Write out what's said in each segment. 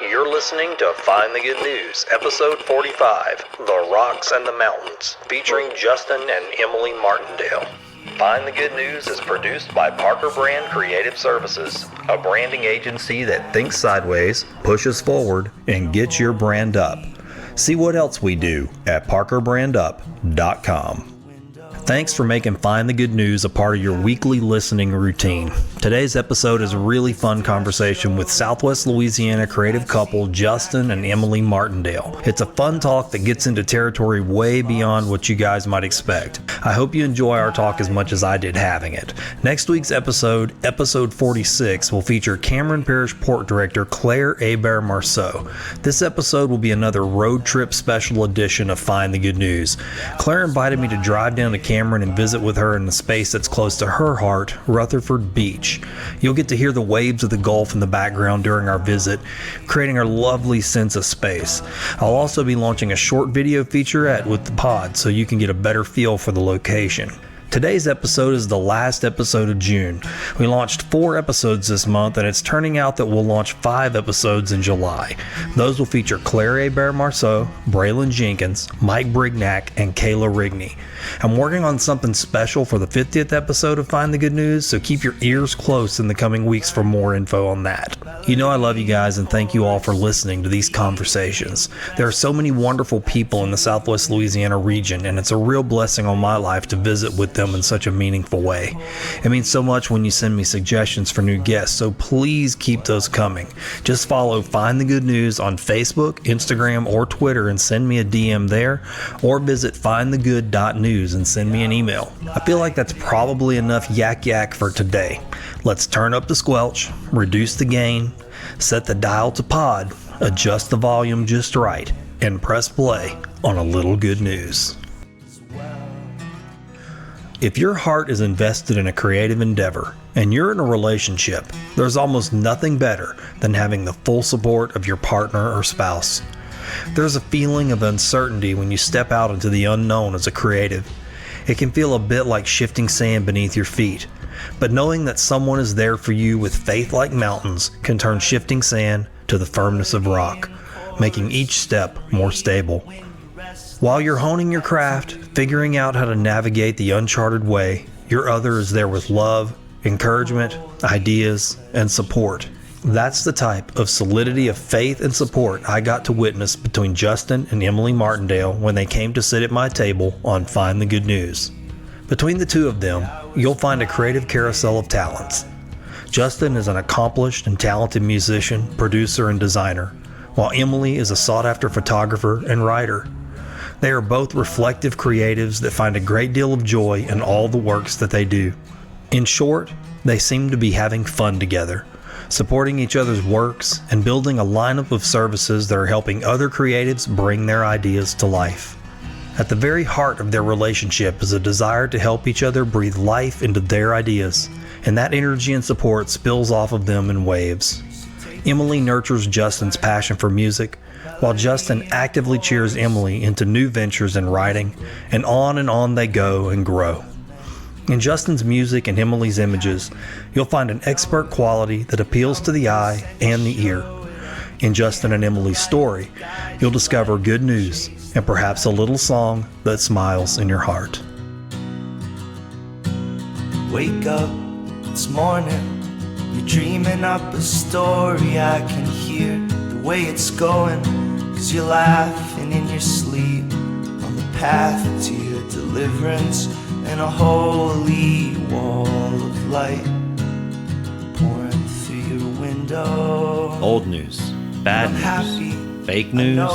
You're listening to Find the Good News, episode 45, The Rocks and the Mountains, featuring Justin and Emily Martindale. Find the Good News is produced by Parker Brand Creative Services, a branding agency that thinks sideways, pushes forward, and gets your brand up. See what else we do at parkerbrandup.com. Thanks for making Find the Good News a part of your weekly listening routine. Today's episode is a really fun conversation with Southwest Louisiana creative couple Justin and Emily Martindale. It's a fun talk that gets into territory way beyond what you guys might expect. I hope you enjoy our talk as much as I did having it. Next week's episode 46, will feature Cameron Parish Port Director Claire Marceau. This episode will be another road trip special edition of Find the Good News. Claire invited me to drive down to Cameron and visit with her in the space that's close to her heart, Rutherford Beach. You'll get to hear the waves of the Gulf in the background during our visit, creating a lovely sense of space. I'll also be launching a short video featurette with the pod so you can get a better feel for the location. Today's episode is the last episode of June. We launched 4 episodes this month, and it's turning out that we'll launch 5 episodes in July. Those will feature Claire Marceau, Braylon Jenkins, Mike Brignac, and Kayla Rigney. I'm working on something special for the 50th episode of Find the Good News, so keep your ears close in the coming weeks for more info on that. You know I love you guys, and thank you all for listening to these conversations. There are so many wonderful people in the Southwest Louisiana region, and it's a real blessing on my life to visit with them in such a meaningful way. It means so much when you send me suggestions for new guests, so please keep those coming. Just follow Find the Good News on Facebook, Instagram, or Twitter and send me a DM there, or visit findthegood.news and send me an email. I feel like that's probably enough yak for today. Let's turn up the squelch, reduce the gain, set the dial to pod, adjust the volume just right, and press play on a little good news. If your heart is invested in a creative endeavor and you're in a relationship, there's almost nothing better than having the full support of your partner or spouse. There's a feeling of uncertainty when you step out into the unknown as a creative. It can feel a bit like shifting sand beneath your feet, but knowing that someone is there for you with faith like mountains can turn shifting sand to the firmness of rock, making each step more stable. While you're honing your craft, figuring out how to navigate the uncharted way, your other is there with love, encouragement, ideas, and support. That's the type of solidity of faith and support I got to witness between Justin and Emily Martindale when they came to sit at my table on Find the Good News. Between the two of them, you'll find a creative carousel of talents. Justin is an accomplished and talented musician, producer, and designer, while Emily is a sought-after photographer and writer. They are both reflective creatives that find a great deal of joy in all the works that they do. In short, they seem to be having fun together, supporting each other's works and building a lineup of services that are helping other creatives bring their ideas to life. At the very heart of their relationship is a desire to help each other breathe life into their ideas, and that energy and support spills off of them in waves. Emily nurtures Justin's passion for music, while Justin actively cheers Emily into new ventures in writing, and on they go and grow. In Justin's music and Emily's images, you'll find an expert quality that appeals to the eye and the ear. In Justin and Emily's story, you'll discover good news and perhaps a little song that smiles in your heart. Wake up, it's morning, you're dreaming up a story. I can hear the way it's going, 'cause you're laughing in your sleep, on the path to your deliverance, and a holy wall of light pouring through your window. Old news, bad news, fake news.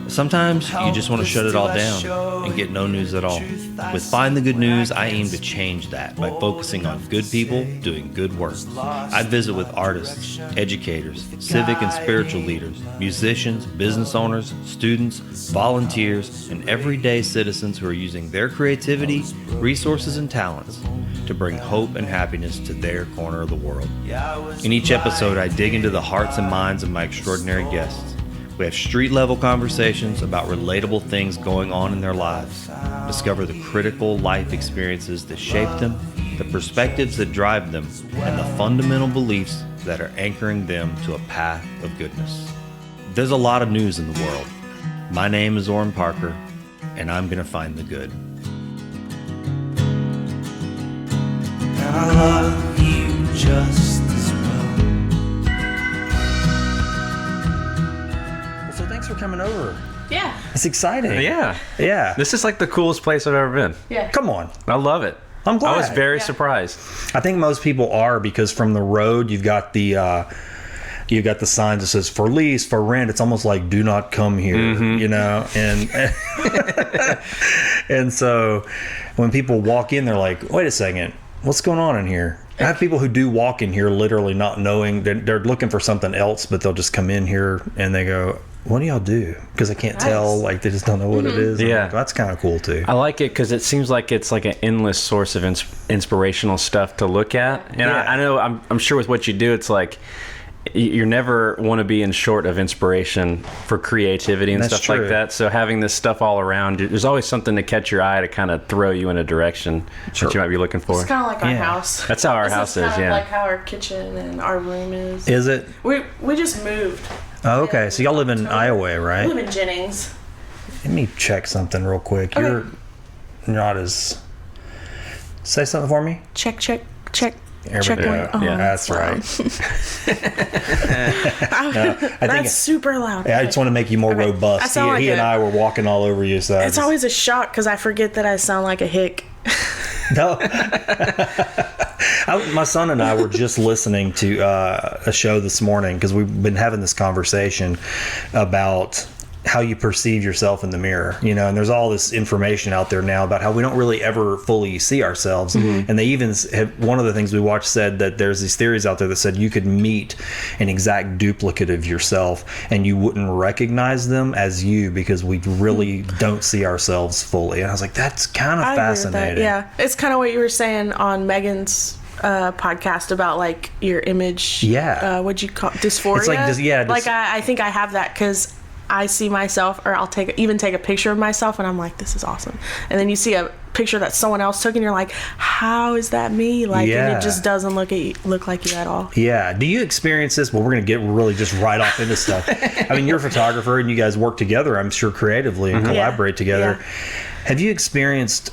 Sometimes you just want to shut it all down and get no news at all. With Find the Good News, I aim to change that by focusing on good people doing good work. I visit with artists, educators, civic and spiritual leaders, musicians, business owners, students, volunteers, and everyday citizens who are using their creativity, resources, and talents to bring hope and happiness to their corner of the world. In each episode, I dig into the hearts and minds of my extraordinary guests. We have street-level conversations about relatable things going on in their lives, discover the critical life experiences that shape them, the perspectives that drive them, and the fundamental beliefs that are anchoring them to a path of goodness. There's a lot of news in the world. My name is Oran Parker, and I'm going to find the good. And I love you just as well. So thanks for coming over. Yeah. It's exciting. Yeah. Yeah. This is like the coolest place I've ever been. Yeah. Come on. I love it. I'm glad. I was very surprised. I think most people are, because from the road you've got the signs that says for lease, for rent. It's almost like do not come here, you know, and and so when people walk in, they're like, wait a second, what's going on in here? I have people who do walk in here literally not knowing that they're looking for something else, but they'll just come in here and they go, what do y'all do? Because I can't tell, like they just don't know what it is. Yeah. Like, that's kind of cool too. I like it because it seems like it's like an endless source of inspirational stuff to look at. And I know, I'm sure with what you do, it's like you never want to be in short of inspiration for creativity and That's stuff true. like that. So having this stuff all around, there's always something to catch your eye to kind of throw you in a direction that you might be looking for. It's kind of like our Yeah. house. That's how our house is, kind of yeah. like how our kitchen and our room is. Is it? We just moved. Oh, okay. So y'all live in Iowa, We right? live in Jennings. Let me check something real quick. Okay. You're not as... Say something for me. Check. There we Check go. one. Oh, Yeah, that's right. I think That's super loud. I just want to make you more Okay. I robust. sound like He and a- I were walking all over you. So It's always a shock because I forget that I sound like a hick. no. My son and I were just listening to a show this morning because we've been having this conversation about how you perceive yourself in the mirror, you know, and there's all this information out there now about how we don't really ever fully see ourselves. And they even have, one of the things we watched said that there's these theories out there that said you could meet an exact duplicate of yourself and you wouldn't recognize them as you because we really don't see ourselves fully. And I was like, that's kind of I agree with fascinating. that. Yeah, it's kind of what you were saying on Megan's podcast about like your image. Yeah. What'd you call dysphoria? It's like like I think I have that because I see myself, or I'll take a picture of myself, and I'm like, this is awesome. And then you see a picture that someone else took, and you're like, how is that me? Like, and Yeah. it just doesn't look like you at all. Yeah. Do you experience this? Well, we're going to get really just right off into stuff. I mean, you're a photographer and you guys work together, I'm sure, creatively and collaborate together. Yeah. Have you experienced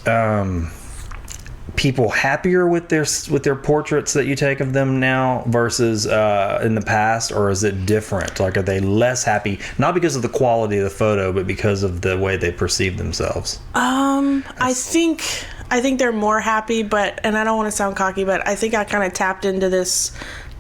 people happier with their portraits that you take of them now versus in the past, or is it different? Like, are they less happy, not because of the quality of the photo, but because of the way they perceive themselves? I think they're more happy, and I don't want to sound cocky, but I think I kind of tapped into this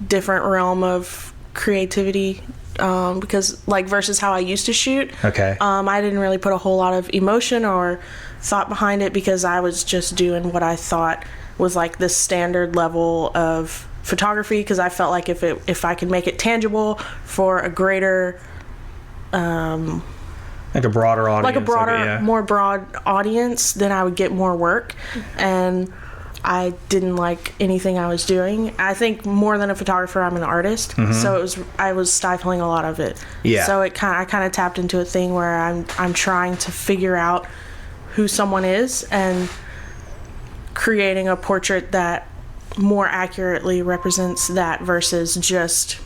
different realm of creativity because, like, versus how I used to shoot. Okay. I didn't really put a whole lot of emotion or thought behind it because I was just doing what I thought was like the standard level of photography, because I felt like if I could make it tangible for a greater Like a broader audience. more broad audience, then I would get more work. And I didn't like anything I was doing. I think more than a photographer, I'm an artist. So I was stifling a lot of it. Yeah. So I kind of tapped into a thing where I'm trying to figure out who someone is and creating a portrait that more accurately represents that versus just,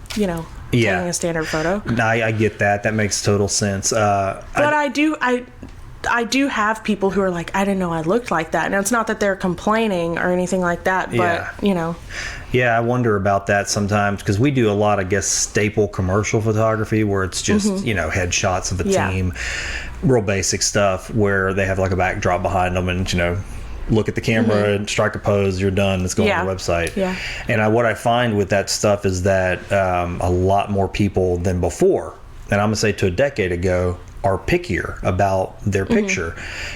taking a standard photo. I get that. That makes total sense. But I do have people who are like, I didn't know I looked like that. Now, it's not that they're complaining or anything like that, but, Yeah, I wonder about that sometimes because we do a lot, I guess, staple commercial photography where it's just, headshots of a team, real basic stuff where they have like a backdrop behind them and, look at the camera and strike a pose, you're done, let's go on the website. Yeah. And what I find with that stuff is that a lot more people than before, and I'm going to say to a decade ago, are pickier about their picture.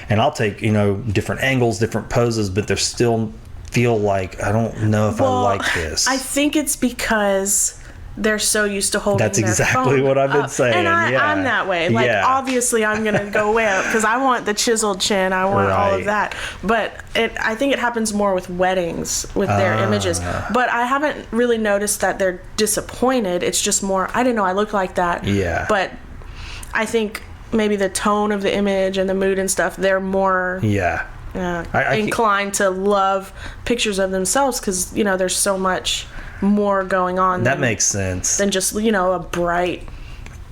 And I'll take, different angles, different poses, but they're still feel like, I don't know if I like this. I think it's because they're so used to holding That's their exactly phone what I've been up. saying. And I'm that way. Like, obviously, I'm going to go way up because I want the chiseled chin. I want all of that. But I think it happens more with weddings with their images. But I haven't really noticed that they're disappointed. It's just more, I didn't know I looked like that. Yeah. But I think maybe the tone of the image and the mood and stuff, they're more inclined to love pictures of themselves because, there's so much more going on. That makes sense. Than just, a bright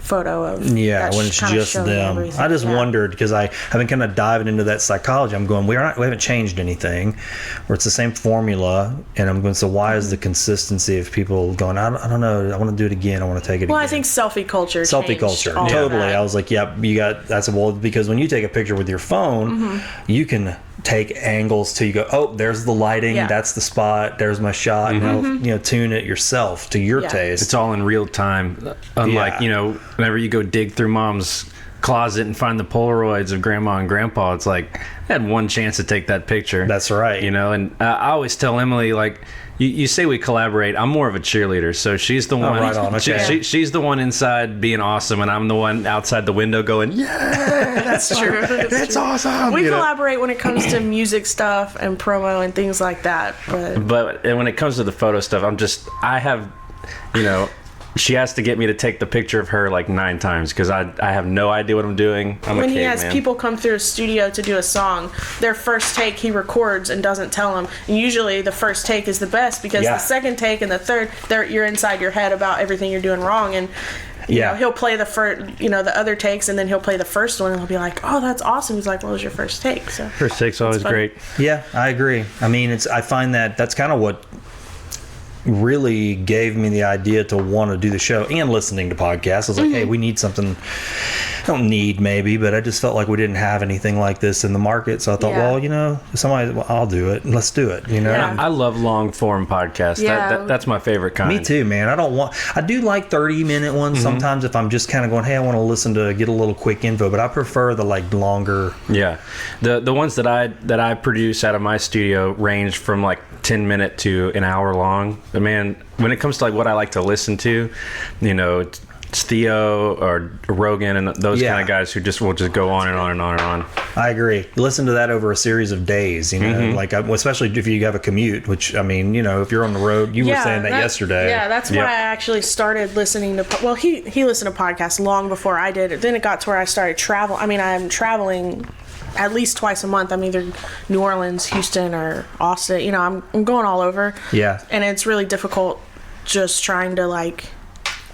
photo of Yeah, when it's kinda just showing them. everything. I just Yeah. wondered because I've been kind of diving into that psychology. I'm going, we haven't changed anything, where it's the same formula, and I'm going, so why is the consistency of people going, I don't know, I want to do it again, I want to take it Well, again. I think selfie culture. Selfie changed culture, all of totally. that. I was like, yep, you got that's well because when you take a picture with your phone, you can take angles till you go, oh, there's the lighting, Yeah. that's the spot, there's my shot. Now, tune it yourself to your Yeah. taste. It's all in real time. Unlike, Yeah. whenever you go dig through mom's closet and find the Polaroids of grandma and grandpa, it's like, I had one chance to take that picture. That's right. And I always tell Emily, like, you say we collaborate. I'm more of a cheerleader, so she's the one. right on, okay. She's the one inside being awesome, and I'm the one outside the window going, yeah, That's true. that's awesome. We you know? collaborate when it comes to music stuff and promo and things like that. But And when it comes to the photo stuff, I have, she has to get me to take the picture of her like 9 times because I have no idea what I'm doing. I'm when a he has caveman. people come through a studio to do a song, their first take he records and doesn't tell them. And usually the first take is the best because Yeah. the second take and the third, you're inside your head about everything you're doing wrong. And you Yeah. know, he'll play the first, the other takes, and then he'll play the first one, and he'll be like, "Oh, that's awesome." He's like, "What was your first take?" So First take's always funny. great. Yeah, I agree. I mean, I find that's kind of what really gave me the idea to want to do the show and listening to podcasts. I was like, hey, we need something. I don't need maybe, but I just felt like we didn't have anything like this in the market. So I thought, Yeah. I'll do it. Let's do it. Yeah. I love long form podcasts. Yeah. That's my favorite kind. Me too, man. I do like 30-minute ones sometimes if I'm just kind of going, hey, I want to listen to get a little quick info, but I prefer the like longer. Yeah, the ones that I produce out of my studio range from like 10-minute to an hour long. But man, when it comes to like what I like to listen to, it's Theo or Rogan and those kind of guys who will just go on and on and on and on. I agree. Listen to that over a series of days, like especially if you have a commute, which I mean, if you're on the road, you were saying that yesterday. Yeah, that's why I actually started listening to. Well, he listened to podcasts long before I did. Then it got to where I started travel. I mean, I'm traveling at least twice a month. I'm either New Orleans, Houston, or Austin. I'm going all over. Yeah. And it's really difficult just trying to like.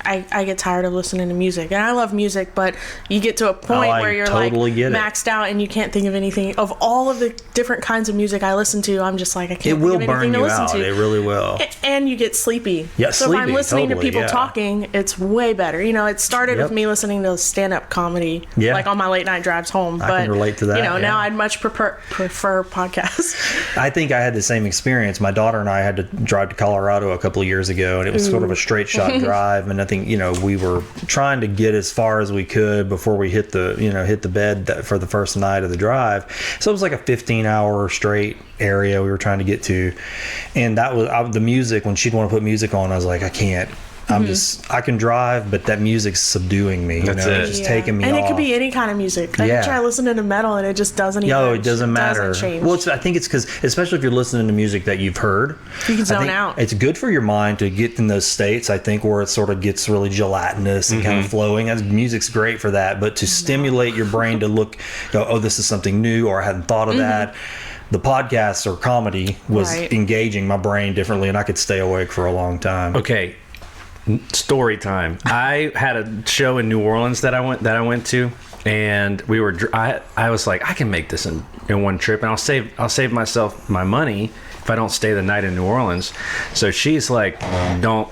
I get tired of listening to music, and I love music, but you get to a point where you're totally like get it. maxed out, and you can't think of anything. Of all of the different kinds of music I listen to, I'm just like I can't. It will think of burn anything to you listen out. to. It really will. And you get sleepy. Yeah, so if I'm sleepy, listening totally, to people yeah. talking, it's way better. It started with me listening to stand-up comedy, like on my late night drives home. But can relate to that, yeah. Now I'd much prefer podcasts. I think I had the same experience. My daughter and I had to drive to Colorado a couple of years ago, and it was sort of a straight shot drive. And I think we were trying to get as far as we could before we hit the bed for the first night of the drive. So it was like a 15-hour straight area we were trying to get to, and that was the music. When she'd want to put music on, I was like, I can't. I can drive, but that music's subduing me. That's it. It's just taking me and off. it could be any kind of music. I could try listening to metal, and it just doesn't even. No, it doesn't matter. Change. Well, I think it's because, especially if you're listening to music that you've heard, you can I zone think out. It's good for your mind to get in those states, I think, where it sort of gets really gelatinous and kind of flowing. Music's great for that, but to stimulate your brain to go, oh, this is something new, or I hadn't thought of that. The podcasts or comedy was engaging my brain differently, and I could stay awake for a long time. Okay. Story time. I had a show in New Orleans that I went to, and we were. I was like, I can make this in one trip, and I'll save myself my money if I don't stay the night in New Orleans. So she's like, don't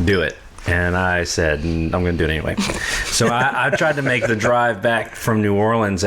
do it. And I said, I'm going to do it anyway. So I tried to make the drive back from New Orleans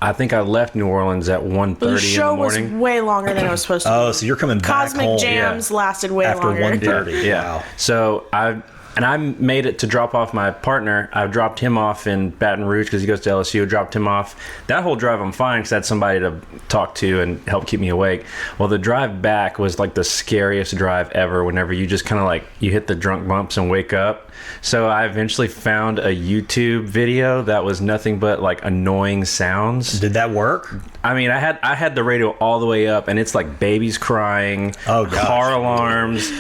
I think I left New Orleans at 1:30 in the morning. The show was way longer than it was supposed to be. Oh, so you're coming back Cosmic home Jams lasted way after longer. 1:30. Yeah. Wow. So I made it to drop off my partner. I dropped him off in Baton Rouge because he goes to LSU. Dropped him off. That whole drive I'm fine because I had somebody to talk to and help keep me awake. Well, the drive back was like the scariest drive ever whenever you just kind of like you hit the drunk bumps and wake up. So I eventually found a YouTube video that was nothing but like annoying sounds. Did that work? I mean, I had the radio all the way up, and it's like babies crying, car alarms,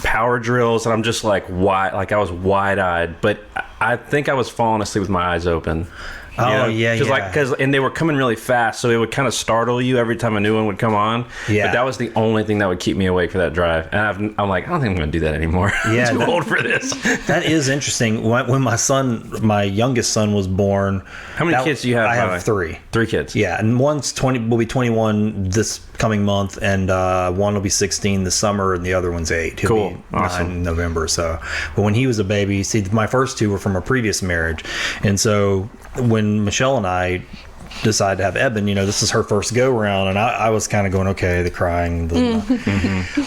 power drills, and I'm just like, why? Like I was wide-eyed, but I think I was falling asleep with my eyes open. You know? yeah. And they were coming really fast, so it would kind of startle you every time a new one would come on. Yeah. But that was the only thing that would keep me awake for that drive. And I'm like, I don't think I'm going to do that anymore. Yeah, I'm too old for this. That is interesting. When my youngest son was born. How many kids do you have? I have 3. 3 kids. Yeah, and will be 21 this coming month, and one will be 16 this summer, and the other one's 8. He'll Cool. be 9 Awesome. in November. So, but when he was a baby, see, my first 2 were from a previous marriage, and so when Michelle and I decided to have Eben, this is her first go round, and I was kind of going, okay, the crying,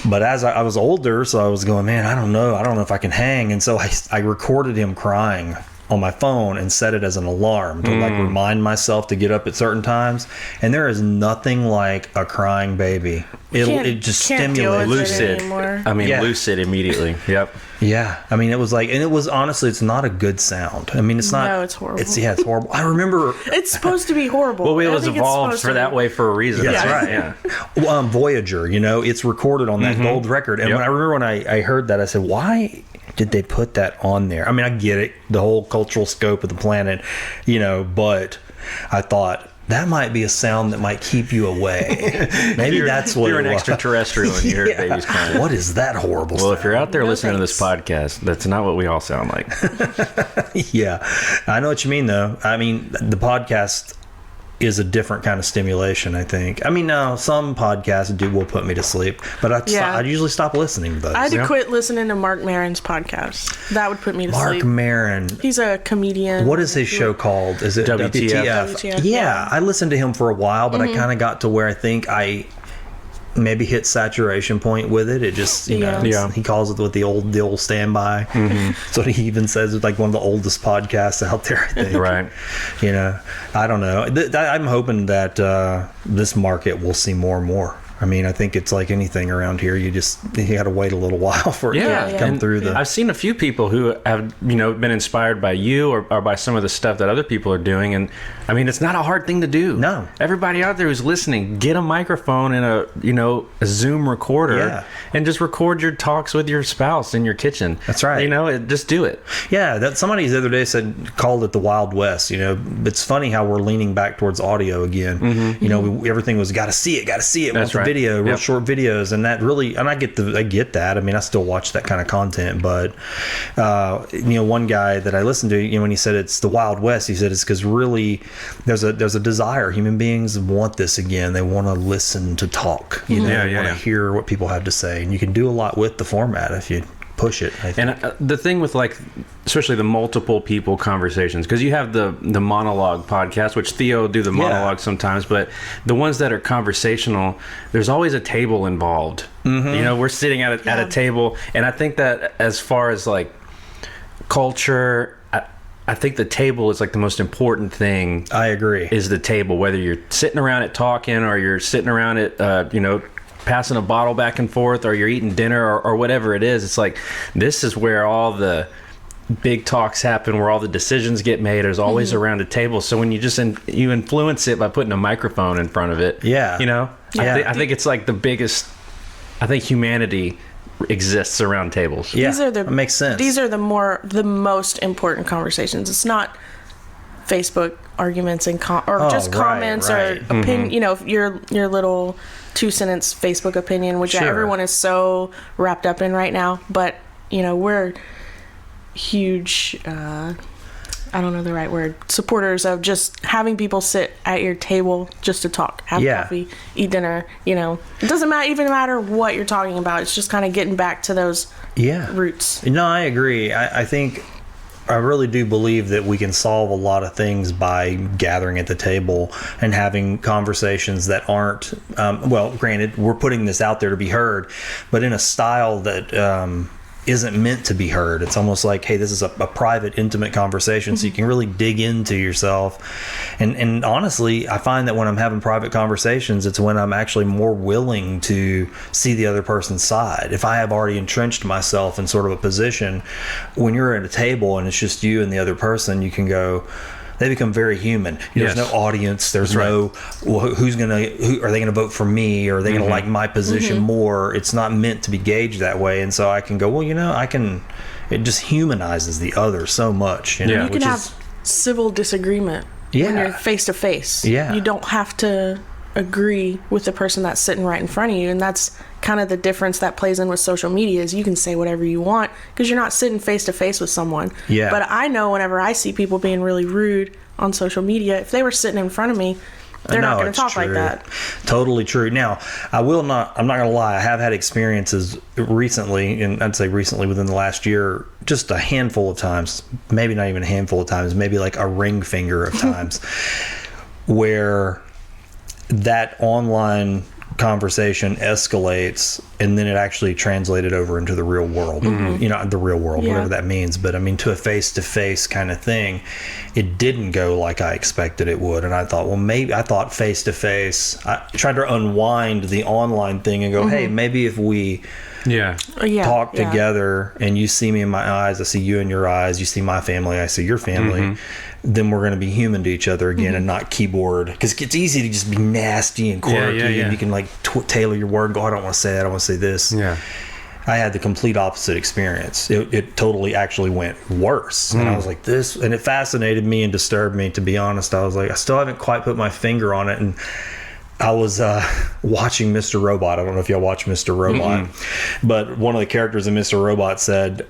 but as I was older, so I was going, man, I don't know if I can hang, and so I recorded him crying on my phone and set it as an alarm to like remind myself to get up at certain times, and there is nothing like a crying baby. It just stimulates. Lucid. Yeah. Lucid immediately. Yep. Yeah, I mean, it was like, and it was honestly, it's not a good sound. I mean, it's not. No, it's horrible. It's horrible. I remember. It's supposed to be horrible. Well, it was I think it's evolved supposed for to that be. way for a reason. That's right. Yeah. Voyager, it's recorded on that gold record, and Yep. when I remember when I heard that, I said, why did they put that on there? I mean, I get it, the whole cultural scope of the planet, but I thought, that might be a sound that might keep you away. Maybe that's what You're it an was. extraterrestrial and you hear babies crying. What is that horrible Well, sound? if you're out there No listening thanks. to this podcast, that's not what we all sound like. Yeah, I know what you mean, though. I mean, the podcast is a different kind of stimulation, I think. I mean, now some podcasts will put me to sleep, but I usually stop listening to those. I had to quit listening to Mark Maron's podcast. That would put me to Mark sleep. Maron. He's a comedian. What is his show called? Is it WTF? WTF, Yeah, I listened to him for a while, but I kind of got to where I think I maybe hit saturation point with it. It just, Yeah. he calls it with the old standby. So he even says it's like one of the oldest podcasts out there, I think. Right. I don't know. I'm hoping that this market will see more and more. I mean, I think it's like anything around here. You got to wait a little while for it to come And through the. I've seen a few people who have, been inspired by you or by some of the stuff that other people are doing. And I mean, it's not a hard thing to do. No. Everybody out there who's listening, get a microphone and a Zoom recorder and just record your talks with your spouse in your kitchen. That's right. Just do it. Yeah, that somebody the other day called it the Wild West. It's funny how we're leaning back towards audio again. Everything was got to see it. That's right. Video, real short videos, and that really, and I get that. I mean, I still watch that kind of content, but one guy that I listened to, when he said it's the Wild West, he said it's because really there's a desire. Human beings want this again. They want to listen to talk. They want to hear what people have to say, and you can do a lot with the format if you push it, I think. And the thing with especially the multiple people conversations, because you have the monologue podcast, which Theo will do the monologue sometimes, but the ones that are conversational, there's always a table involved. We're sitting at a table, and I think that as far as culture, I think the table is the most important thing. I agree. Is the table, whether you're sitting around it talking or you're sitting around it, passing a bottle back and forth, or you're eating dinner, or whatever it is. It's this is where all the big talks happen, where all the decisions get made. There's always around a table. So when you just you influence it by putting a microphone in front of it, I think it's the biggest. I think humanity exists around tables. Yeah, that makes sense. These are the most important conversations. It's not Facebook arguments and comments or opinion. Your little 2-sentence Facebook opinion, which everyone is so wrapped up in right now. But we're huge. I don't know the right word. Supporters of just having people sit at your table just to talk, have coffee, eat dinner. It doesn't matter what you're talking about. It's just kind of getting back to those roots. No, I agree. I really do believe that we can solve a lot of things by gathering at the table and having conversations that aren't, granted, we're putting this out there to be heard, but in a style that isn't meant to be heard. It's almost like, hey, this is a private, intimate conversation, so you can really dig into yourself. And honestly, I find that when I'm having private conversations, it's when I'm actually more willing to see the other person's side. If I have already entrenched myself in sort of a position, when you're at a table and it's just you and the other person, you can go, they become very human. There's no audience. There's no, who are they gonna vote for me? Or are they gonna like my position more? It's not meant to be gauged that way. And so I can go, it just humanizes the other so much. You can have civil disagreement when you're face to face. Yeah. You don't have to agree with the person that's sitting right in front of you, and that's kind of the difference that plays in with social media. Is you can say whatever you want because you're not sitting face to face with someone. Yeah. But I know whenever I see people being really rude on social media, if they were sitting in front of me, they're not going to talk like that. Totally true. Now, I'm not going to lie. I have had experiences recently, and I'd say recently within the last year, just a handful of times, maybe not even a handful of times, maybe like a ring finger of times, where that online conversation escalates and then it actually translated over into the real world. You know, the real world, whatever that means. But I mean, to a face-to-face kind of thing, it didn't go like I expected it would. And I thought, well, maybe I thought face-to-face, I tried to unwind the online thing and go, hey, maybe if we talk together and you see me in my eyes, I see you in your eyes, you see my family, I see your family, then we're going to be human to each other again and not keyboard. Because it's easy to just be nasty and quirky and you can like tailor your word and go, I don't want to say that, I want to say this. Yeah. I had the complete opposite experience. It totally actually went worse. And I was like, this, and it fascinated me and disturbed me, to be honest. I was like, I still haven't quite put my finger on it. And I was watching Mr. Robot. I don't know if y'all watch Mr. Robot, but one of the characters in Mr. Robot said,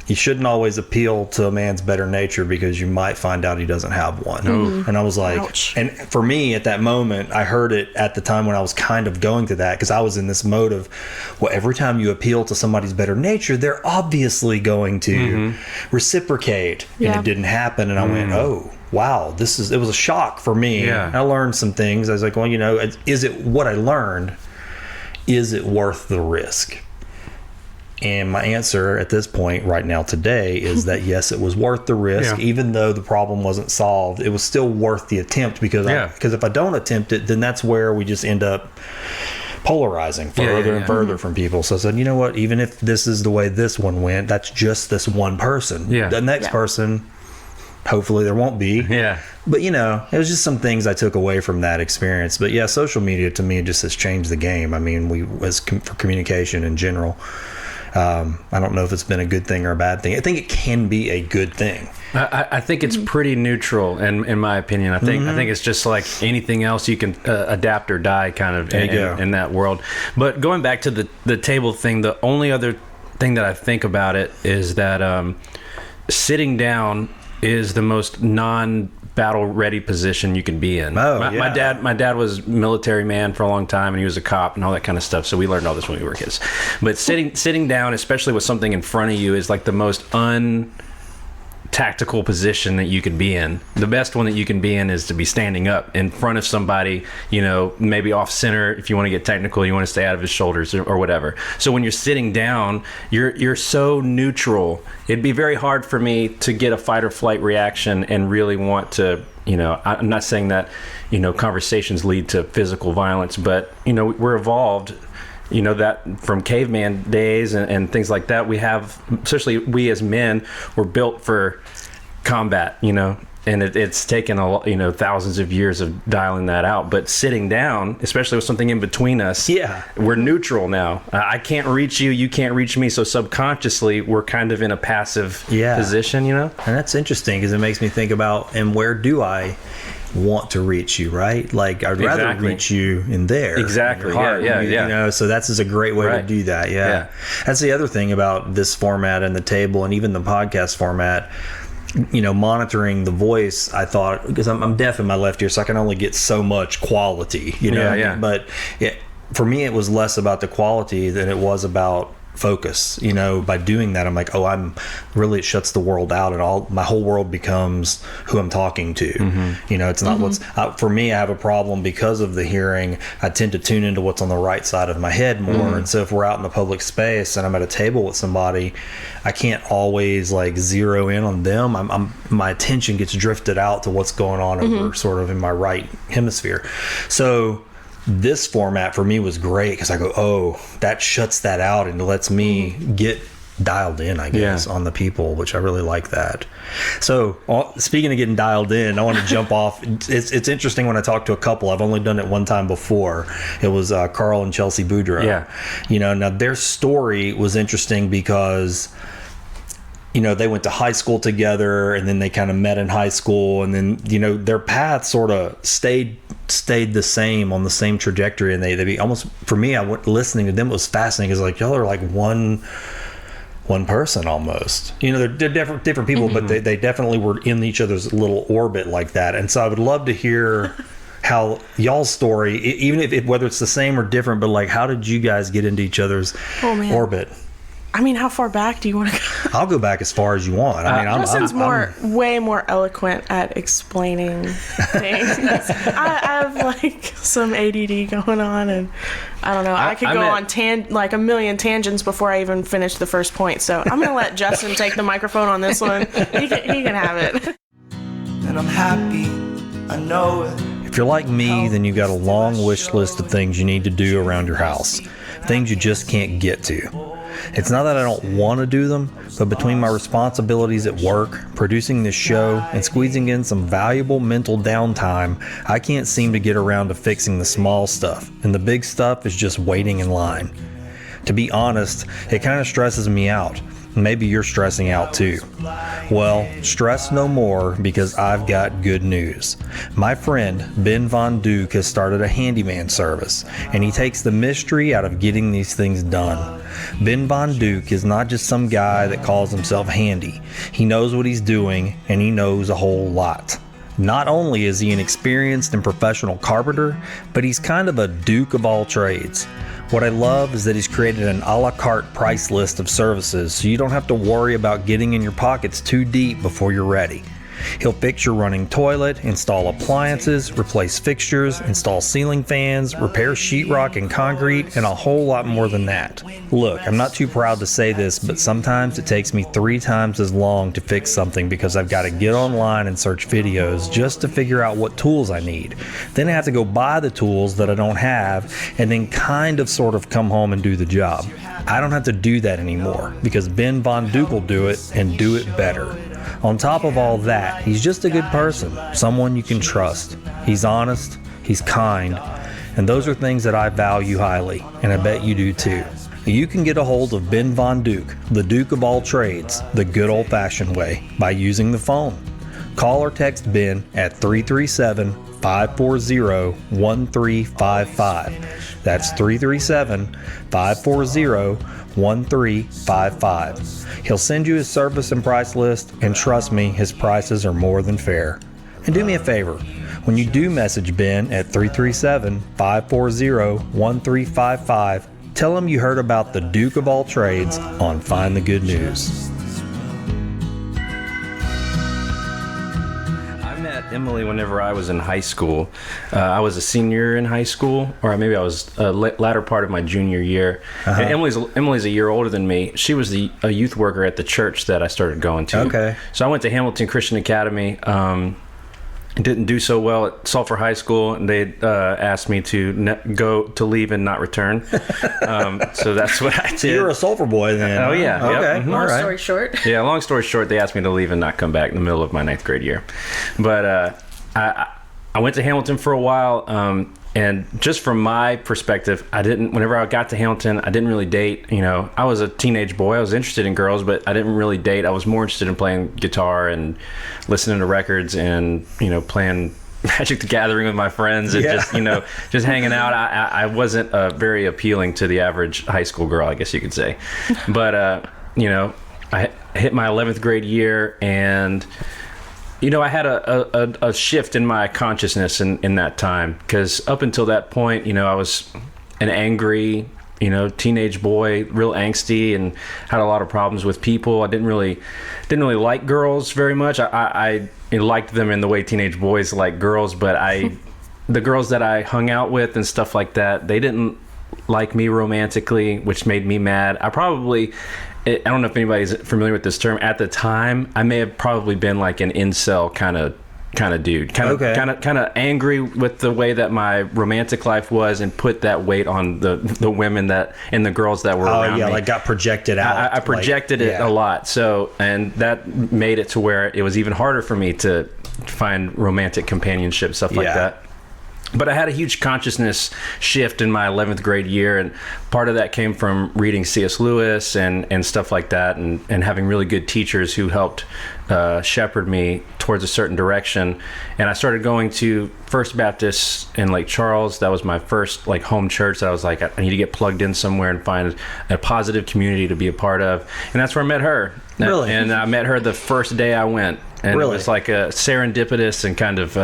you shouldn't always appeal to a man's better nature because you might find out he doesn't have one. And I was like, ouch. And for me at that moment, I heard it at the time when I was kind of going through that, because I was in this mode of, well, every time you appeal to somebody's better nature, they're obviously going to reciprocate. And it didn't happen. And I went, oh, wow, it was a shock for me. Yeah. I learned some things. I was like, well, you know, is it what I learned? Is it worth the risk? And my answer at this point right now today is that yes, it was worth the risk. Even though the problem wasn't solved, it was still worth the attempt, because if I don't attempt it, then that's where we just end up polarizing further and further from people. So I said, you know what, even if this is the way this one went, that's just this one person. The next person, hopefully there won't be. But you know, it was just some things I took away from that experience. But yeah, social media to me just has changed the game. I mean, for communication in general, I don't know if it's been a good thing or a bad thing. I think it can be a good thing. I think it's pretty neutral, in my opinion. I think it's just like anything else. You can adapt or die, kind of in that world. But going back to the table thing, the only other thing that I think about it is that sitting down is the most non-battle ready position you can be in. My dad was a military man for a long time, and he was a cop and all that kind of stuff, so we learned all this when we were kids. But sitting down, especially with something in front of you, is like the most tactical position that you could be in. The best one that you can be in is to be standing up in front of somebody, you know, maybe off center. If you want to get technical, you want to stay out of his shoulders or whatever. So when you're sitting down, you're so neutral. It'd be very hard for me to get a fight or flight reaction and really want to, you know, I'm not saying that, you know, conversations lead to physical violence, but, you know, we're evolved. You know, that from caveman days and things like that, we have, especially we as men, were built for combat, you know, and it's taken thousands of years of dialing that out. But sitting down, especially with something in between us, we're neutral now. I can't reach you, you can't reach me, so subconsciously we're kind of in a passive position, you know. And that's interesting, because it makes me think about, and where do I want to reach you, right? Like, I'd rather reach you in there. Exactly. Heart, you know, so that's just a great way to do that. That's the other thing about this format and the table, and even the podcast format. You know, monitoring the voice, I thought, because I'm deaf in my left ear, so I can only get so much quality, you know. But for me, it was less about the quality than it was about focus. You know, by doing that, I'm like, it shuts the world out, and my whole world becomes who I'm talking to. You know, it's not what's for me. I have a problem because of the hearing. I tend to tune into what's on the right side of my head more. And so if we're out in the public space and I'm at a table with somebody, I can't always like zero in on them. My attention gets drifted out to what's going on over sort of in my right hemisphere. So this format for me was great, because I go, that shuts that out and lets me get dialed in, I guess, on the people, which I really like that. So speaking of getting dialed in, I want to jump off. It's interesting when I talk to a couple. I've only done it one time before. It was Carl and Chelsea Boudreaux. You know, now their story was interesting because they went to high school together, and then they kind of met in high school, and then their paths sort of stayed the same, on the same trajectory, and they be almost, for me, listening to them, it was fascinating, because like y'all are like one person almost. They're different people, but they definitely were in each other's little orbit like that. And so I would love to hear how y'all's story, even if whether it's the same or different, but like, how did you guys get into each other's orbit? I mean, how far back do you want to go? I'll go back as far as you want. I mean, Justin's way more eloquent at explaining things. I have like some ADD going on, and I don't know. I could go on like a million tangents before I even finish the first point. So I'm gonna let Justin take the microphone on this one. He can have it. And I'm happy, I know it. If you're like me, then you've got a long wish list of things you need to do around your house, things you just can't get to. It's not that I don't want to do them, but between my responsibilities at work, producing this show, and squeezing in some valuable mental downtime, I can't seem to get around to fixing the small stuff, and the big stuff is just waiting in line. To be honest, it kind of stresses me out. Maybe you're stressing out too. Well, stress no more, because I've got good news. My friend Ben Von Duke has started a handyman service, and he takes the mystery out of getting these things done. Ben Von Duke is not just some guy that calls himself handy. He knows what he's doing, and he knows a whole lot. Not only is he an experienced and professional carpenter, but he's kind of a Duke of all trades. What I love is that he's created an a la carte price list of services, so you don't have to worry about getting in your pockets too deep before you're ready. He'll fix your running toilet, install appliances, replace fixtures, install ceiling fans, repair sheetrock and concrete, and a whole lot more than that. Look, I'm not too proud to say this, but sometimes it takes me 3 times as long to fix something, because I've got to get online and search videos just to figure out what tools I need. Then I have to go buy the tools that I don't have, and then sort of come home and do the job. I don't have to do that anymore, because Ben Von Duke will do it, and do it better. On top of all that, he's just a good person, someone you can trust. He's honest, he's kind, and those are things that I value highly, and I bet you do too. You can get a hold of Ben Von Duke, the Duke of all trades, the good old-fashioned way, by using the phone. Call or text Ben at 337-540-1355. That's 337-540-1355. He'll send you his service and price list, and trust me, his prices are more than fair. And do me a favor, when you do message Ben at 337-540-1355, tell him you heard about the Duke of all trades on Find the Good News. Emily, whenever I was in high school, I was a senior in high school, or maybe I was latter part of my junior year. Uh-huh. And Emily's a year older than me. She was a youth worker at the church that I started going to. Okay. So I went to Hamilton Christian Academy. Didn't do so well at Sulphur High School, and they asked me to leave and not return. So that's what I did. So you're a Sulphur boy then? Oh yeah. Okay. Yep. Long story short. Yeah. Long story short, they asked me to leave and not come back in the middle of my 9th grade year. But I went to Hamilton for a while, and just from my perspective, whenever I got to Hamilton, I didn't really date. I was a teenage boy. I was interested in girls, but I didn't really date. I was more interested in playing guitar and listening to records and, playing Magic the Gathering with my friends and just hanging out. I wasn't very appealing to the average high school girl, I guess you could say. But, I hit my 11th grade year, and I had a shift in my consciousness in that time, because up until that point, I was an angry, teenage boy, real angsty, and had a lot of problems with people. I didn't really like girls very much. I liked them in the way teenage boys like girls, but the girls that I hung out with and stuff like that, they didn't like me romantically, which made me mad. I don't know if anybody's familiar with this term. At the time, I may have probably been like an incel kind of dude, kind of angry with the way that my romantic life was, and put that weight on the women and the girls that were around me. Like got projected out. I projected it a lot. So, and that made it to where it was even harder for me to find romantic companionship, stuff like that. But I had a huge consciousness shift in my 11th grade year, and part of that came from reading C.S. Lewis and stuff like that, and having really good teachers who helped shepherd me towards a certain direction. And I started going to First Baptist in Lake Charles. That was my first like home church that I was like, I need to get plugged in somewhere and find a positive community to be a part of. And that's where I met her. Really? And I met her the first day I went. And Really? It was like a serendipitous and kind of...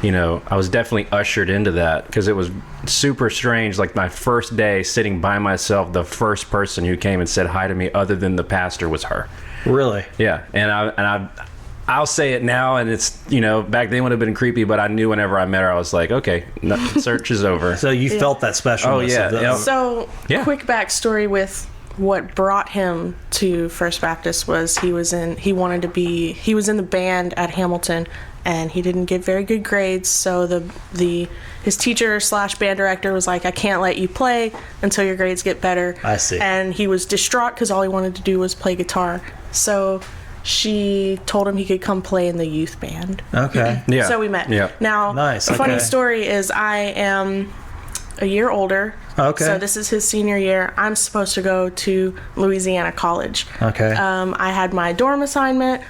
I was definitely ushered into that because it was super strange. Like my first day sitting by myself, the first person who came and said hi to me other than the pastor was her. Really? Yeah. I'll say it now, and it's, back then would have been creepy, but I knew whenever I met her, I was like, okay, search is over. So you felt that specialness. Oh, yeah. Of the, Yeah. So, quick backstory with what brought him to First Baptist was he was in the band at Hamilton, and he didn't get very good grades, so his teacher / band director was like, I can't let you play until your grades get better. I see. And he was distraught because all he wanted to do was play guitar. So she told him he could come play in the youth band. Okay. Yeah. So we met. Yeah. Now, Nice. a funny Okay. story is I am a year older. Okay. So this is his senior year. I'm supposed to go to Louisiana College. Okay. I had my dorm assignment.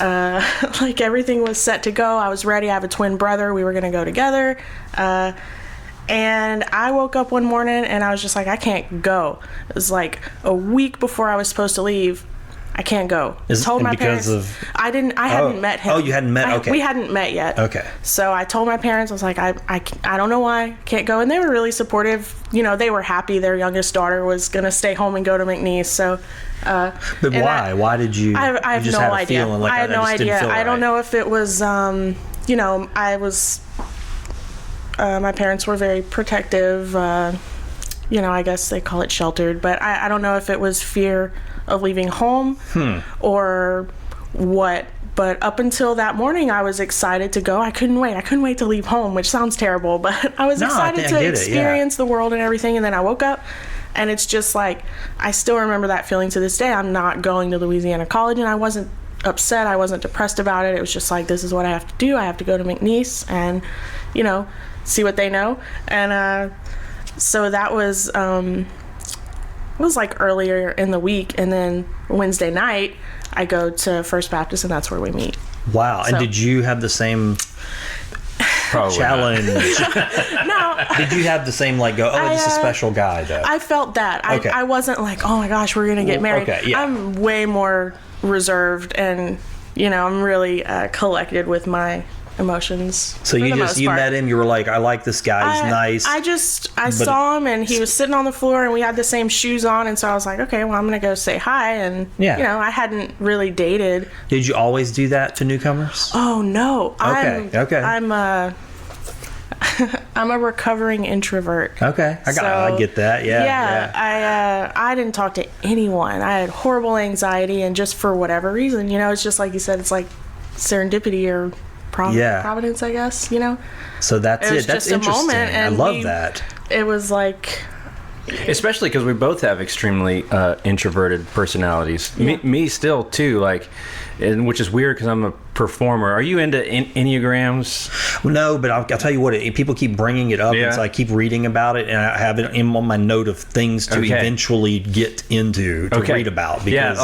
Like everything was set to go. I was ready. I have a twin brother. We were going to go together. And I woke up one morning and I was just like, I can't go. It was like a week before I was supposed to leave. I can't go. Told my parents. I hadn't met him. Oh, you hadn't met? Okay. We hadn't met yet. Okay. So I told my parents, I was like, I don't know why I can't go. And they were really supportive. They were happy their youngest daughter was going to stay home and go to McNeese. So, but why? Why did you? I have you just no had a idea. feeling like I had that no just didn't idea. feel I don't right? know if it was, I was, my parents were very protective. I guess they call it sheltered, but I don't know if it was fear of leaving home or what. But up until that morning, I was excited to go. I couldn't wait to leave home, which sounds terrible, but I was excited to experience the world and everything. And then I woke up, and it's just like, I still remember that feeling to this day. I'm not going to Louisiana College, and I wasn't upset. I wasn't depressed about it. It was just like, this is what I have to do. I have to go to McNeese and, see what they know. And so that was... it was like earlier in the week, and then Wednesday night I go to First Baptist, and that's where we meet. Wow. And did you have the same challenge? No. Did you have the same this is a special guy though? I felt that. Okay. I wasn't like, oh my gosh, we're gonna get married. Okay, yeah. I'm way more reserved, and I'm really collected with my emotions. So you met him, you were like, I like this guy, he's nice. I saw him, and he was sitting on the floor, and we had the same shoes on, and so I was like, okay, well, I'm gonna go say hi. And I hadn't really dated. Did you always do that to newcomers? Oh no. Okay. I'm a recovering introvert. Okay. I get that. Yeah. I didn't talk to anyone. I had horrible anxiety, and just for whatever reason, it's just like you said, it's like serendipity or Providence, I guess, So that's it. That's just interesting. A moment, and I love that. It was like... Especially because we both have extremely introverted personalities. Yeah. Me still, too, and which is weird because I'm a performer. Are you into Enneagrams? No, but I'll tell you what, people keep bringing it up, and so I keep reading about it, and I have it on my note of things to eventually get into, to read about. Because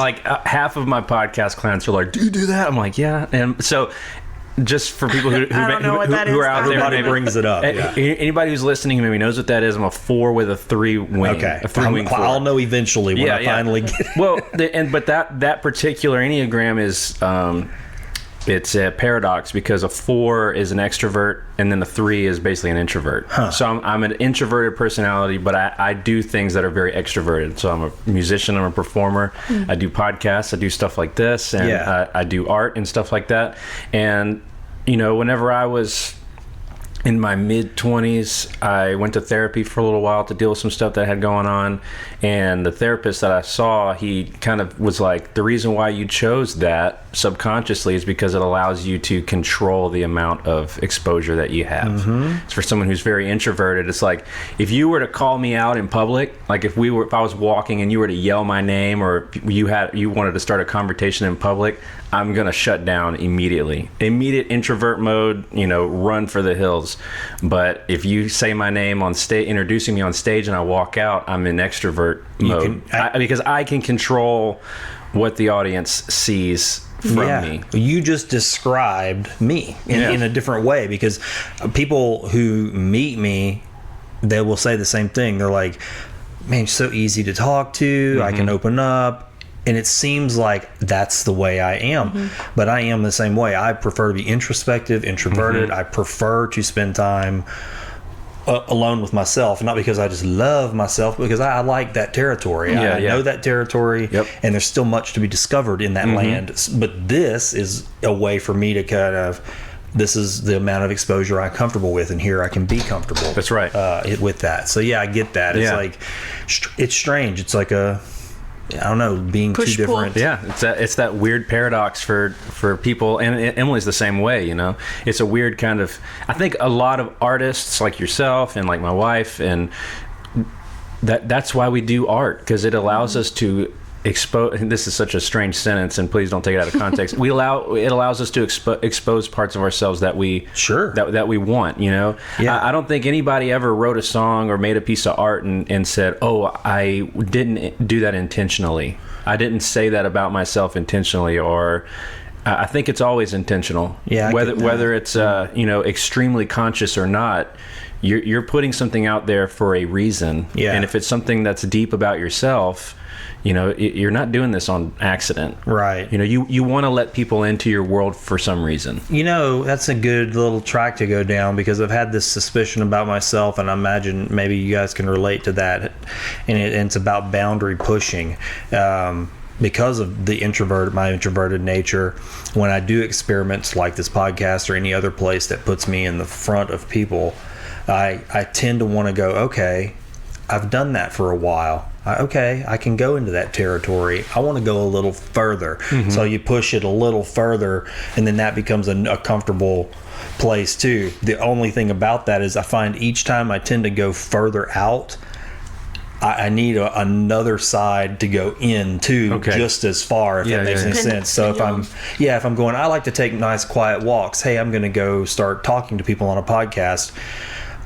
half of my podcast clients are like, do you do that? I'm like, yeah. And so... Just for people who are out there, everybody brings it up. Yeah. Anybody who's listening maybe knows what that is. I'm a 4 with a 3 wing. Okay, a 3-wing 4. I'll know eventually when I finally get. Well, but that particular Enneagram is it's a paradox because a 4 is an extrovert and then the 3 is basically an introvert. So I'm an introverted personality, but I do things that are very extroverted. So I'm a musician, I'm a performer, I do podcasts, I do stuff like this, and I do art and stuff like that. And whenever I was in my mid-20s, I went to therapy for a little while to deal with some stuff that I had going on. And the therapist that I saw, he kind of was like, the reason why you chose that subconsciously is because it allows you to control the amount of exposure that you have. Mm-hmm. It's for someone who's very introverted. It's like, if you were to call me out in public, like if I was walking and you were to yell my name, or you wanted to start a conversation in public, I'm going to shut down immediately. Immediate introvert mode, run for the hills. themselves. But if you say my name on stage, introducing me on stage, and I walk out, I'm in extrovert mode because I can control what the audience sees from me. You just described me in a different way, because people who meet me, they will say the same thing. They're like, man, you're so easy to talk to. I can open up. And it seems like that's the way I am. But I am the same way. I prefer to be introspective, introverted. I prefer to spend time alone with myself, not because I just love myself, but because I like that territory. I know that territory, and there's still much to be discovered in that land. But this is a way for me to kind of, this is the amount of exposure I'm comfortable with, and here I can be comfortable. That's right. With that. So yeah, I get that. It's like, it's strange. It's like a, I don't know, being Push, too different. pull. Yeah, it's that weird paradox for people, and Emily's the same way. You know, it's a weird kind of. I think a lot of artists like yourself and like my wife, and that's why we do art, because it allows us to expose. This is such a strange sentence, and please don't take it out of context. It allows us to expose parts of ourselves that we that we want. You know, I don't think anybody ever wrote a song or made a piece of art and said, "Oh, I didn't do that intentionally. I didn't say that about myself intentionally," or I think it's always intentional. Yeah, whether it's extremely conscious or not. You're putting something out there for a reason. Yeah. And if it's something that's deep about yourself, you know, you're not doing this on accident. Right. You know, you want to let people into your world for some reason. You know, that's a good little track to go down, because I've had this suspicion about myself, and I imagine maybe you guys can relate to that. And it's about boundary pushing. Because of my introverted nature, when I do experiments like this podcast or any other place that puts me in the front of people, I tend to want to go, okay, I've done that for a while. I can go into that territory. I want to go a little further. So you push it a little further, and then that becomes a comfortable place too. The only thing about that is I find each time I tend to go further out, I need another side to go into just as far, if that makes any sense. So if I'm going, I like to take nice quiet walks. Hey, I'm going to go start talking to people on a podcast.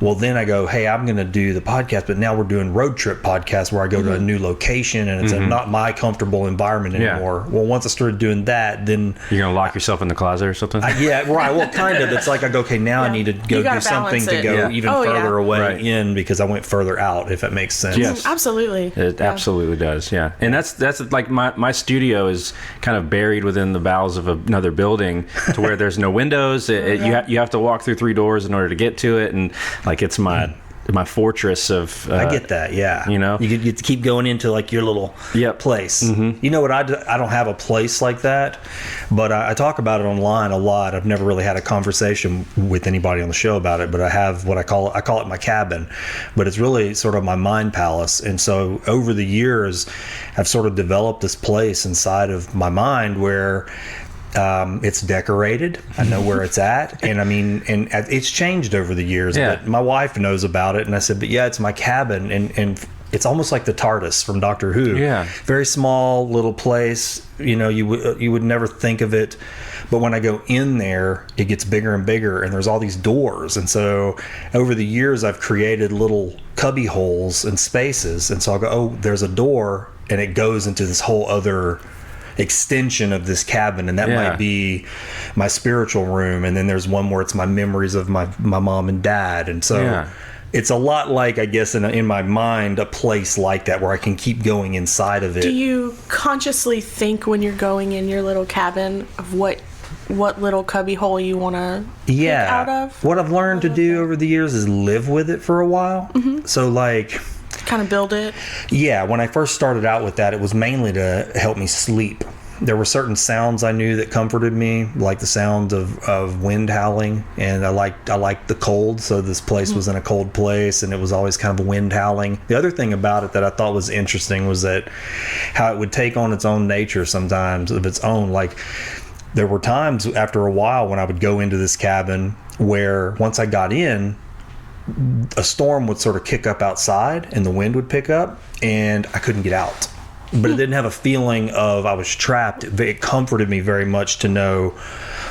Well, then I go, hey, I'm going to do the podcast, but now we're doing road trip podcasts where I go to a new location, and it's not my comfortable environment anymore. Well, once I started doing that, then... You're going to lock yourself in the closet or something? Right. Well, kind of. It's like I go, okay, now I need to go do something to go even further away in, because I went further out, if that makes sense. Yes. Absolutely. It absolutely does, yeah. And that's like my studio is kind of buried within the bowels of another building, to where there's no windows. You have to walk through 3 doors in order to get to it, and like it's my fortress of I get that, yeah. You know, you get to keep going into like your little place. You know what, I don't have a place like that, but I talk about it online a lot. I've never really had a conversation with anybody on the show about it, but I have what I call it my cabin, but it's really sort of my mind palace. And so over the years I've sort of developed this place inside of my mind where it's decorated. I know where it's at, and I mean, and it's changed over the years. But my wife knows about it, and I said, "But yeah, it's my cabin," and it's almost like the TARDIS from Doctor Who. Yeah, very small little place. You know, you would never think of it, but when I go in there, it gets bigger and bigger, and there's all these doors, and so over the years, I've created little cubby holes and spaces, and so I'll go, "Oh, there's a door," and it goes into this whole other extension of this cabin, and that might be my spiritual room, and then there's one where it's my memories of my mom and dad, and so it's a lot like, I guess, in my mind, a place like that where I can keep going inside of it. Do you consciously think when you're going in your little cabin of what little cubby hole you want to pick out of? What I've learned to do over the years is live with it for a while. So like kind of build it. Yeah, when I first started out with that, it was mainly to help me sleep. There were certain sounds I knew that comforted me, like the sound of wind howling, and I liked the cold, so this place was in a cold place, and it was always kind of wind howling. The other thing about it that I thought was interesting was that how it would take on its own nature sometimes of its own. Like there were times after a while when I would go into this cabin where once I got in, a storm would sort of kick up outside and the wind would pick up and I couldn't get out. but it didn't have a feeling of I was trapped. It comforted me very much to know,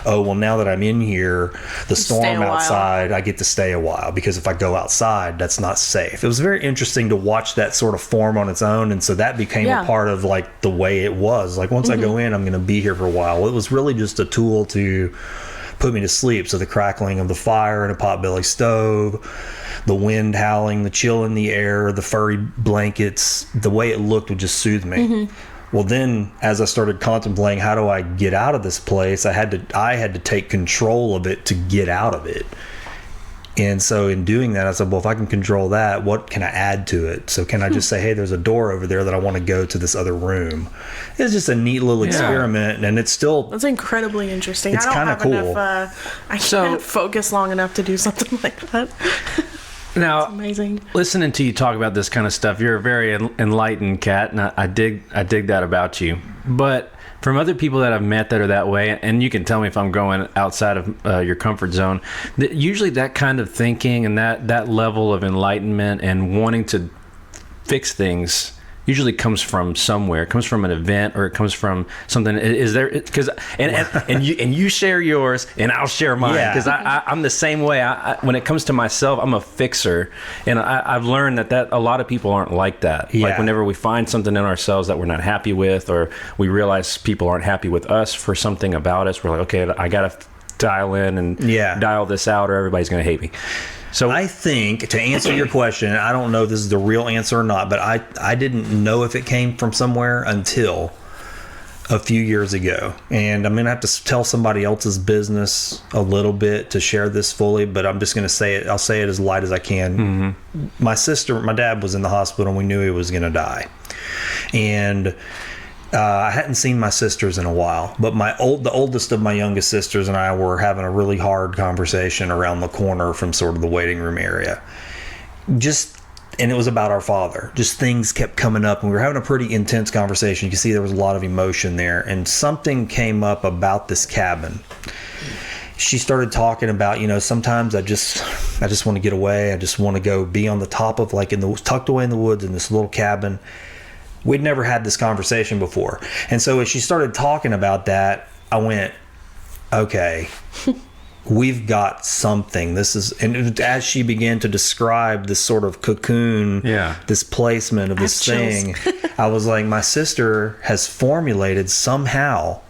oh, well, now that I'm in here, the storm outside, I get to stay a while, because if I go outside, that's not safe. It was very interesting to watch that sort of form on its own, and so that became a part of like the way it was. Like once I go in, I'm going to be here for a while. It was really just a tool to put me to sleep. So the crackling of the fire in a potbelly stove, the wind howling, the chill in the air, the furry blankets, the way it looked would just soothe me. Well, then as I started contemplating, how do I get out of this place? I had to take control of it to get out of it. And so in doing that, I said, well, if I can control that, what can I add to it? So can I just say, hey, there's a door over there that I want to go to this other room? It's just a neat little experiment, and it's still... That's incredibly interesting. It's kind of cool. I can't focus long enough to do something like that. Now, it's amazing. Listening to you talk about this kind of stuff, you're a very enlightened cat, and I dig that about you. But from other people that I've met that are that way, and you can tell me if I'm going outside of your comfort zone, usually that kind of thinking and that level of enlightenment and wanting to fix things usually comes from somewhere. It comes from an event, or it comes from something. Is there? Because and you share yours, and I'll share mine. Because I'm the same way. When it comes to myself, I'm a fixer, and I've learned that a lot of people aren't like that. Like whenever we find something in ourselves that we're not happy with, or we realize people aren't happy with us for something about us, we're like, okay, I gotta dial in and dial this out, or everybody's gonna hate me. So I think, to answer your question, I don't know if this is the real answer or not, but I didn't know if it came from somewhere until a few years ago. And I'm going to have to tell somebody else's business a little bit to share this fully, but I'm just going to say it. I'll say it as light as I can. My dad was in the hospital, and we knew he was going to die. And I hadn't seen my sisters in a while, but the oldest of my youngest sisters and I were having a really hard conversation around the corner from sort of the waiting room area. And it was about our father. Just things kept coming up, and we were having a pretty intense conversation. You can see there was a lot of emotion there, and something came up about this cabin. She started talking about, sometimes I just want to get away. I just want to go be on the top of, like, tucked away in the woods in this little cabin. We'd never had this conversation before. And so as she started talking about that, I went, okay, we've got something. And as she began to describe this sort of cocoon, this placement of this thing, I was like, my sister has formulated somehow,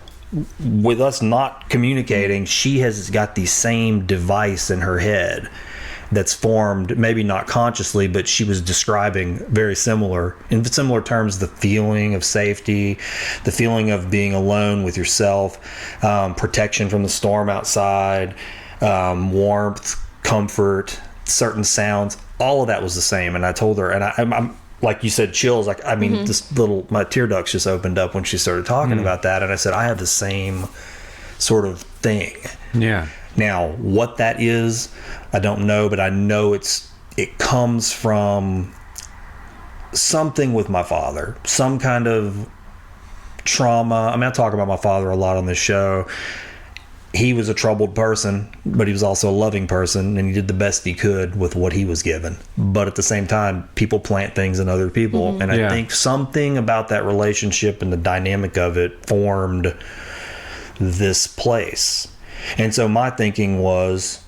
with us not communicating, she has got the same device in her head that's formed, maybe not consciously, but she was describing in similar terms, the feeling of safety, the feeling of being alone with yourself, protection from the storm outside, warmth, comfort, certain sounds. All of that was the same. And I told her, and I'm like you said, chills. Like, I mean, my tear ducts just opened up when she started talking about that. And I said, I have the same sort of thing. Yeah. Now, what that is, I don't know, but I know it comes from something with my father, some kind of trauma. I mean, I talk about my father a lot on this show. He was a troubled person, but he was also a loving person, and he did the best he could with what he was given. But at the same time, people plant things in other people, and I think something about that relationship and the dynamic of it formed this place. And so my thinking was,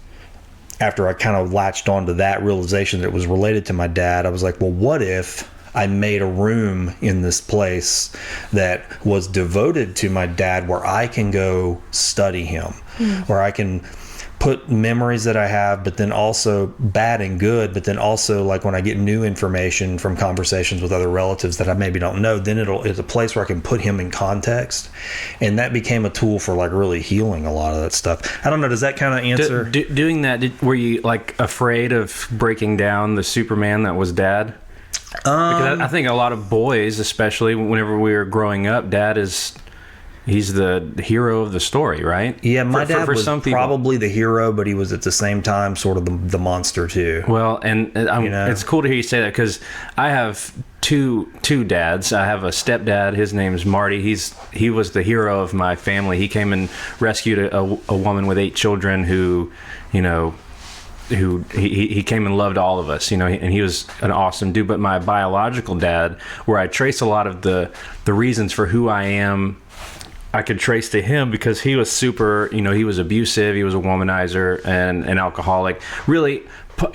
after I kind of latched onto that realization that it was related to my dad, I was like, well, what if I made a room in this place that was devoted to my dad, where I can go study him, where I can put memories that I have, but then also bad and good, but then also, like, when I get new information from conversations with other relatives that I maybe don't know, then it's a place where I can put him in context. And that became a tool for, like, really healing a lot of that stuff. I don't know, does that kind of answer? Doing that, were you, like, afraid of breaking down the Superman that was dad? Because I think a lot of boys, especially whenever we were growing up, he's the hero of the story, right? Yeah, my dad was probably the hero, but he was at the same time sort of the monster too. Well, and it's cool to hear you say that, because I have two dads. I have a stepdad. His name's Marty. He was the hero of my family. He came and rescued a woman with 8 children who, he came and loved all of us, you know, and he was an awesome dude. But my biological dad, where I trace a lot of the reasons for who I am, I could trace to him because he was super, you know, he was abusive, he was a womanizer and an alcoholic. Really,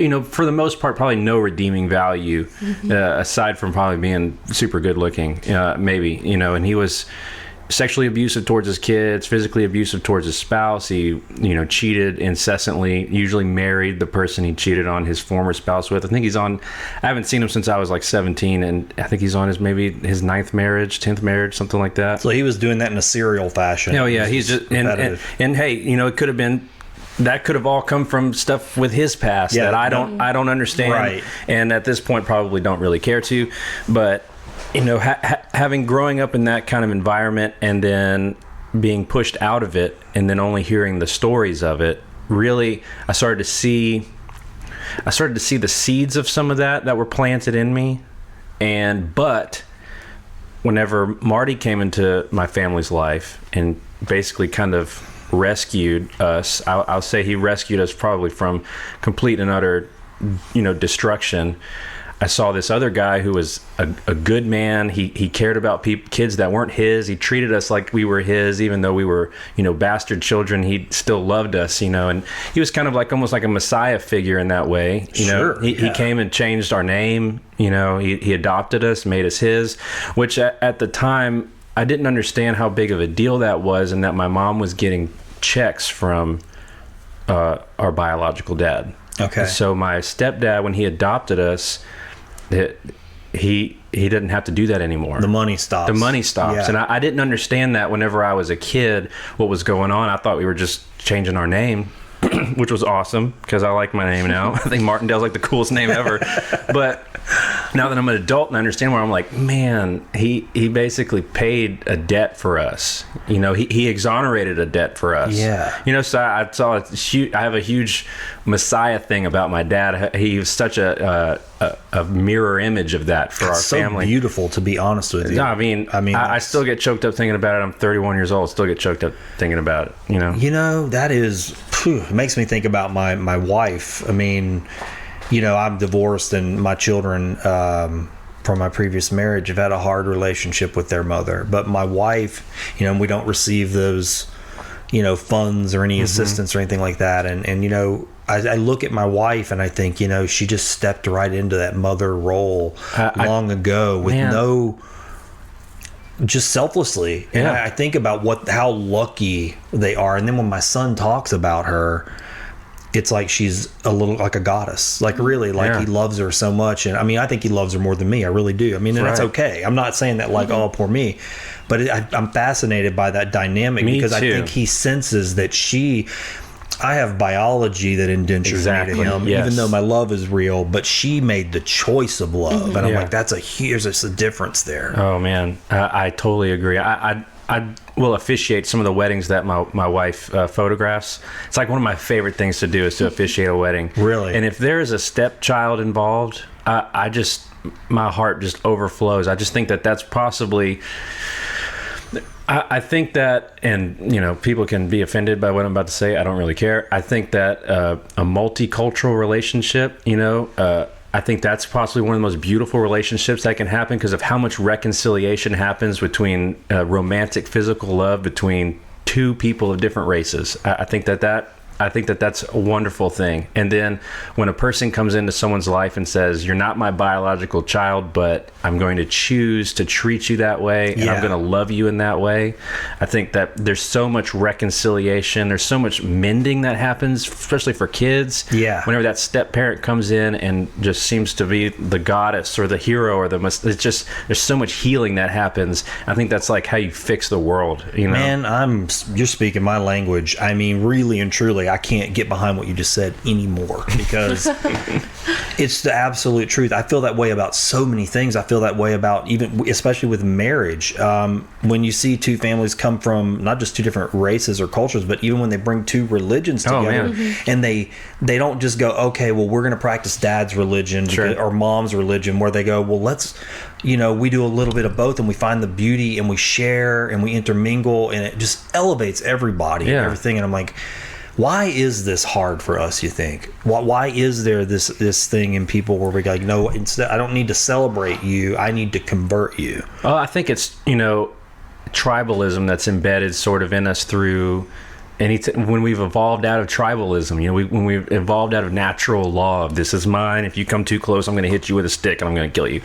you know, for the most part, probably no redeeming value, aside from probably being super good looking, maybe, you know, and he was sexually abusive towards his kids, physically abusive towards his spouse. He, you know, cheated incessantly, usually married the person he cheated on his former spouse with. I think I haven't seen him since I was like 17, and I think he's on his 9th marriage, 10th marriage, something like that. So he was doing that in a serial fashion. Oh yeah, he's just, and hey, you know, it could have been, that could have all come from stuff with his past that I don't understand. Right. And at this point probably don't really care to, but you know, having growing up in that kind of environment and then being pushed out of it and then only hearing the stories of it, really, I started to see the seeds of some of that were planted in me. But whenever Marty came into my family's life and basically kind of rescued us, I'll say he rescued us probably from complete and utter, you know, destruction. I saw this other guy who was a good man. He cared about kids that weren't his. He treated us like we were his, even though we were, you know, bastard children. He still loved us, you know, and he was kind of like almost like a Messiah figure in that way. You know, he came and changed our name. You know, he adopted us, made us his, which at the time I didn't understand how big of a deal that was, and that my mom was getting checks from our biological dad. Okay. So my stepdad, when he adopted us, he didn't have to do that anymore. The money stops. Yeah. And I didn't understand that whenever I was a kid, what was going on. I thought we were just changing our name, which was awesome because I like my name now. I think Martindale's like the coolest name ever. But now that I'm an adult and I understand where I'm like, man, he basically paid a debt for us. You know, he exonerated a debt for us. Yeah. You know, so I have a huge Messiah thing about my dad. He was such a mirror image of that for our family. So beautiful, to be honest with you. No, I mean, I still get choked up thinking about it. I'm 31 years old, still get choked up thinking about it. You know, that is, it makes me think about my wife. I mean, you know, I'm divorced, and my children from my previous marriage have had a hard relationship with their mother. But my wife, you know, we don't receive those, you know, funds or any assistance or anything like that. And you know, I look at my wife and I think, you know, she just stepped right into that mother role long ago with just selflessly. And I think about how lucky they are. And then when my son talks about her, it's like she's a little like a goddess, like really, like he loves her so much. And I mean, I think he loves her more than me. I really do. I mean, and that's okay. I'm not saying that like, oh, poor me, but I'm fascinated by that dynamic because I think he senses that I have biology that indentures me to him, even though my love is real, but she made the choice of love. And I'm like, there's a difference there. Oh man, I totally agree. I will officiate some of the weddings that my wife photographs. It's like one of my favorite things to do is to officiate a wedding. Really? And if there is a stepchild involved, my heart just overflows. I just think that that's possibly... I think that, and you know, people can be offended by what I'm about to say. I don't really care. I think that a multicultural relationship, you know, I think that's possibly one of the most beautiful relationships that can happen because of how much reconciliation happens between romantic physical love between two people of different races. I think that's a wonderful thing. And then when a person comes into someone's life and says, you're not my biological child, but I'm going to choose to treat you that way, and I'm going to love you in that way. I think that there's so much reconciliation. There's so much mending that happens, especially for kids. Yeah. Whenever that step parent comes in and just seems to be the goddess or the hero or it's just, there's so much healing that happens. I think that's like how you fix the world, you know? Man, you're speaking my language. I mean, really and truly, I can't get behind what you just said anymore because it's the absolute truth. I feel that way about so many things. I feel that way about especially with marriage. When you see two families come from not just two different races or cultures, but even when they bring two religions together and they don't just go, okay, well, we're going to practice dad's religion or mom's religion, where they go, well, let's, you know, we do a little bit of both and we find the beauty and we share and we intermingle and it just elevates everybody and everything. And I'm like, Why is this hard for us, you think? Why is there this thing in people where we go, no, instead, I don't need to celebrate you, I need to convert you? Well, I think it's, tribalism that's embedded sort of in us through when we've evolved out of tribalism, when we've evolved out of natural law of this is mine, if you come too close, I'm going to hit you with a stick and I'm going to kill you.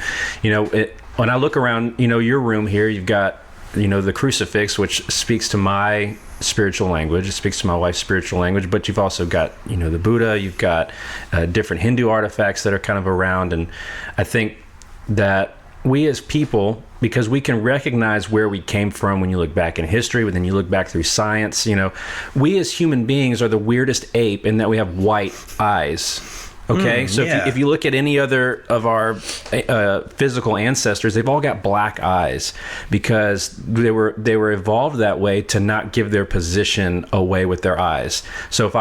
When I look around, your room here, you've got, the crucifix, which speaks to my spiritual language. It speaks to my wife's spiritual language, but you've also got, the Buddha, you've got different Hindu artifacts that are kind of around. And I think that we as people, because we can recognize where we came from when you look back in history, but then you look back through science, we as human beings are the weirdest ape in that we have white eyes. Okay, so if you look at any other of our physical ancestors, they've all got black eyes because they were evolved that way to not give their position away with their eyes. So if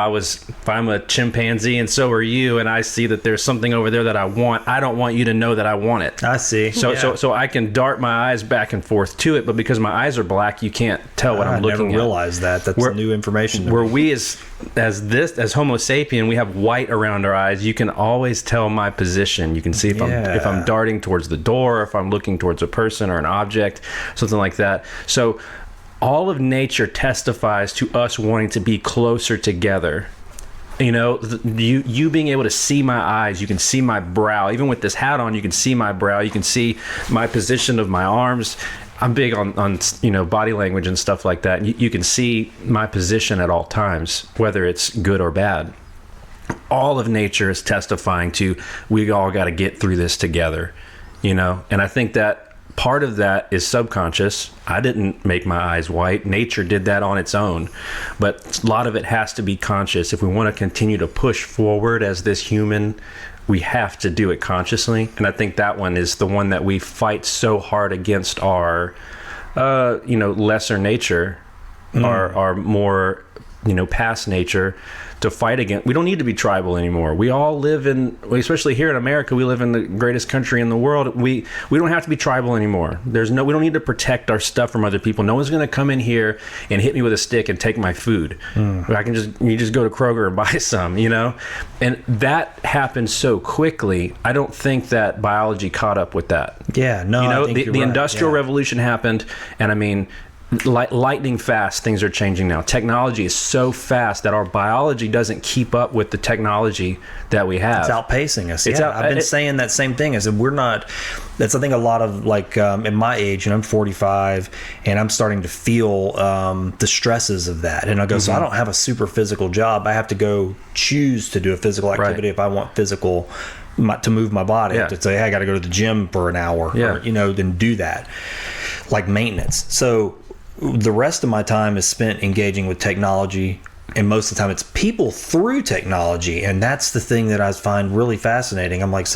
I'm a chimpanzee and so are you, and I see that there's something over there that I don't want you to know that I want it. I see. So I can dart my eyes back and forth to it, but because my eyes are black, you can't tell what I'm looking at. I never realized that. That's new information. Where we as Homo sapien, we have white around our eyes. You can always tell my position. You can see if I'm darting towards the door, or if I'm looking towards a person or an object, something like that. So all of nature testifies to us wanting to be closer together. You being able to see my eyes, you can see my brow. Even with this hat on, you can see my brow. You can see my position of my arms. I'm big on body language and stuff like that. You can see my position at all times, whether it's good or bad. All of nature is testifying to we all got to get through this together, And I think that part of that is subconscious. I didn't make my eyes white. Nature did that on its own. But a lot of it has to be conscious. If we want to continue to push forward as this human, we have to do it consciously. And I think that one is the one that we fight so hard against our, lesser nature, our more, past nature, to fight against. We don't need to be tribal anymore. We all live especially here in America, we live in the greatest country in the world. We don't have to be tribal anymore. We don't need to protect our stuff from other people. No one's going to come in here and hit me with a stick and take my food. You just go to Kroger and buy some, And that happened so quickly. I don't think that biology caught up with that. Yeah, no. The right. Industrial Revolution happened, and I mean, lightning fast, things are changing now. Technology is so fast that our biology doesn't keep up with the technology that we have. It's outpacing us. I've been saying that same thing. I said that's I think a lot of in my age, and I'm 45, and I'm starting to feel the stresses of that. And I go, so I don't have a super physical job. I have to go choose to do a physical activity if I want to move my body. To say, hey, I got to go to the gym for an hour. Or, then do that, like maintenance. So the rest of my time is spent engaging with technology, and most of the time it's people through technology, and that's the thing that I find really fascinating. I'm like,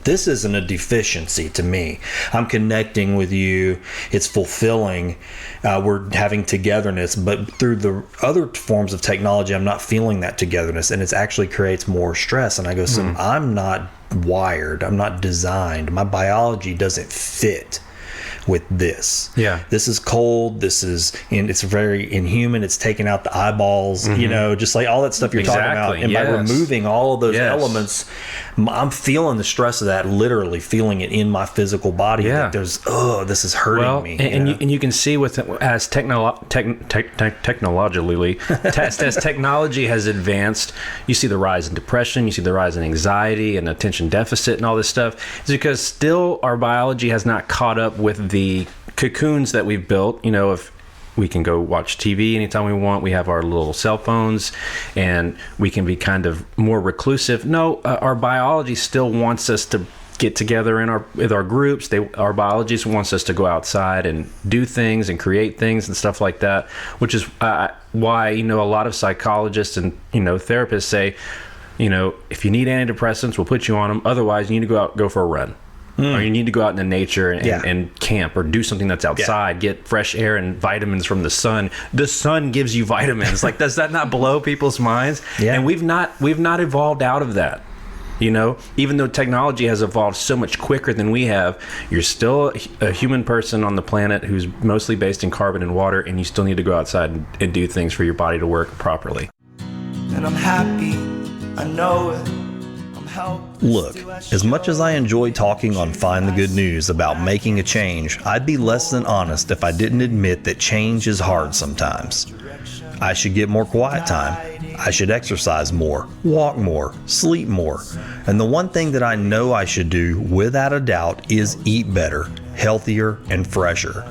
this isn't a deficiency to me. I'm connecting with you. It's fulfilling. We're having togetherness, but through the other forms of technology, I'm not feeling that togetherness, and it actually creates more stress. And I go, so I'm not wired. I'm not designed. My biology doesn't fit with this. This is cold. It's very inhuman. It's taking out the eyeballs, just like all that stuff you're talking about. And by removing all of those elements, I'm feeling the stress of that, literally feeling it in my physical body. That this is hurting me. And you can see as technology has advanced, you see the rise in depression, you see the rise in anxiety and attention deficit and all this stuff. It's because still our biology has not caught up with the cocoons that we've built. If we can go watch TV anytime we want, we have our little cell phones, and we can be kind of more reclusive. No, our biology still wants us to get together with our groups. Our biology wants us to go outside and do things and create things and stuff like that, which is why a lot of psychologists and therapists say, if you need antidepressants, we'll put you on them. Otherwise, you need to go for a run. Or you need to go out into nature and camp, or do something that's outside, get fresh air and vitamins from the sun. The sun gives you vitamins. Like, does that not blow people's minds? And we've not evolved out of that. Even though technology has evolved so much quicker than we have, you're still a human person on the planet who's mostly based in carbon and water, and you still need to go outside and do things for your body to work properly. And I'm happy, I know it. I'm helpless. Look, as much as I enjoy talking on Find the Good News about making a change, I'd be less than honest if I didn't admit that change is hard sometimes. I should get more quiet time. I should exercise more, walk more, sleep more. And the one thing that I know I should do, without a doubt, is eat better, healthier, and fresher.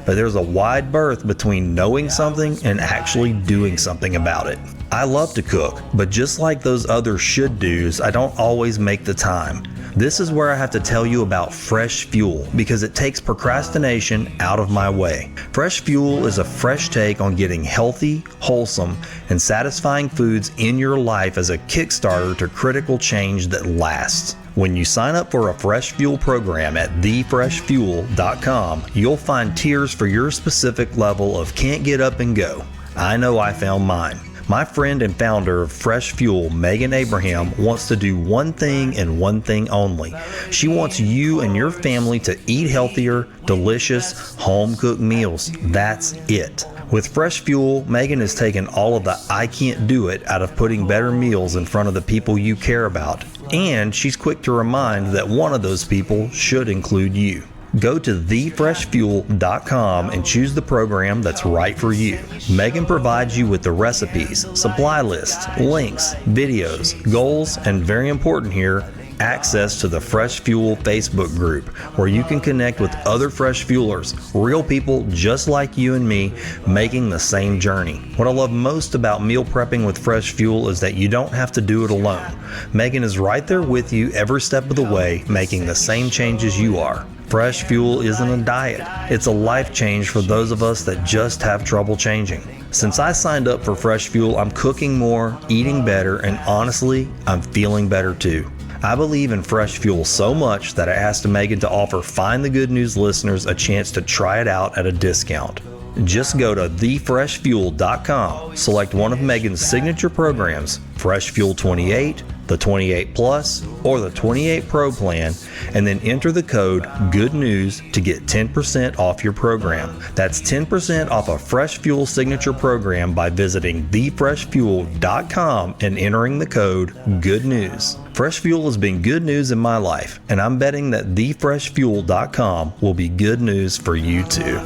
But there's a wide berth between knowing something and actually doing something about it. I love to cook, but just like those other should-dos, I don't always make the time. This is where I have to tell you about Fresh Fuel, because it takes procrastination out of my way. Fresh Fuel is a fresh take on getting healthy, wholesome, and satisfying foods in your life as a kickstarter to critical change that lasts. When you sign up for a Fresh Fuel program at thefreshfuel.com, you'll find tiers for your specific level of can't get up and go. I know I found mine. My friend and founder of Fresh Fuel, Megan Abraham, wants to do one thing and one thing only. She wants you and your family to eat healthier, delicious, home-cooked meals. That's it. With Fresh Fuel, Megan has taken all of the I can't do it out of putting better meals in front of the people you care about. And she's quick to remind that one of those people should include you. Go to thefreshfuel.com and choose the program that's right for you. Megan provides you with the recipes, supply lists, links, videos, goals, and very important here, access to the Fresh Fuel Facebook group, where you can connect with other Fresh Fuelers, real people just like you and me, making the same journey. What I love most about meal prepping with Fresh Fuel is that you don't have to do it alone. Megan is right there with you every step of the way, making the same changes you are. Fresh Fuel isn't a diet. It's a life change for those of us that just have trouble changing. Since I signed up for Fresh Fuel, I'm cooking more, eating better, and honestly, I'm feeling better too. I believe in Fresh Fuel so much that I asked Megan to offer Find the Good News listeners a chance to try it out at a discount. Just go to thefreshfuel.com, select one of Megan's signature programs, Fresh Fuel 28, the 28 Plus, or the 28 Pro plan, and then enter the code Good News to get 10% off your program. That's 10% off a Fresh Fuel signature program by visiting thefreshfuel.com and entering the code Good News. Fresh Fuel has been good news in my life, and I'm betting that thefreshfuel.com will be good news for you too.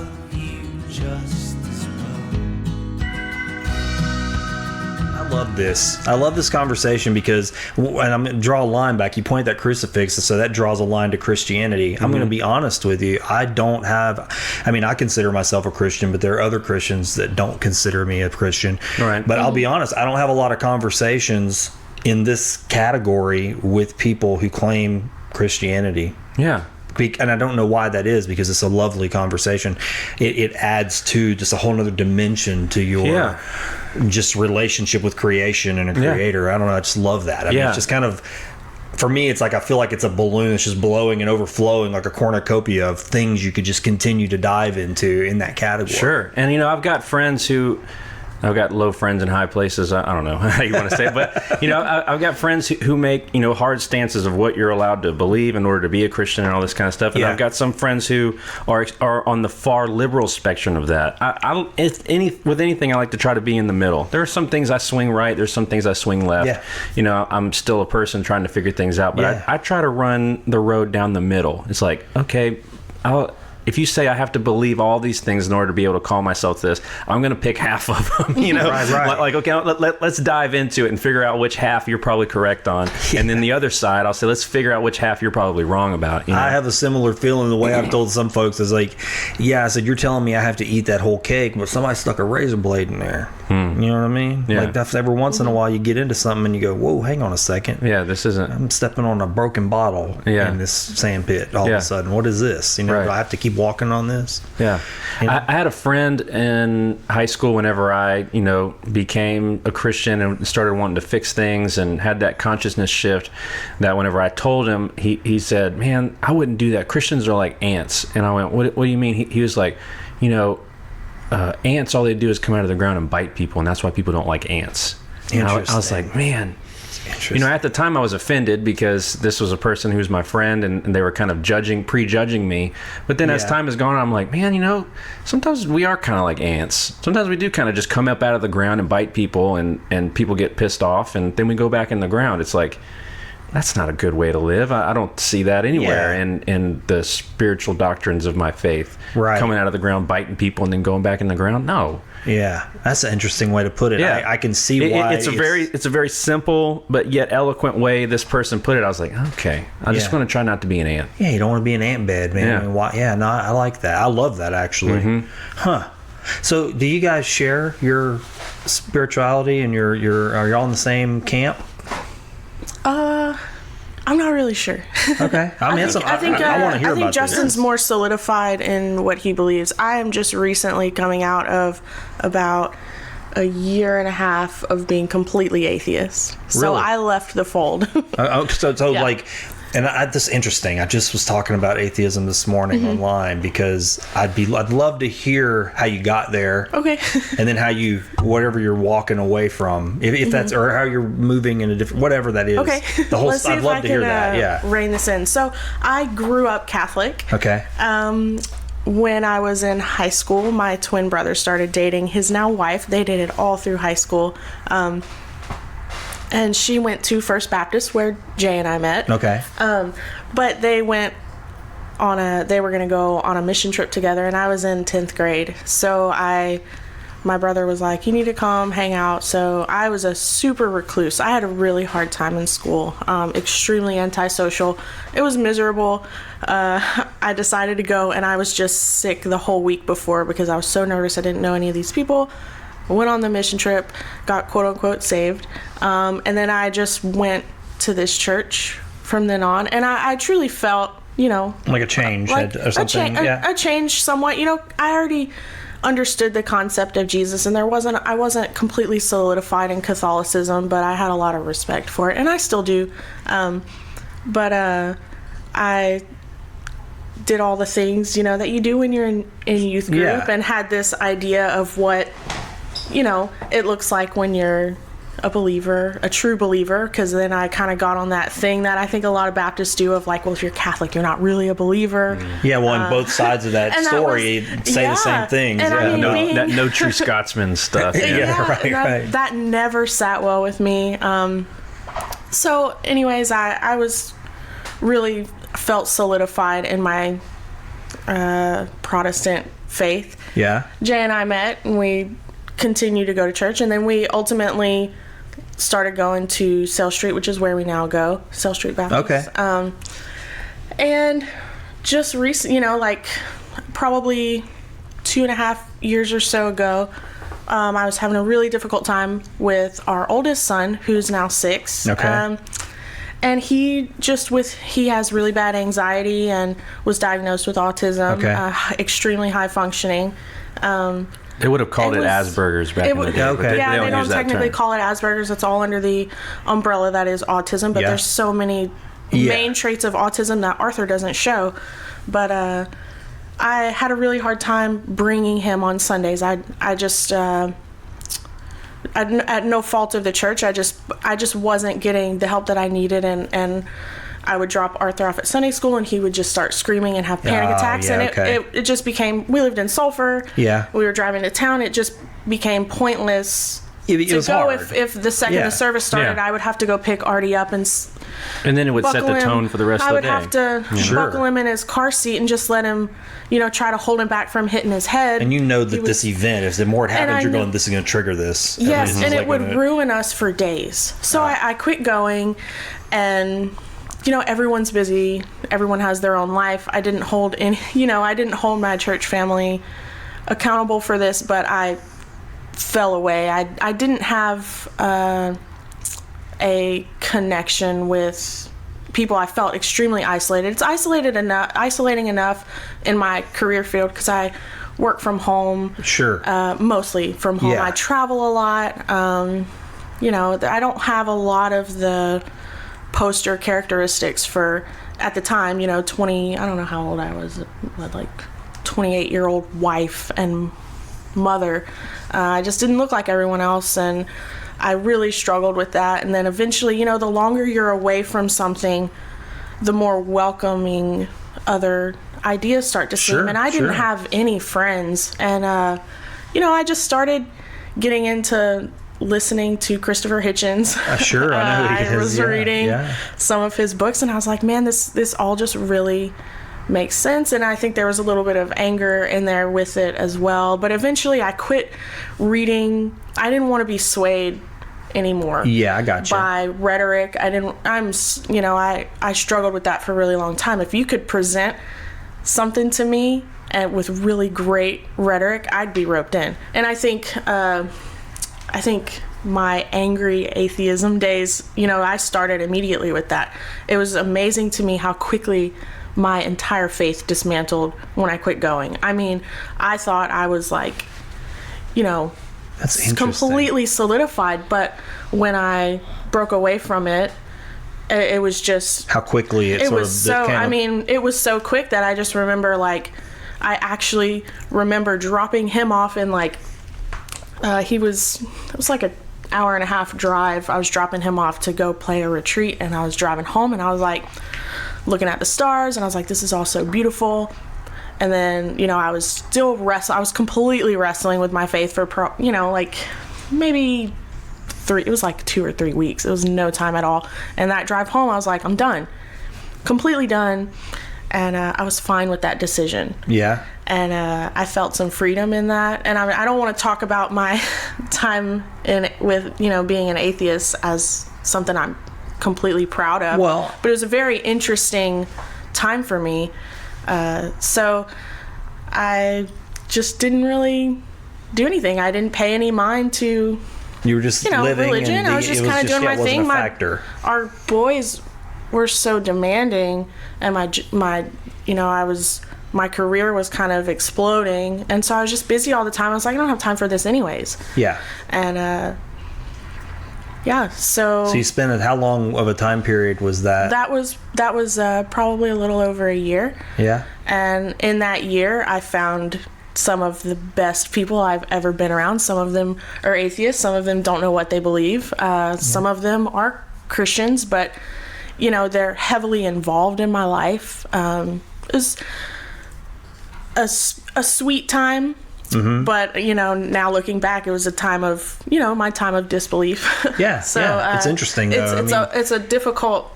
I love this conversation because, and I'm going to draw a line back. You point that crucifix, so that draws a line to Christianity. I'm going to be honest with you. I consider myself a Christian, but there are other Christians that don't consider me a Christian. Right. But I'll be honest, I don't have a lot of conversations in this category with people who claim Christianity. Yeah. And I don't know why that is, because it's a lovely conversation. It adds to just a whole nother dimension to your just relationship with creation and a creator. I don't know. I just love that. I mean, it's just kind of, for me, it's like I feel like it's a balloon that's just blowing and overflowing, like a cornucopia of things you could just continue to dive into in that category. Sure. And, I've got low friends in high places. I don't know how you want to say it, but I've got friends who make hard stances of what you're allowed to believe in order to be a Christian and all this kind of stuff. And I've got some friends who are on the far liberal spectrum of that. With anything, I like to try to be in the middle. There are some things I swing right. There's some things I swing left. Yeah. I'm still a person trying to figure things out, but I try to run the road down the middle. It's like, okay, if you say I have to believe all these things in order to be able to call myself this, I'm going to pick half of them, Right. Like, okay, let's dive into it and figure out which half you're probably correct on. Yeah. And then the other side, I'll say, let's figure out which half you're probably wrong about. I have a similar feeling. The way I've told some folks is like, I said, you're telling me I have to eat that whole cake, but somebody stuck a razor blade in there. You know what I mean? Yeah. Like, that's every once in a while you get into something and you go, whoa, hang on a second. Yeah, this isn't. I'm stepping on a broken bottle in this sand pit all of a sudden. What is this? Do I have to keep walking on this? Yeah. I had a friend in high school whenever I, became a Christian and started wanting to fix things and had that consciousness shift, that whenever I told him, he said, man, I wouldn't do that. Christians are like ants. And I went, what do you mean? He was like, ants, all they do is come out of the ground and bite people, and that's why people don't like ants. And I was like, man, You know, at the time I was offended because this was a person who was my friend, and they were kind of prejudging me. But then as time has gone on, I'm like, man, you know, sometimes we are kind of like ants. Sometimes we do kind of just come up out of the ground and bite people, and people get pissed off, and then we go back in the ground. It's like, that's not a good way to live. I don't see that anywhere in the spiritual doctrines of my faith. Right. Coming out of the ground, biting people, and then going back in the ground. No. Yeah, that's an interesting way to put it. Yeah. I can see why. It's a very simple but yet eloquent way this person put it. I was like, okay, I just want to try not to be an ant. Yeah, you don't want to be an ant bed, man. Yeah. I mean, why? Yeah, no, I like that. I love that, actually. Mm-hmm. Huh. So, do you guys share your spirituality, and are you all in the same camp? I'm not really sure. Okay. I mean, I want to hear I think about Justin's this. more solidified in what he believes. I am just recently coming out of about a year and a half of being completely atheist. So Really? I left the fold. So Yeah. like, and this is interesting. I just was talking about atheism this morning Mm-hmm. online because I'd love to hear how you got there. Okay. And then how whatever you're walking away from, if that's, or how you're moving in a different, whatever that is. Okay. The whole, Let's see I'd if love I to hear can, that. Yeah. rein this in. So I grew up Catholic. Okay. When I was in high school, my twin brother started dating his now wife. They dated all through high school. And she went to First Baptist where Jay and I met. Okay. But they went they were going to go on a mission trip together, and I was in 10th grade. So my brother was like, you need to come hang out. So I was a super recluse. I had a really hard time in school, extremely antisocial. It was miserable. I decided to go, and I was just sick the whole week before because I was so nervous. I didn't know any of these people. I went on the mission trip, got quote unquote saved. And then I just went to this church from then on. And I truly felt, you know, Like a change or something. a change somewhat. You know, I already understood the concept of Jesus, and I wasn't completely solidified in Catholicism, but I had a lot of respect for it, and I still do. But I did all the things, you know, that you do when you're in youth group, Yeah. and had this idea of what, you know, it looks like when you're a believer, a true believer, because then I kind of got on that thing that I think a lot of Baptists do of like, well, if you're Catholic, you're not really a believer. Yeah, well, and both sides of that and that story was- say yeah. the same things. And I yeah. mean, That no true Scotsman stuff. Yeah, right, right. That never sat well with me. So anyways, I was really felt solidified in my Protestant faith. Yeah. Jay and I met, and we continued to go to church, and then we ultimately started going to Sale Street, which is where we now go, Sale Street Baptist. Okay. And just recent, you know, like probably 2.5 years or so ago, I was having a really difficult time with our oldest son, who's now 6. Okay. And he has really bad anxiety and was diagnosed with autism, Okay. extremely high functioning. They would have called it Asperger's back in the day. Okay. But Yeah, they don't use that technically term. call it Asperger's. It's all under the umbrella that is autism, but Yeah. there's so many main traits of autism that Arthur doesn't show. But I had a really hard time bringing him on Sundays. I just at no fault of the church, I just wasn't getting the help that I needed, and I would drop Arthur off at Sunday school, and he would just start screaming and have panic attacks. yeah, And okay. it just became, we lived in Sulphur. Yeah. We were driving to town. It just became pointless It to was go. hard. If the second Yeah. the service started, Yeah. I would have to go pick Artie up and And then it would set buckle the him. tone for the rest I of the would day. have to Sure. buckle him in his car seat and just let him, you know, try to hold him back from hitting his head. And you know He that this was- event, if the more it And happens, I you're knew- going, this is going to trigger this. Yes, This is and it like would gonna- ruin us for days. So I quit going, and you know, everyone's busy. Everyone has their own life. I didn't hold my church family accountable for this, but I fell away. I didn't have a connection with people. I felt extremely isolated. It's isolating enough in my career field because I work from home. Sure. Mostly from home. Yeah. I travel a lot. You know, I don't have a lot of the poster characteristics for, at the time, you know, I don't know how old I was, like 28-year-old wife and mother. I just didn't look like everyone else, and I really struggled with that. And then eventually, the longer you're away from something, the more welcoming other ideas start to seem. And I didn't have any friends. And, I just started getting into listening to Christopher Hitchens. Sure, I know who he is. I was reading some of his books, and I was like, man, this all just really makes sense. And I think there was a little bit of anger in there with it as well. But eventually I quit reading. I didn't want to be swayed anymore. Yeah, I got you. By rhetoric. I struggled with that for a really long time. If you could present something to me and with really great rhetoric, I'd be roped in. And I think my angry atheism days, I started immediately with that. It was amazing to me how quickly my entire faith dismantled when I quit going. I mean, I thought I was like, that's completely solidified, but when I broke away from it, it was just how quickly it was so quick that I just remember, like, I actually remember dropping him off in, like, it was like an hour and a half drive. I was dropping him off to go play a retreat, and I was driving home, and I was like looking at the stars, and I was like, this is all so beautiful. And then, I was still I was completely wrestling with my faith for like maybe it was like 2 or 3 weeks. It was no time at all. And that drive home, I was like, I'm done, completely done. And I was fine with that decision. Yeah. And I felt some freedom in that. And I don't want to talk about my time with being an atheist as something I'm completely proud of. Well, but it was a very interesting time for me. So I just didn't really do anything. I didn't pay any mind to, you were just living religion. I was just kind of doing my thing. Our boys were so demanding, and my career was kind of exploding, and so I was just busy all the time. I was like, I don't have time for this anyways. Yeah. And so you spent how long of a time period was that? That was probably a little over a year. Yeah. And in that year, I found some of the best people I've ever been around. Some of them are atheists. Some of them don't know what they believe. Some of them are Christians, but they're heavily involved in my life. It was a sweet time. Mm-hmm. But now looking back, it was a time of my time of disbelief. Yeah. So it's interesting. It's a difficult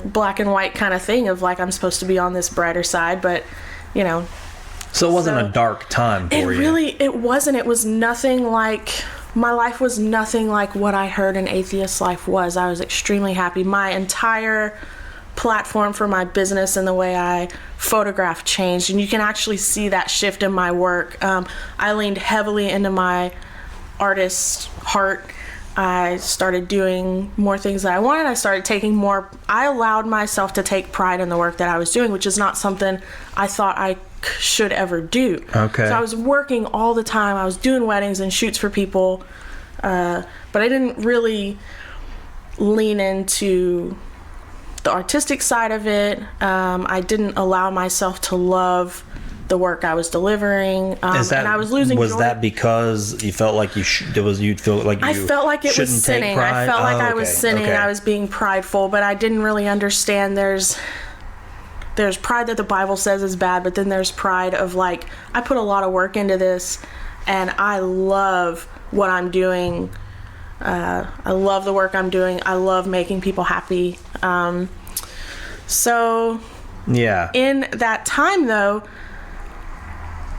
black and white kind of thing of like, I'm supposed to be on this brighter side, but So it wasn't a dark time for you. It wasn't. It was nothing like, my life was nothing like what I heard an atheist life was. I was extremely happy. My entire platform for my business and the way I photograph changed, and you can actually see that shift in my work. I leaned heavily into my artist heart. I started doing more things that I wanted. I allowed myself to take pride in the work that I was doing, which is not something I thought I should ever do. Okay. So I was working all the time. I was doing weddings and shoots for people, but I didn't really lean into the artistic side of it. I didn't allow myself to love the work I was delivering, and I was losing joy. Was that because you felt like you'd feel like you I felt like it was sinning. I felt like I was sinning. I was being prideful, but I didn't really understand there's pride that the Bible says is bad, but then there's pride of like, I put a lot of work into this and I love what I'm doing. I love the work I'm doing. I love making people happy. So yeah. In that time though,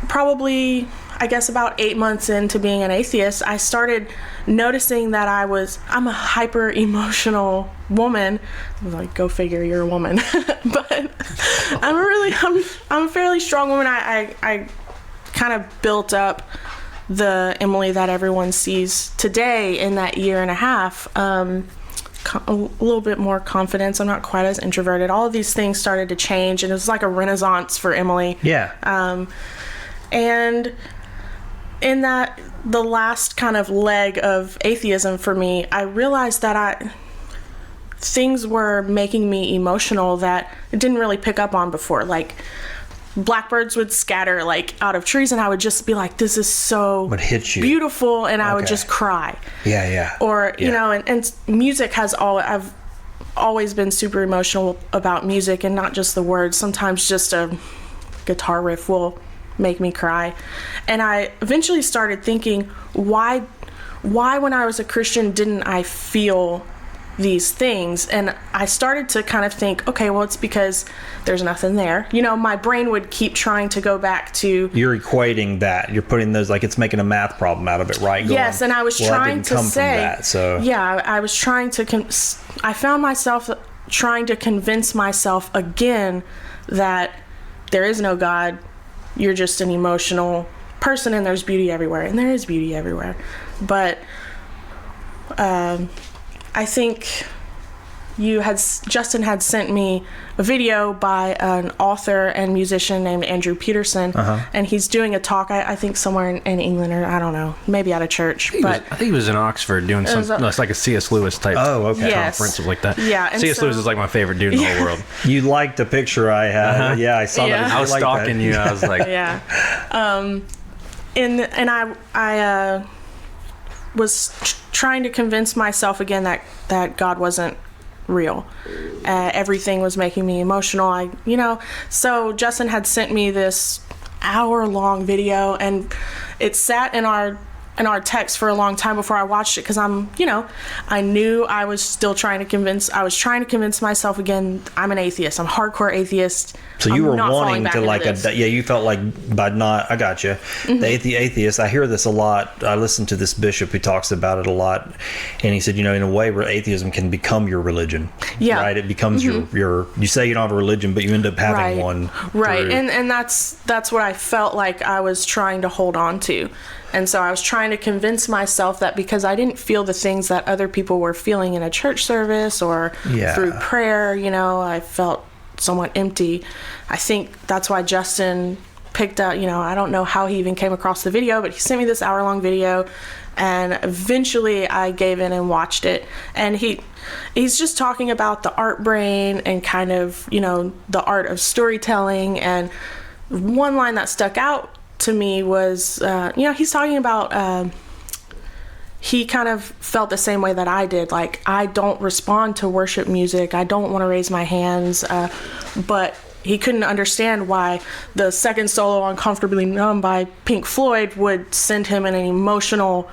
probably, I guess about 8 months into being an atheist, I started noticing that I'm a hyper emotional woman. I was like, go figure, you're a woman. But I'm a fairly strong woman. I kind of built up the Emily that everyone sees today in that year and a half. A little bit more confidence. I'm not quite as introverted. All of these things started to change, and it was like a renaissance for Emily. Yeah. And in that, the last kind of leg of atheism for me, I realized that things were making me emotional that I didn't really pick up on before. Like, blackbirds would scatter like out of trees, and I would just be like, this is so Would hit you. beautiful, and I would Okay. just cry. Yeah. Or you Yeah. know, and music has I've always been super emotional about music, and not just the words. Sometimes just a guitar riff will make me cry. And I eventually started thinking, why when I was a Christian didn't I feel these things? And I started to kind of think, okay, well, it's because there's nothing there. You know, my brain would keep trying to go back to, You're equating that. You're putting those, like, it's making a math problem out of it, right? yes, and I was well, that trying didn't to come say, from that, so. yeah, I was trying to, I found myself trying to convince myself again that there is no God. You're just an emotional person, and there's beauty everywhere, and there is beauty everywhere. But I think Justin had sent me a video by an author and musician named Andrew Peterson, and he's doing a talk, I think somewhere in England, or I don't know, maybe at a church. But I think he was in Oxford doing it's like a C.S. Lewis type Yes. conference like that. Yeah, and C.S. so- Lewis is like my favorate dude in the whole world. You liked the picture I had. Yeah, I saw Yeah. that. I was stalking you. I was like, yeah. And I was trying to convince myself again that God wasn't real. Everything was making me emotional. So Justin had sent me this hour-long video, and it sat in our text for a long time before I watched it, because I knew I was still trying to convince myself again, I'm an atheist. I'm a hardcore atheist. So you I'm were not falling wanting back to into like, this. you felt like by not, I got you. The atheist, I hear this a lot. I listen to this bishop who talks about it a lot. And he said, in a way where atheism can become your religion. Yeah. Right? It becomes your, you say you don't have a religion, but you end up having one. Right. through- And that's what I felt like I was trying to hold on to. And so I was trying to convince myself that because I didn't feel the things that other people were feeling in a church service or through prayer, I felt somewhat empty. I think that's why Justin picked out, I don't know how he even came across the video, but he sent me this hour-long video, and eventually I gave in and watched it. And he's just talking about the art brain and kind of, the art of storytelling. And one line that stuck out to me was, he's talking about he kind of felt the same way that I did. Like, I don't respond to worship music. I don't want to raise my hands. But he couldn't understand why the second solo, Uncomfortably Numb by Pink Floyd, would send him in an emotional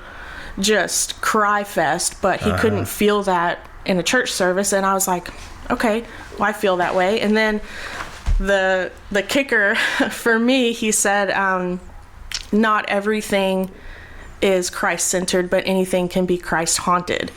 just cry fest. But he couldn't feel that in a church service. And I was like, okay, well, I feel that way. And then the kicker for me, he said, not everything is Christ-centered, but anything can be Christ-haunted.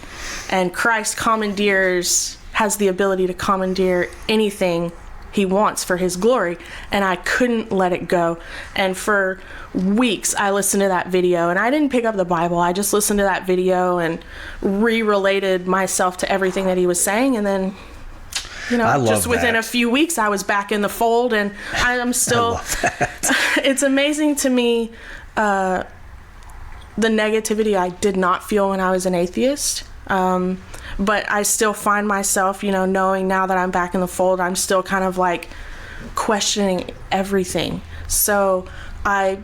And Christ has the ability to commandeer anything he wants for his glory. And I couldn't let it go. And for weeks, I listened to that video, and I didn't pick up the Bible. I just listened to that video and related myself to everything that he was saying. And then, just within a few weeks, I was back in the fold, and I'm still, it's amazing to me, the negativity I did not feel when I was an atheist. But I still find myself, knowing now that I'm back in the fold, I'm still kind of like questioning everything. So I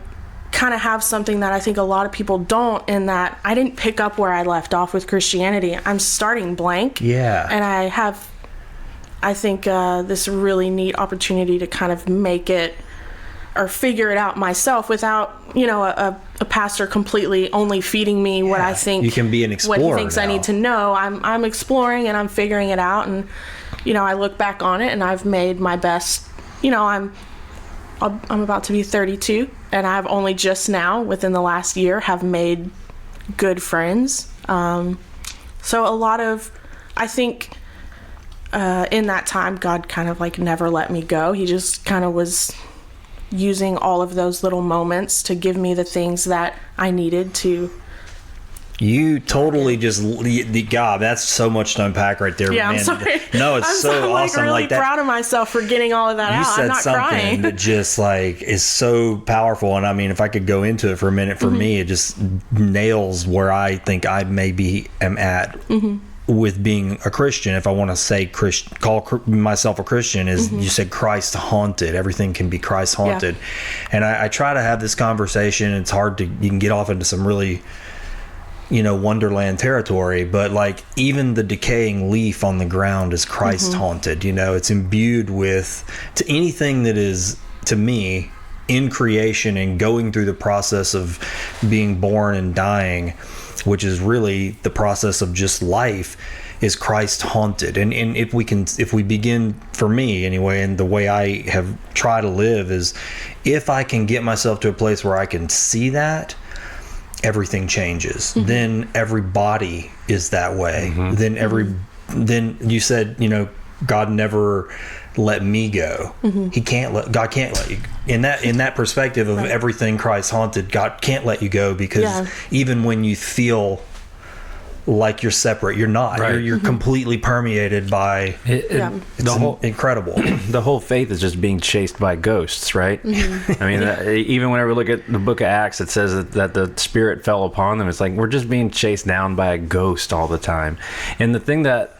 kind of have something that I think a lot of people don't, in that I didn't pick up where I left off with Christianity. I'm starting blank. Yeah. And I think this really neat opportunity to kind of make it or figure it out myself without, a pastor completely only feeding me what I think. You can be an explorer. What he thinks now. I need to know. I'm exploring, and I'm figuring it out. And, I look back on it, and I've made my best. I'm about to be 32, and I've only just now, within the last year, have made good friends. So a lot of, I think, in that time, God kind of like never let me go. He just kind of was using all of those little moments to give me the things that I needed to. You totally just, God, that's so much to unpack right there. Yeah, man. I'm sorry. No, it's so like awesome. really Like that. proud of myself for getting all of that You out. said I'm not something crying. that just like is so powerful, and I mean, if I could go into it for a minute, for me, it just nails where I think I maybe am at with being a Christian, if I want to say call myself a Christian, is you said Christ haunted. Everything can be Christ haunted. And I try to have this conversation. It's hard to, you can get off into some really, wonderland territory, but like even the decaying leaf on the ground is Christ haunted. It's imbued with, to anything that is, to me, in creation and going through the process of being born and dying, which is really the process of just life, is Christ haunted. And if we begin, for me anyway, and the way I have tried to live is, if I can get myself to a place where I can see that, everything changes. Then every body is that way. Then you said, God never let me go. God can't let you. In that perspective of everything Christ haunted, God can't let you go, because even when you feel like you're separate, you're not. Right. You're completely permeated by incredible. The whole faith is just being chased by ghosts, right? I mean, even whenever we look at the book of Acts, it says that the Spirit fell upon them. It's like we're just being chased down by a ghost all the time. And the thing that,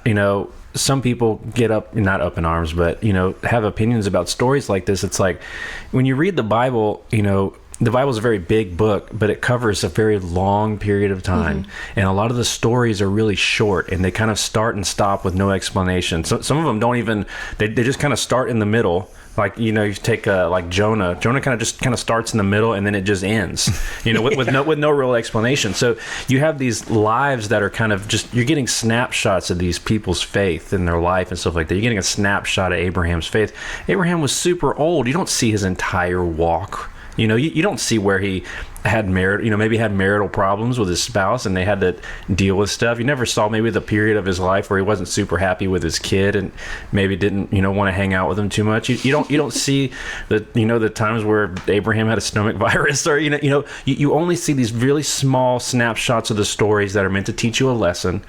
some people get not up in arms, but, have opinions about stories like this. It's like when you read the Bible, the Bible is a very big book, but it covers a very long period of time. And a lot of the stories are really short, and they kind of start and stop with no explanation. So some of them don't even, they just kind of start in the middle. Like, you take like Jonah. Jonah kind of starts in the middle, and then it just ends, with no real explanation. So you have these lives that are kind of just, you're getting snapshots of these people's faith in their life and stuff like that. You're getting a snapshot of Abraham's faith. Abraham was super old. You don't see his entire walk. You don't see where he had maybe had marital problems with his spouse, and they had to deal with stuff. You never saw maybe the period of his life where he wasn't super happy with his kid and maybe didn't want to hang out with him too much. You don't see the times where Abraham had a stomach virus, or you only see these really small snapshots of the stories that are meant to teach you a lesson.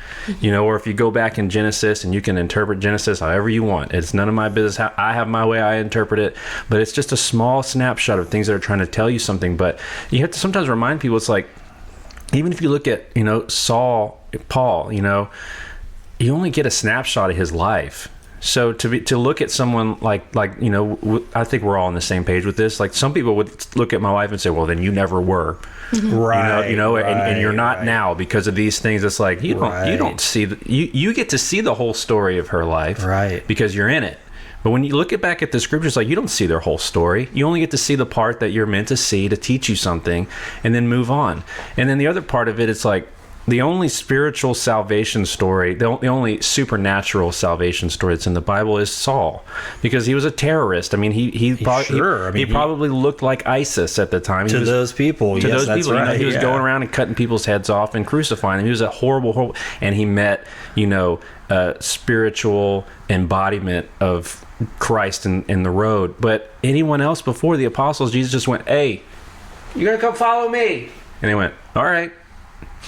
Or if you go back in Genesis, and you can interpret Genesis however you want. It's none of my business. I have my way I interpret it, but it's just a small snapshot of things that are trying to tell you something. But you have to sometimes remind people, it's like, even if you look at Paul, you only get a snapshot of his life. So to look at someone like I think we're all on the same page with this. Like, some people would look at my life and say, well, then you never were, right? And you're not now because of these things. It's like you don't see you get to see the whole story of her life, right? Because you're in it. But when you look back at the scriptures, like, you don't see their whole story. You only get to see the part that you're meant to see to teach you something, and then move on. And then the other part of it, it's like the only spiritual salvation story, the only supernatural salvation story that's in the Bible is Saul, because he was a terrorist. I mean, he probably looked like ISIS at the time. To those people. He was going around and cutting people's heads off and crucifying them. He was a horrible, and he met, spiritual embodiment of Christ in the road. But anyone else before the apostles, Jesus just went, hey, you're going to come follow me. And they went, all right.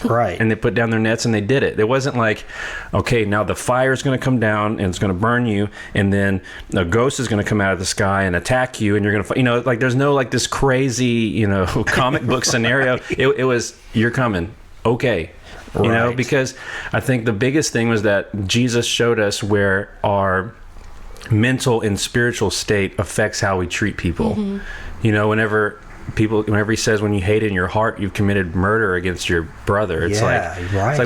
Right. And they put down their nets and they did it. It wasn't like, okay, now the fire is going to come down and it's going to burn you, and then a ghost is going to come out of the sky and attack you, and you're going to, like, there's no like this crazy, comic book scenario. It was, you're coming. Okay. Right. Because I think the biggest thing was that Jesus showed us where our mental and spiritual state affects how we treat people. Whenever he says, when you hate in your heart, you've committed murder against your brother. It's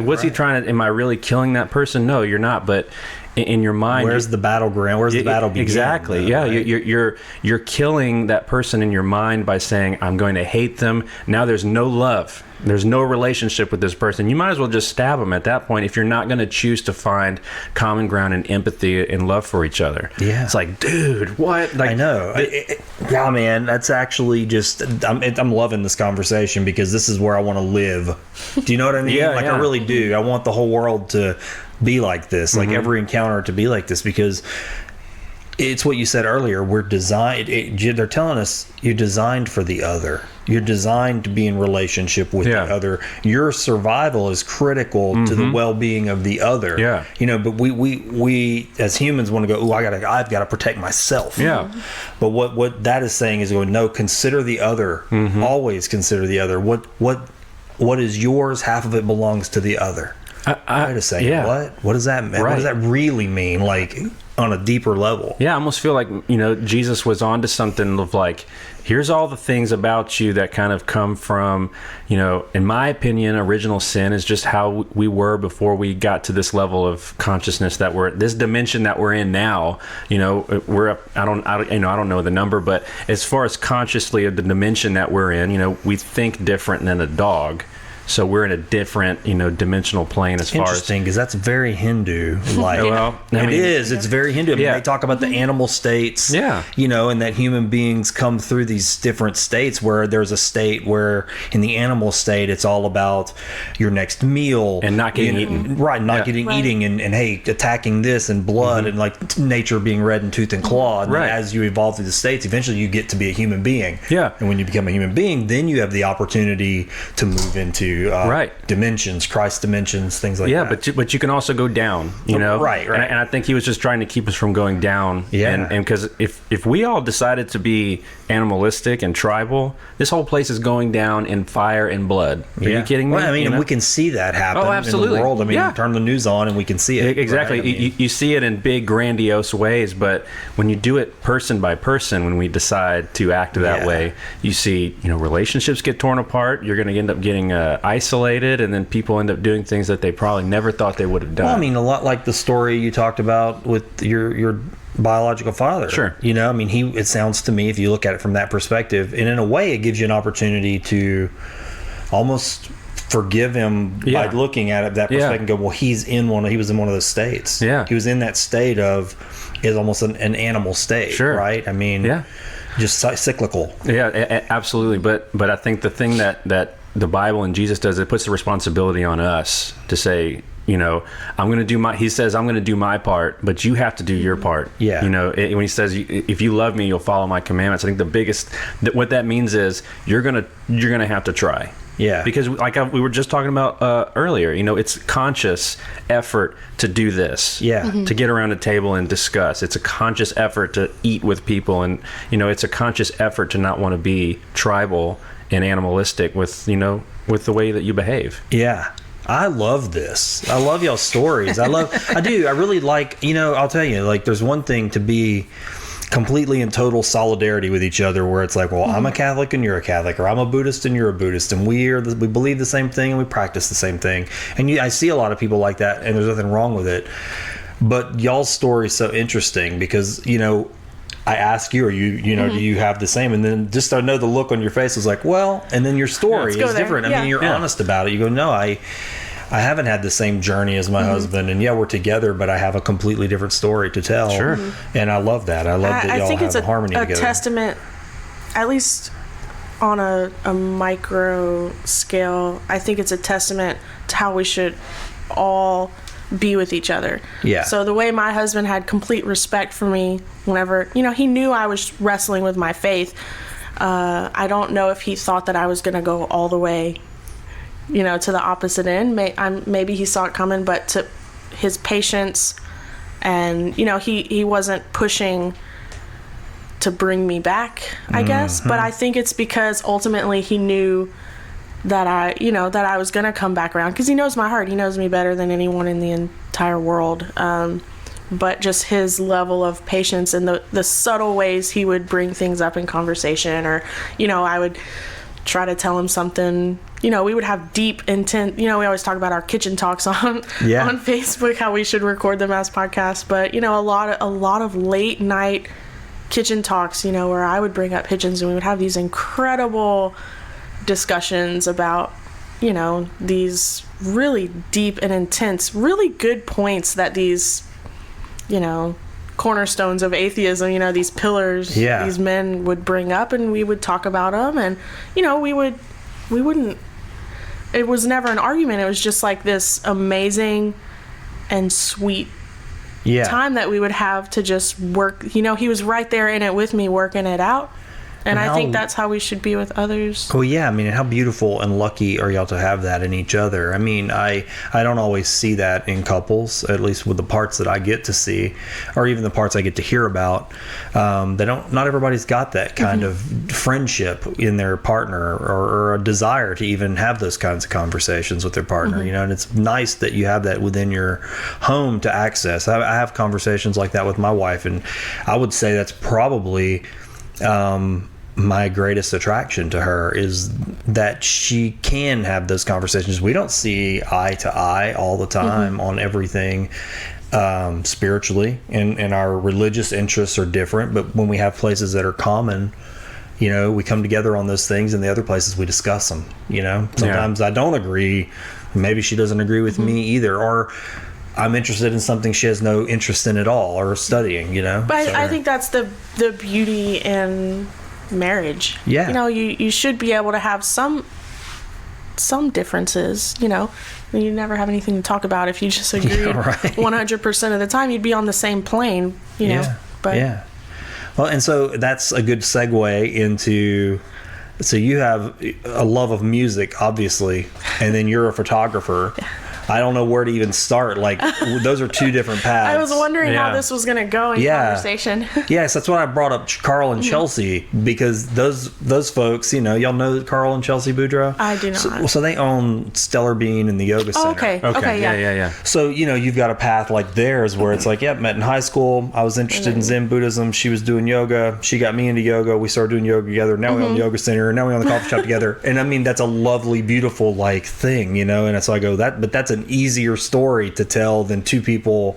what's he trying to, am I really killing that person? No, you're not. But in your mind, where's the battleground? Where's the battle begin? Exactly. Yeah. Right? You're killing that person in your mind by saying, I'm going to hate them. Now there's no love. There's no relationship with this person. You might as well just stab them at that point if you're not going to choose to find common ground and empathy and love for each other. Yeah. It's like, dude, what? Like, I know. Yeah, man, that's actually just, I'm loving this conversation, because this is where I want to live. Do you know what I mean? I really do. I want the whole world to be like this, like every encounter to be like this, because it's what you said earlier. We're designed, they're telling us you're designed for the other. You're designed to be in relationship with the other. Your survival is critical to the well-being of the other. Yeah. But we as humans want to go, I've got to protect myself. Yeah. But what that is saying is going, no, consider the other. Always consider the other. What is yours, half of it belongs to the other. wait a second, yeah. what does that mean? Right. What does that really mean? Like on a deeper level. Yeah, I almost feel like, Jesus was onto something of like, here's all the things about you that kind of come from, in my opinion, original sin is just how we were before we got to this level of consciousness that we're this dimension that we're in now. We're up. I don't know the number, but as far as consciously of the dimension that we're in, we think different than a dog. So we're in a different, dimensional plane as far as... Interesting, because that's very Hindu-like. Well, it is. It's very Hindu. I mean, they talk about the animal states, and that human beings come through these different states where there's a state where in the animal state, it's all about your next meal. And not getting eaten. Right, not getting eating and, hey, attacking this and blood and like nature being red in tooth and claw. And then as you evolve through the states, eventually you get to be a human being. Yeah. And when you become a human being, then you have the opportunity to move into dimensions, Christ dimensions, things like that. Yeah, but you can also go down, Right. And I think he was just trying to keep us from going down. Yeah. And because if we all decided to be animalistic and tribal, this whole place is going down in fire and blood. Are you kidding me? Well, I mean, we can see that happen in the world. I mean, turn the news on and we can see it. Exactly. Right? I mean, you see it in big, grandiose ways, but when you do it person by person, when we decide to act that way, you see, relationships get torn apart. You're going to end up getting isolated, and then people end up doing things that they probably never thought they would have done. Well, I mean, a lot like the story you talked about with your biological father. Sure. I mean, it sounds to me, if you look at it from that perspective, and in a way, it gives you an opportunity to almost forgive him by looking at it that perspective and go, well, he was in one of those states. Yeah. He was in that state is almost an animal state. Right? I mean, just cyclical. Yeah, absolutely. But I think the thing that the Bible and Jesus does, it puts the responsibility on us to say, I'm going to do he says, I'm going to do my part, but you have to do your part. Yeah. When he says, if you love me, you'll follow my commandments. I think what that means is you're going to have to try. Yeah. Because we were just talking about earlier, it's conscious effort to do this. Yeah. Mm-hmm. To get around a table and discuss. It's a conscious effort to eat with people, and it's a conscious effort to not want to be tribal and animalistic with the way that you behave. Yeah. I love this. I love y'all's stories. I do. I really like, I'll tell you, like, there's one thing to be completely in total solidarity with each other where it's like, well, I'm a Catholic and you're a Catholic, or I'm a Buddhist and you're a Buddhist, and we believe the same thing and we practice the same thing. And I see a lot of people like that, and there's nothing wrong with it. But y'all's story is so interesting because, I ask you, or do you have the same? And then just I know the look on your face was like, well, and then your story is different. I mean, you're honest about it. You go, no, I haven't had the same journey as my husband, and we're together, but I have a completely different story to tell. Sure. And I love that. I love that y'all have a harmony together. I think it's a testament, at least on a micro scale, I think it's a testament to how we should all be with each other. Yeah. So the way my husband had complete respect for me whenever, he knew I was wrestling with my faith. I don't know if he thought that I was going to go all the way, to the opposite end. Maybe he saw it coming, but to his patience and, he wasn't pushing to bring me back, I guess. But I think it's because ultimately he knew that I was going to come back around, because he knows my heart. He knows me better than anyone in the entire world. But just his level of patience and the subtle ways he would bring things up in conversation, or, I would try to tell him something. We would have deep, intent. We always talk about our kitchen talks on Facebook, how we should record them as podcasts. But, a lot of late night kitchen talks, where I would bring up pigeons and we would have these incredible discussions about these really deep and intense, really good points that these cornerstones of atheism, these pillars, these men would bring up, and we would talk about them, and we wouldn't, it was never an argument. It was just like this amazing and sweet time that we would have to just work. He was right there in it with me, working it out. And I think how- that's how we should be with others. Well, yeah, I mean, how beautiful and lucky are y'all to have that in each other? I mean, I don't always see that in couples, at least with the parts that I get to see, or even the parts I get to hear about. Not everybody's got that kind of friendship in their partner, or a desire to even have those kinds of conversations with their partner, you know, and it's nice that you have that within your home to access. I have conversations like that with my wife, and I would say that's probably, my greatest attraction to her is that she can have those conversations. We don't see eye to eye all the time on everything spiritually, and our religious interests are different, but when we have places that are common, you know, we come together on those things, and the other places we discuss them, you know. Sometimes I don't agree, maybe she doesn't agree with me either, or I'm interested in something she has no interest in at all, or studying, you know. But I think that's the beauty in marriage. Yeah. You know, you should be able to have some differences, you know. You never have anything to talk about if you just agreed 100% of the time. You'd be on the same plane, you know. But yeah. Well, and so that's a good segue into, so you have a love of music, obviously, and then you're a photographer. I don't know where to even start. Like, those are two different paths. I was wondering how this was going to go in conversation. Yes, that's why I brought up Carl and Chelsea, because those folks, you know, y'all know Carl and Chelsea Boudreaux? I do not. So they own Stellar Bean and the Yoga Center. Okay, yeah. So, you know, you've got a path like theirs where it's like, met in high school. I was interested in Zen Buddhism. She was doing yoga. She got me into yoga. We started doing yoga together. Now we own the Yoga Center. Now we own the coffee shop together. And I mean, that's a lovely, beautiful, like, thing, you know? And so I go, but that's an easier story to tell than two people,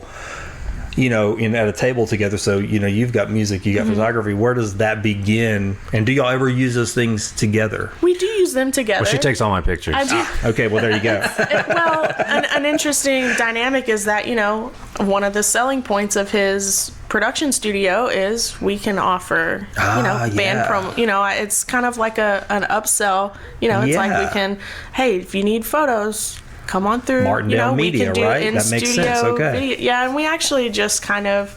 you know, at a table together. So, you know, you've got music, you got photography. Where does that begin? And do y'all ever use those things together? We do use them together. Well, she takes all my pictures. I do. Okay, well, there you go. Well, an interesting dynamic is that, you know, one of the selling points of his production studio is we can offer, you know, band promo. You know, it's kind of like an upsell. You know, it's like we can, hey, if you need photos, come on through. Martindale you know, Media, we can do right? in That makes studio sense. Okay. video. Yeah, and we actually just kind of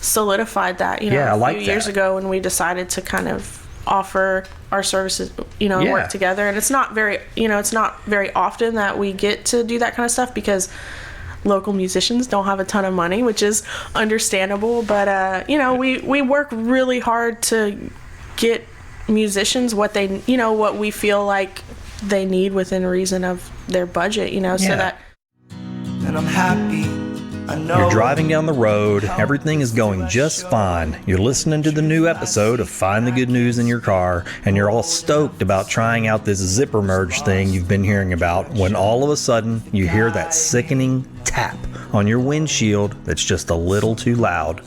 solidified that, you know, a few years ago when we decided to kind of offer our services, you know, and work together. And it's not very often that we get to do that kind of stuff, because local musicians don't have a ton of money, which is understandable. But you know, we work really hard to get musicians what we feel like they need within reason of their budget, you know, so that. And I'm happy. I know You're driving down the road, everything is going just fine. You're listening to the new episode of Find the Good News in your car, and you're all stoked about trying out this zipper merge thing you've been hearing about, when all of a sudden you hear that sickening tap on your windshield that's just a little too loud.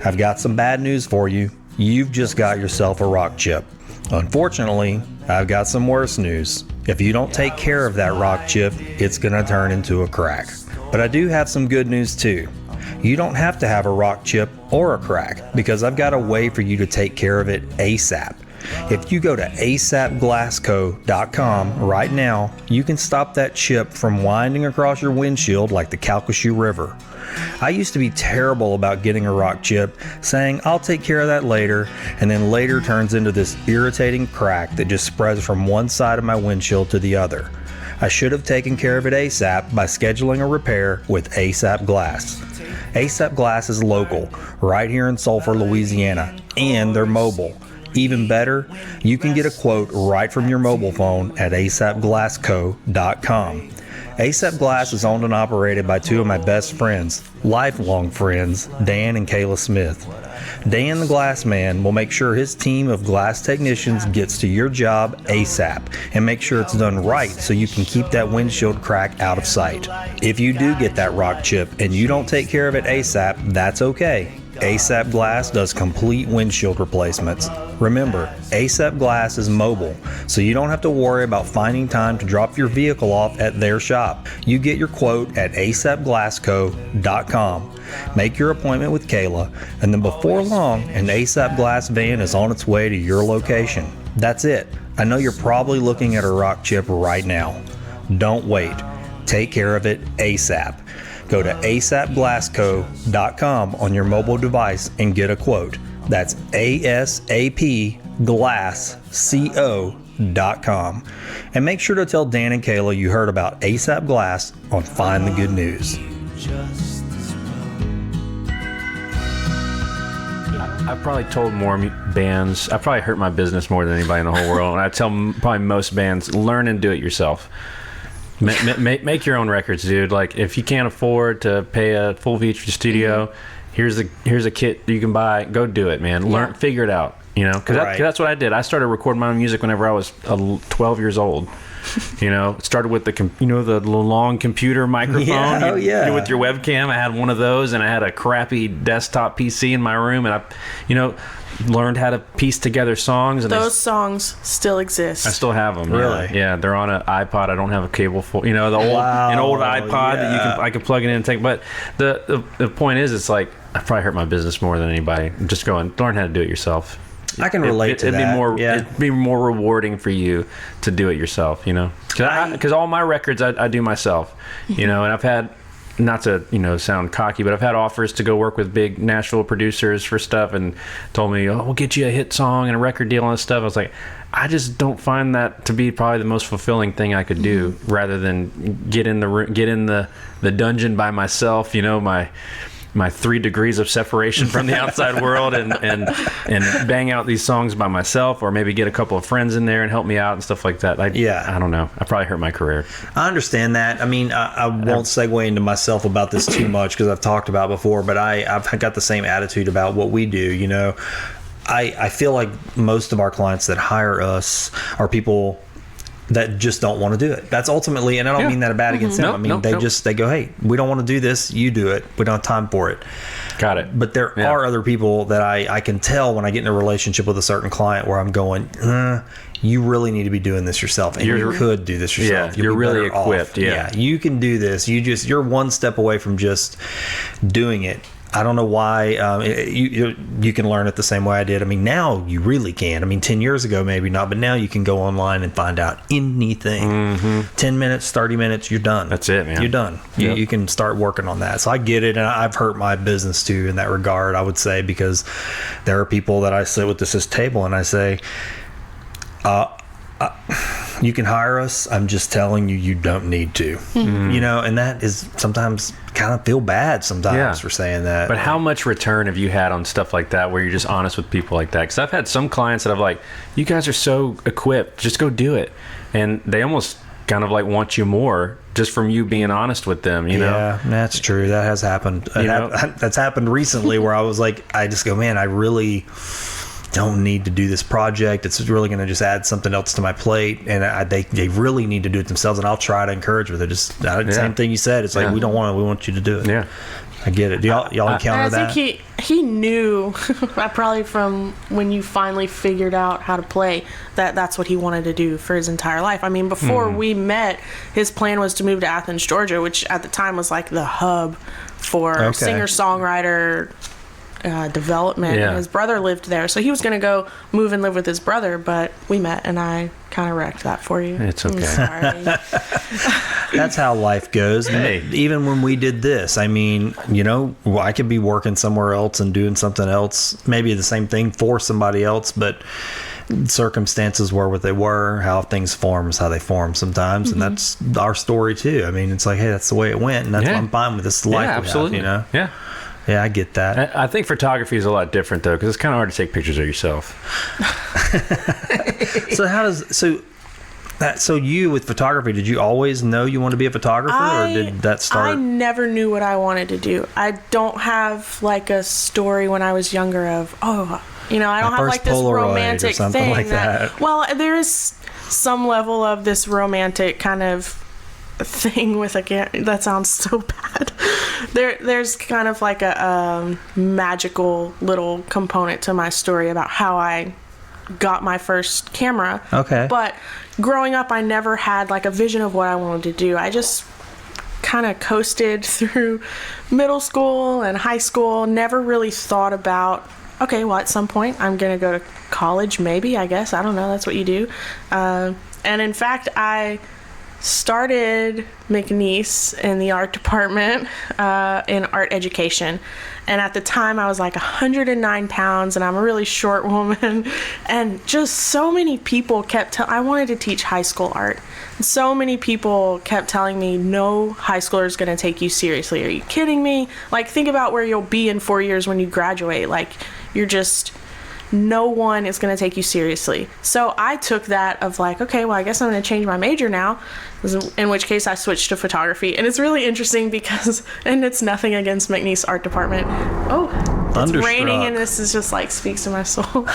I've got some bad news for you. You've just got yourself a rock chip. Unfortunately, I've got some worse news. If you don't take care of that rock chip, it's going to turn into a crack. But I do have some good news too. You don't have to have a rock chip or a crack, because I've got a way for you to take care of it ASAP. If you go to asapglassco.com right now, you can stop that chip from winding across your windshield like the Calcasieu River. I used to be terrible about getting a rock chip, saying I'll take care of that later, and then later turns into this irritating crack that just spreads from one side of my windshield to the other. I should have taken care of it ASAP by scheduling a repair with ASAP Glass. ASAP Glass is local, right here in Sulphur, Louisiana, and they're mobile. Even better, you can get a quote right from your mobile phone at asapglassco.com. ASAP Glass is owned and operated by two of my best friends, lifelong friends, Dan and Kayla Smith. Dan the Glass Man will make sure his team of glass technicians gets to your job ASAP and make sure it's done right so you can keep that windshield crack out of sight. If you do get that rock chip and you don't take care of it ASAP, that's okay. ASAP Glass does complete windshield replacements. Remember, ASAP Glass is mobile, so you don't have to worry about finding time to drop your vehicle off at their shop. You get your quote at asapglassco.com. Make your appointment with Kayla, and then before long, an ASAP Glass van is on its way to your location. That's it. I know you're probably looking at a rock chip right now. Don't wait. Take care of it ASAP. Go to asapglassco.com on your mobile device and get a quote. That's asapglassco.com. asapglassco.com. And make sure to tell Dan and Kayla you heard about ASAP Glass on Find the Good News. Just as well. I've probably told more bands. I probably hurt my business more than anybody in the whole world. And I tell probably most bands, learn and do it yourself. Make your own records, dude. Like, if you can't afford to pay a full feature studio, here's a kit you can buy. Go do it, man. Learn, figure it out. You know, because that's what I did. I started recording my own music whenever I was 12 years old. You know, it started with the long computer microphone. With your webcam. I had one of those, and I had a crappy desktop PC in my room, and I, learned how to piece together songs. And those songs still exist. I still have them. Really? Yeah, they're on an iPod. I don't have a cable for an old iPod that I can plug it in and take. But the point is, it's like I probably hurt my business more than anybody. Just going, learn how to do it yourself. I can relate to that. It'd be more rewarding for you to do it yourself, because all my records I do myself, and I've had, not to sound cocky, but I've had offers to go work with big Nashville producers for stuff, and told me, we'll get you a hit song and a record deal and stuff. I was like, I just don't find that to be probably the most fulfilling thing I could do, rather than get in the dungeon by myself, my 3 degrees of separation from the outside world, and bang out these songs by myself, or maybe get a couple of friends in there and help me out and stuff like that. I don't know. I probably hurt my career. I understand that. I mean, I won't segue into myself about this too much, because I've talked about it before, but I've got the same attitude about what we do. I feel like most of our clients that hire us are people that just don't want to do it. That's ultimately, and I don't mean that bad against them. They go, hey, we don't want to do this. You do it. We don't have time for it. Got it. But there are other people that I can tell when I get in a relationship with a certain client where I'm going, you really need to be doing this yourself, and you could do this yourself. Yeah, you're really equipped. Yeah, you can do this. You're one step away from just doing it. I don't know why you can learn it the same way I did. I mean, now you really can. I mean, 10 years ago, maybe not, but now you can go online and find out anything. 10 minutes, 30 minutes, you're done. That's it, man. You're done. You can start working on that. So I get it, and I've hurt my business too in that regard, I would say, because there are people that I sit with this table and I say, you can hire us. I'm just telling you don't need to. And that is sometimes kind of feel bad sometimes for saying that. But how much return have you had on stuff like that, where you're just honest with people like that? Because I've had some clients that I've like, you guys are so equipped, just go do it. And they almost kind of like want you more just from you being honest with them, Yeah, that's true. That has happened. That's happened recently where I was like, I just go, man, I really don't need to do this project. It's really going to just add something else to my plate, and they really need to do it themselves, and I'll try to encourage with it. Just same thing you said. It's like, we want you to do it. Yeah, I get it. Do y'all encounter that? I think he knew probably from when you finally figured out how to play that's what he wanted to do for his entire life. I mean, before we met, his plan was to move to Athens, Georgia, which at the time was like the hub for singer-songwriter development. Yeah. His brother lived there, so he was going to go move and live with his brother, but we met, and I kind of wrecked that for you. It's okay. I'm sorry. That's how life goes. Hey. Even when we did this, I mean, I could be working somewhere else and doing something else, maybe the same thing for somebody else, but circumstances were what they were. How things form is how they form sometimes, and that's our story too. I mean, it's like, hey, that's the way it went, and that's what I'm fine with. This is the life we absolutely. have, Yeah. Yeah, I get that. I think photography is a lot different, though, because it's kind of hard to take pictures of yourself. So you with photography, did you always know you wanted to be a photographer, or did that start? I never knew what I wanted to do. I don't have like a story when I was younger of, I don't have like this Polaroid romantic or something thing. like that. Well, there is some level of this romantic kind of thing with that sounds so bad. There's kind of like a magical little component to my story about how I got my first camera. Okay. But growing up, I never had like a vision of what I wanted to do. I just kind of coasted through middle school and high school, never really thought about, okay, well, at some point I'm going to go to college, maybe, I guess. I don't know. That's what you do. And in fact, I started McNeese in the art department in art education. And at the time I was like 109 pounds and I'm a really short woman. And just so many people kept I wanted to teach high school art. And so many people kept telling me, no high schooler is going to take you seriously. Are you kidding me? Like, think about where you'll be in 4 years when you graduate. Like, no one is going to take you seriously. So I took that of like, okay, well, I guess I'm going to change my major now, in which case I switched to photography. And it's really interesting because, and it's nothing against McNeese art department. Oh, it's raining and this is just like speaks to my soul.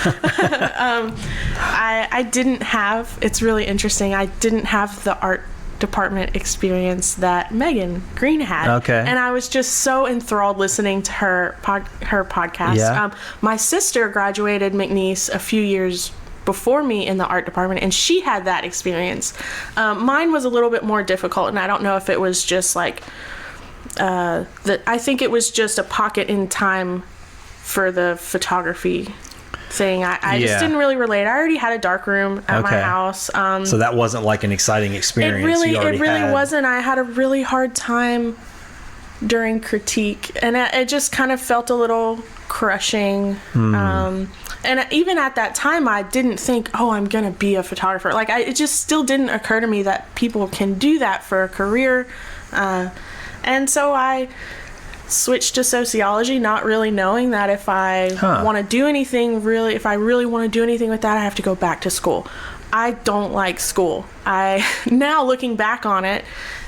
I didn't have, it's really interesting, I didn't have the art department experience that Megan Green had. Okay. And I was just so enthralled listening to her podcast. Yeah. My sister graduated McNeese a few years before me in the art department, and she had that experience. Mine was a little bit more difficult, and I don't know if it was just like I think it was just a pocket in time for the photography thing. I just didn't really relate. I already had a dark room at my house. So that wasn't like an exciting experience. It really wasn't. I had a really hard time during critique, and it just kind of felt a little crushing. And even at that time, I didn't think, oh, I'm going to be a photographer. Like, it just still didn't occur to me that people can do that for a career. And so I switched to sociology, not really knowing that if I want to do anything if I really want to do anything with that, I have to go back to school. I don't like school. Now looking back on it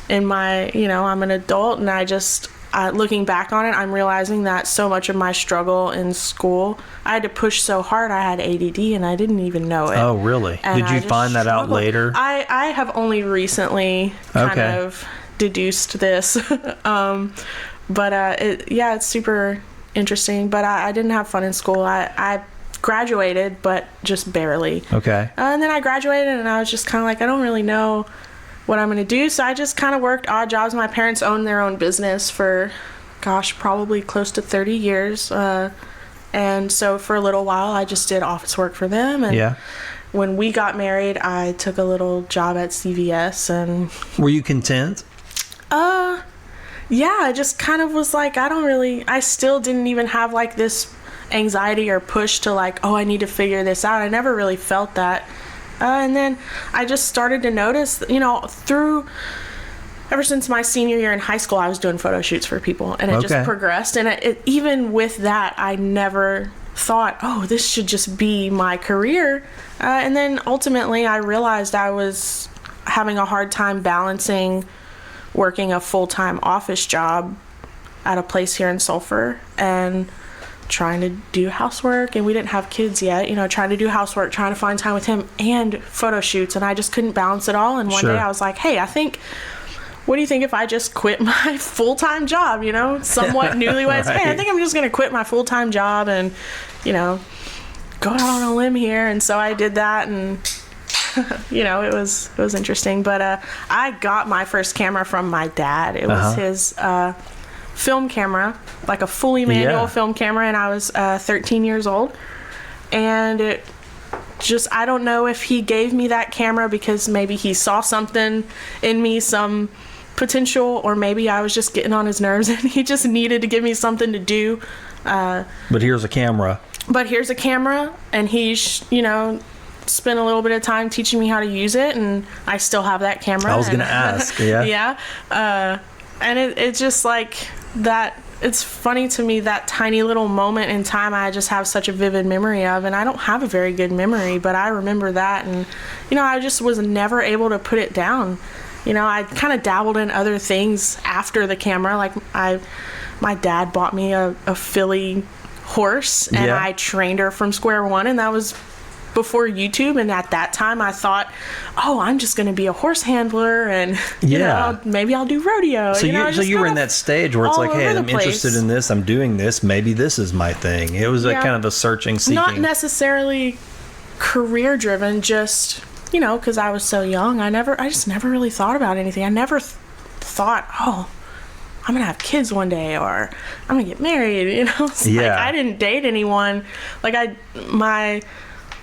in my, I'm an adult, and looking back on it, I'm realizing that so much of my struggle in school, I had to push so hard. I had ADD and I didn't even know it. Oh, really? Did you find that out later? I have only recently kind of deduced this. But it's super interesting. But I didn't have fun in school. I graduated, but just barely. Okay. And then I graduated, and I was just kind of like, I don't really know what I'm going to do. So I just kind of worked odd jobs. My parents owned their own business for, probably close to 30 years. And so for a little while, I just did office work for them. And when we got married, I took a little job at CVS. And were you content? Yeah, I just kind of was like, I still didn't even have like this anxiety or push to like, oh, I need to figure this out. I never really felt that. And then I just started to notice, ever since my senior year in high school, I was doing photo shoots for people, and it just progressed. And even with that, I never thought, oh, this should just be my career. And then ultimately I realized I was having a hard time balancing working a full-time office job at a place here in Sulphur and trying to do housework, and we didn't have kids yet, trying to do housework, trying to find time with him and photo shoots, and I just couldn't balance it all. And one day I was like, hey, what do you think if I just quit my full-time job, somewhat newlyweds? Hey, I think I'm just going to quit my full-time job and, go out on a limb here. And so I did that, and it was interesting. But I got my first camera from my dad. It was his film camera, like a fully manual film camera, and I was 13 years old. And it just, I don't know if he gave me that camera because maybe he saw something in me, some potential, or maybe I was just getting on his nerves and he just needed to give me something to do. But here's a camera. And he spent a little bit of time teaching me how to use it, and I still have that camera. I was going to ask. And it's just like that. It's funny to me, that tiny little moment in time I just have such a vivid memory of, and I don't have a very good memory, but I remember that. And I just was never able to put it down. I kind of dabbled in other things after the camera. Like my dad bought me a filly horse, and I trained her from square one, and that was before YouTube. And at that time I thought, oh, I'm just going to be a horse handler, and maybe I'll do rodeo. So you were in that stage where it's like, hey, I'm interested in this, I'm doing this, maybe this is my thing. It was a kind of a searching, seeking. Not necessarily career driven, just because I was so young. I just never really thought about anything. I never thought, oh, I'm gonna have kids one day, or I'm gonna get married. Like, I didn't date anyone. Like, my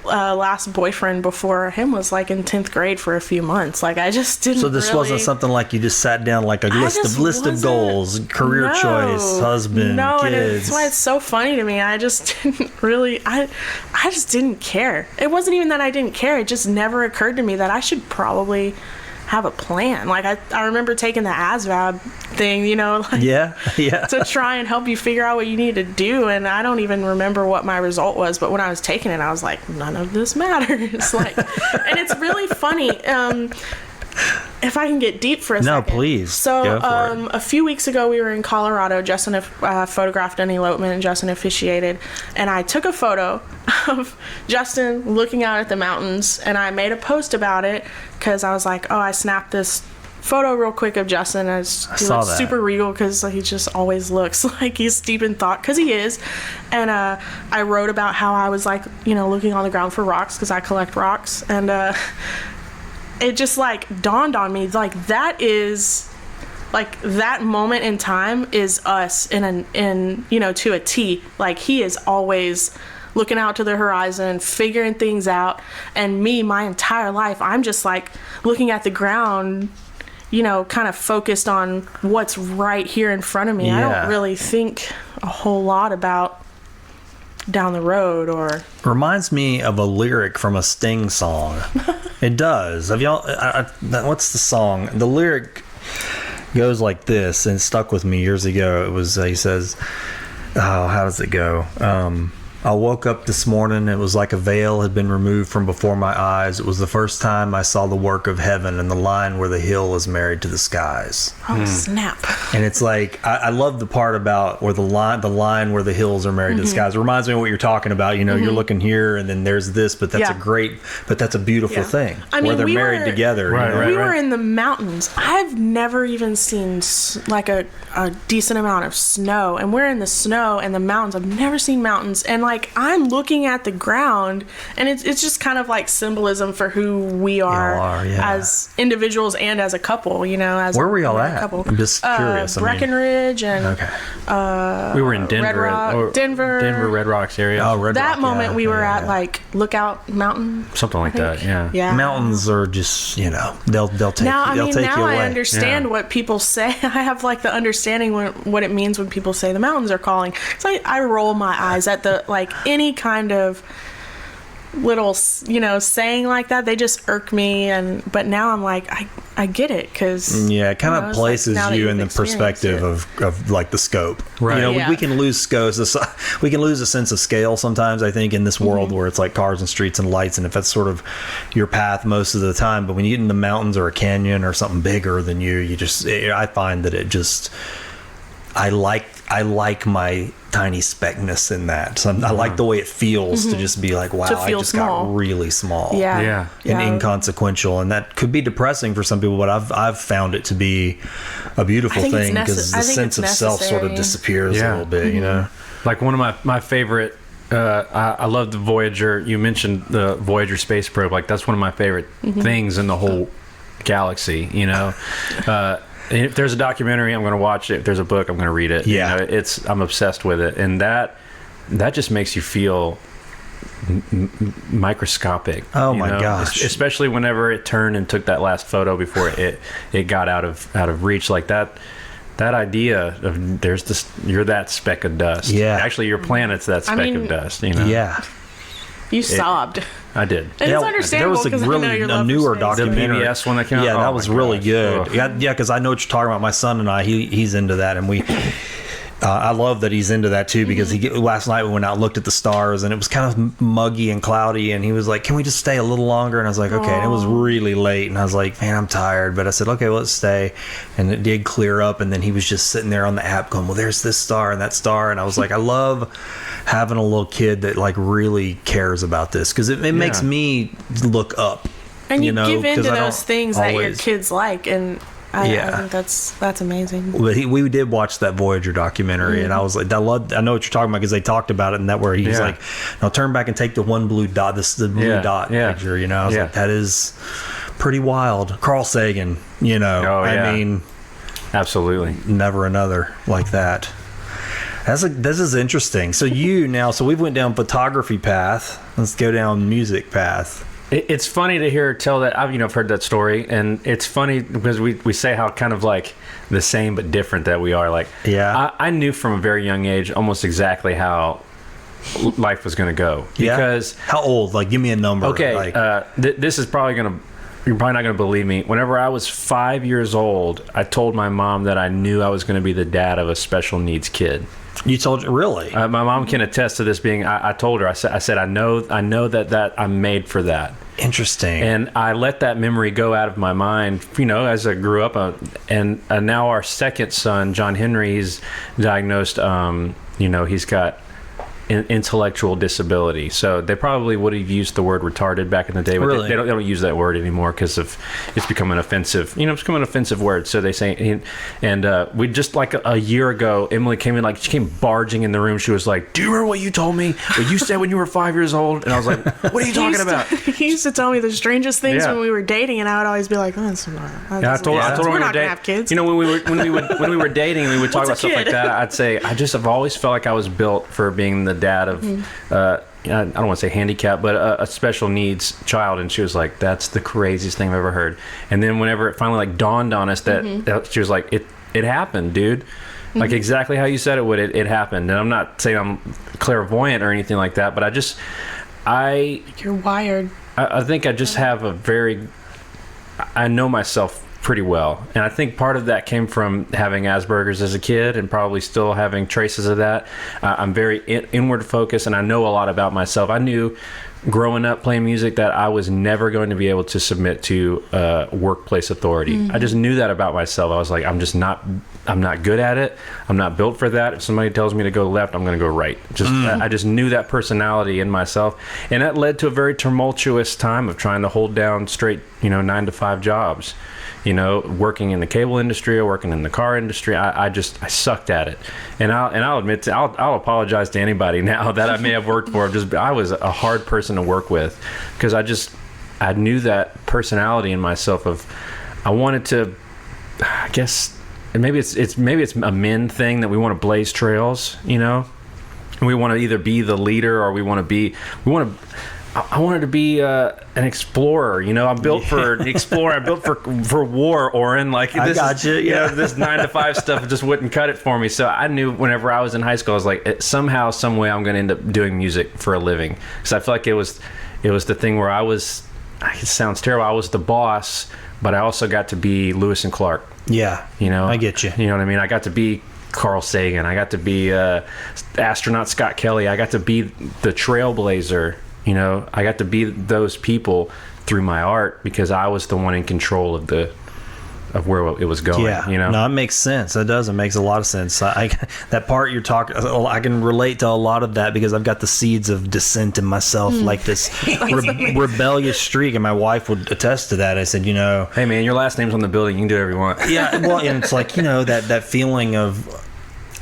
last boyfriend before him was like in 10th grade for a few months. Like, I just didn't. So this really, wasn't something like you just sat down like a list of goals, career choice, husband, no, kids. And that's why it's so funny to me. I just didn't really. I just didn't care. It wasn't even that I didn't care. It just never occurred to me that I should probably have a plan. Like, I remember taking the ASVAB thing, you know, like, yeah to try and help you figure out what you need to do. And I don't even remember what my result was, but when I was taking it, I was like, none of this matters. Like, and it's really funny. If I can get deep for a second. No, please. So, Go for it. a few weeks ago, we were in Colorado. Justin photographed an elopement, and Justin officiated. And I took a photo of Justin looking out at the mountains, and I made a post about it because I was like, oh, I snapped this photo real quick of Justin as he saw looks that. super regal because he just always looks like he's deep in thought, because he is. And I wrote about how I was like, you know, looking on the ground for rocks because I collect rocks. And it just like dawned on me, like, that is like, that moment in time is us in you know, to a T. Like, he is always looking out to the horizon, figuring things out, and me, my entire life, I'm just like looking at the ground, you know, kind of focused on what's right here in front of me. I Yeah. don't really think a whole lot about down the road. Or Reminds me of a lyric from a Sting song. It does. Have y'all? What's the song? The lyric goes like this, and it stuck with me years ago. It was he says, "Oh, how does it go?" I woke up this morning. It was like a veil had been removed from before my eyes. It was the first time I saw the work of heaven and the line where the hill is married to the skies. oh snap. And it's like, I love the part about where the line where the hills are married to the skies. It reminds me of what you're talking about. You know, you're looking here and then there's this, but that's that's a beautiful Yeah. thing. I mean, where they're we married were- together. you know? We were in the mountains. I've never even seen like a decent amount of snow, and we're in the snow and the mountains. I've never seen mountains, and like, I'm looking at the ground, and it's just kind of like symbolism for who we are, yeah. as individuals and as a couple. You know, as Where were y'all a at? couple. I'm just curious. Breckenridge and Okay. We were in Denver, Denver, Red Rocks area. Oh, Red that Rock, moment yeah, we were yeah, at yeah. like Lookout Mountain, Something like that. Yeah. yeah. Mountains are just, you know, they'll take Now, I they'll mean, take now you away. I understand Yeah. what people say. I have like the understanding what it means when people say the mountains are calling. So I roll my eyes at the, like, any kind of little, you know, saying like that. They just irk me, but now I'm like, I get it, because Yeah, it kind of places now that you you've in the experienced perspective it. of like the scope. Right. You know, Yeah. we can lose scope. We can lose a sense of scale sometimes, I think, in this world Mm-hmm. where it's like cars and streets and lights, and if that's sort of your path most of the time. But when you get in the mountains or a canyon or something bigger than you just, I find that it just, I like my tiny speckness in that. So I like the way it feels to just be like, wow, To I feel just small. got really small. Yeah. And inconsequential, and that could be depressing for some people, but I've found it to be a beautiful I think it's thing, because the I think sense of it's self sort of necessary. disappears a Yeah. little bit, you know. Like one of my favorite. I love the Voyager. You mentioned the Voyager space probe. Like, that's one of my favorite things in the whole galaxy. You know, if there's a documentary, I'm going to watch it. If there's a book, I'm going to read it. Yeah. You know, I'm obsessed with it, and that just makes you feel microscopic. Oh you my know? gosh. Especially whenever it turned and took that last photo before it got out of reach. Like that idea of you're that speck of dust. Yeah. Actually, your planet's that speck of dust. You know. Yeah. You sobbed. I did. And Yeah, it's understandable, there because was I know your a love newer for space. documentary. The PBS one that came out? Yeah, Oh that my was really gosh. good. Ugh. Yeah, because I know what you're talking about. My son and I, he's into that, and we. I love that he's into that too, because last night we went out and looked at the stars, and it was kind of muggy and cloudy, and he was like, "Can we just stay a little longer?" And I was like, "Okay." And it was really late, and I was like, "Man, I'm tired," but I said, "Okay, well, let's stay." And it did clear up, and then he was just sitting there on the app going, "Well, there's this star and that star," and I was like, I love having a little kid that like really cares about this, because it makes me look up. And you know, give in 'cause to I don't those things that your always- kids like, and I think that's amazing. But we did watch that Voyager documentary, and I was like, I know what you're talking about, because they talked about it, and that where he's Yeah. like, "Now turn back and take the one blue dot, the blue dot picture." You know, I was like, that is pretty wild. Carl Sagan, you know, Oh, yeah. I mean, Absolutely. never another like that. This is interesting. So so we went down photography path. Let's go down music path. It's funny to hear her tell that. I've heard that story, and it's funny because we say how kind of like the same but different that we are. Like, yeah, I knew from a very young age almost exactly how life was going to go. Because how old? Like, give me a number. Okay, like, this is probably going to. You're probably not going to believe me. Whenever I was 5 years old, I told my mom that I knew I was going to be the dad of a special needs kid. You told really? My mom can attest to this. I told her. I said I know that I'm made for that. Interesting. And I let that memory go out of my mind. As I grew up, and now our second son, John Henry, is diagnosed. He's got intellectual disability. So they probably would have used the word retarded back in the day, but really? they don't use that word anymore because it's become an offensive. It's become an offensive word. So they say, and we just like a year ago, Emily came in, like she came barging in the room. She was like, "Do you remember what you told me? What you said when you were 5 years old?" And I was like, "What are you talking about?" He used to tell me the strangest things when we were dating, and I would always be like, "Oh, that's not." I told her we're we not were gonna have kids. when we were dating, and we would talk about stuff like that. I'd say I've always felt like I was built for being the dad of. I don't want to say handicapped, but a special needs child. And she was like, "That's the craziest thing I've ever heard." And then whenever it finally like dawned on us that she was like, "It happened, dude." Like exactly how you said it would. It happened. And I'm not saying I'm clairvoyant or anything like that, but you're wired. I think I just have I know myself pretty well, and I think part of that came from having Asperger's as a kid and probably still having traces of that. I'm very inward focused, and I know a lot about myself. I knew growing up playing music that I was never going to be able to submit to workplace authority. I just knew that about myself. I was like, I'm not good at it. I'm not built for that. If somebody tells me to go left, I'm going to go right. I just knew that personality in myself, and that led to a very tumultuous time of trying to hold down straight 9 to 5 jobs. Working in the cable industry or working in the car industry, I sucked at it, and I'll admit I'll apologize to anybody now that I may have worked for. I was a hard person to work with because I knew that personality in myself of I wanted to. I guess maybe it's a men thing that we want to blaze trails, and we want to either be the leader or I wanted to be an explorer. I'm built for an explorer. I'm built for war, Oran. Like this, I got you. Yeah. This 9 to 5 stuff just wouldn't cut it for me. So I knew whenever I was in high school, I was like, somehow, some way, I'm going to end up doing music for a living. Because I feel like it was the thing where I was. It sounds terrible. I was the boss, but I also got to be Lewis and Clark. Yeah. I get you. You know what I mean? I got to be Carl Sagan. I got to be astronaut Scott Kelly. I got to be the trailblazer. I got to be those people through my art because I was the one in control of where it was going. Yeah, no, it makes sense. It does. It makes a lot of sense. That part you're talking, I can relate to a lot of that because I've got the seeds of dissent in myself, like this rebellious streak, and my wife would attest to that. I said, hey man, your last name's on the building. You can do whatever you want. Yeah, well, and it's like that feeling of.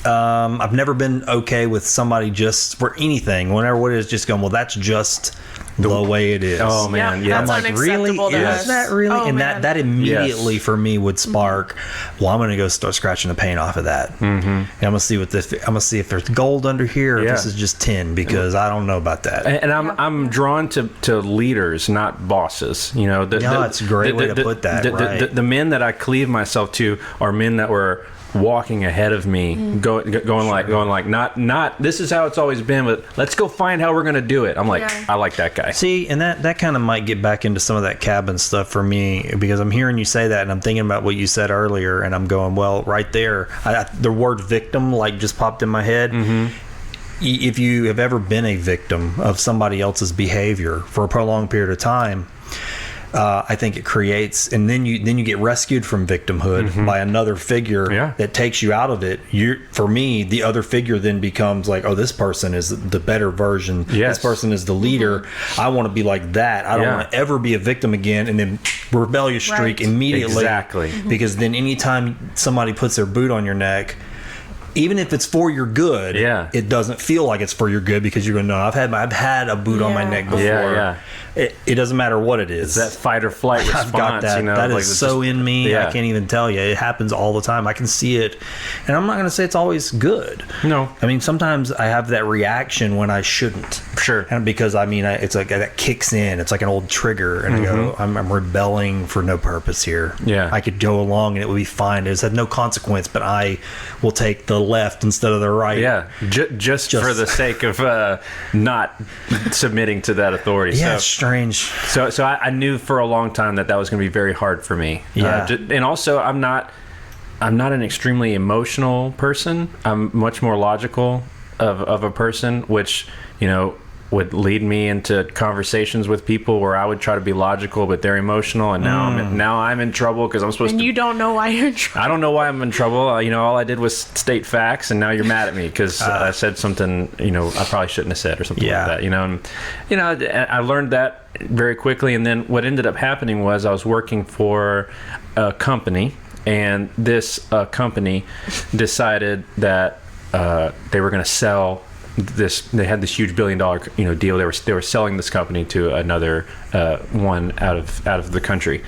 I've never been okay with somebody just for anything. Whenever what it is, just going, well, that's just the way it is. Oh man, yeah. I'm like, really? Is that really? Oh, and man. that immediately for me would spark. Well, I'm going to go start scratching the paint off of that. Mm-hmm. And I'm going to see if there's gold under here. Or if this is just tin because I don't know about that. And I'm drawn to leaders, not bosses. That's a great way to put that. Right. The men that I cleave myself to are men that were walking ahead of me, going like not this is how it's always been, but let's go find how we're gonna do it. I'm like, I like that guy. See, and that kind of might get back into some of that cabin stuff for me because I'm hearing you say that and I'm thinking about what you said earlier and I'm going, well, right there, the word victim just popped in my head. Mm-hmm. If you have ever been a victim of somebody else's behavior for a prolonged period of time, I think it creates, and then you get rescued from victimhood by another figure that takes you out of it. For me, the other figure then becomes like, oh, this person is the better version. Yes. This person is the leader. I want to be like that. I don't want to ever be a victim again. And then rebellious streak immediately. Exactly. Because then anytime somebody puts their boot on your neck, even if it's for your good, it doesn't feel like it's for your good because you're going to know I've had a boot on my neck before. It doesn't matter what it is. It's that fight or flight response. I've got that. That is so in me. Yeah. I can't even tell you. It happens all the time. I can see it, and I'm not going to say it's always good. No. I mean, sometimes I have that reaction when I shouldn't. Sure. And because it's like that kicks in. It's like an old trigger, and I go, I'm rebelling for no purpose here. Yeah. I could go along and it would be fine. It's had no consequence, but I will take the left instead of the right. Yeah. Just for the sake of not submitting to that authority. Yeah, it's strange. So I knew for a long time that was going to be very hard for me. Yeah. And also, I'm not an extremely emotional person. I'm much more logical of a person, which, would lead me into conversations with people where I would try to be logical, but they're emotional, and now I'm in trouble because I'm supposed to. And you don't know why you're in trouble. I don't know why I'm in trouble. All I did was state facts, and now you're mad at me because I said something I probably shouldn't have said or something like that. And I learned that very quickly, and then what ended up happening was I was working for a company, and this company decided that they were going to sell this. They had this huge $1 billion deal. They were selling this company to another one out of the country.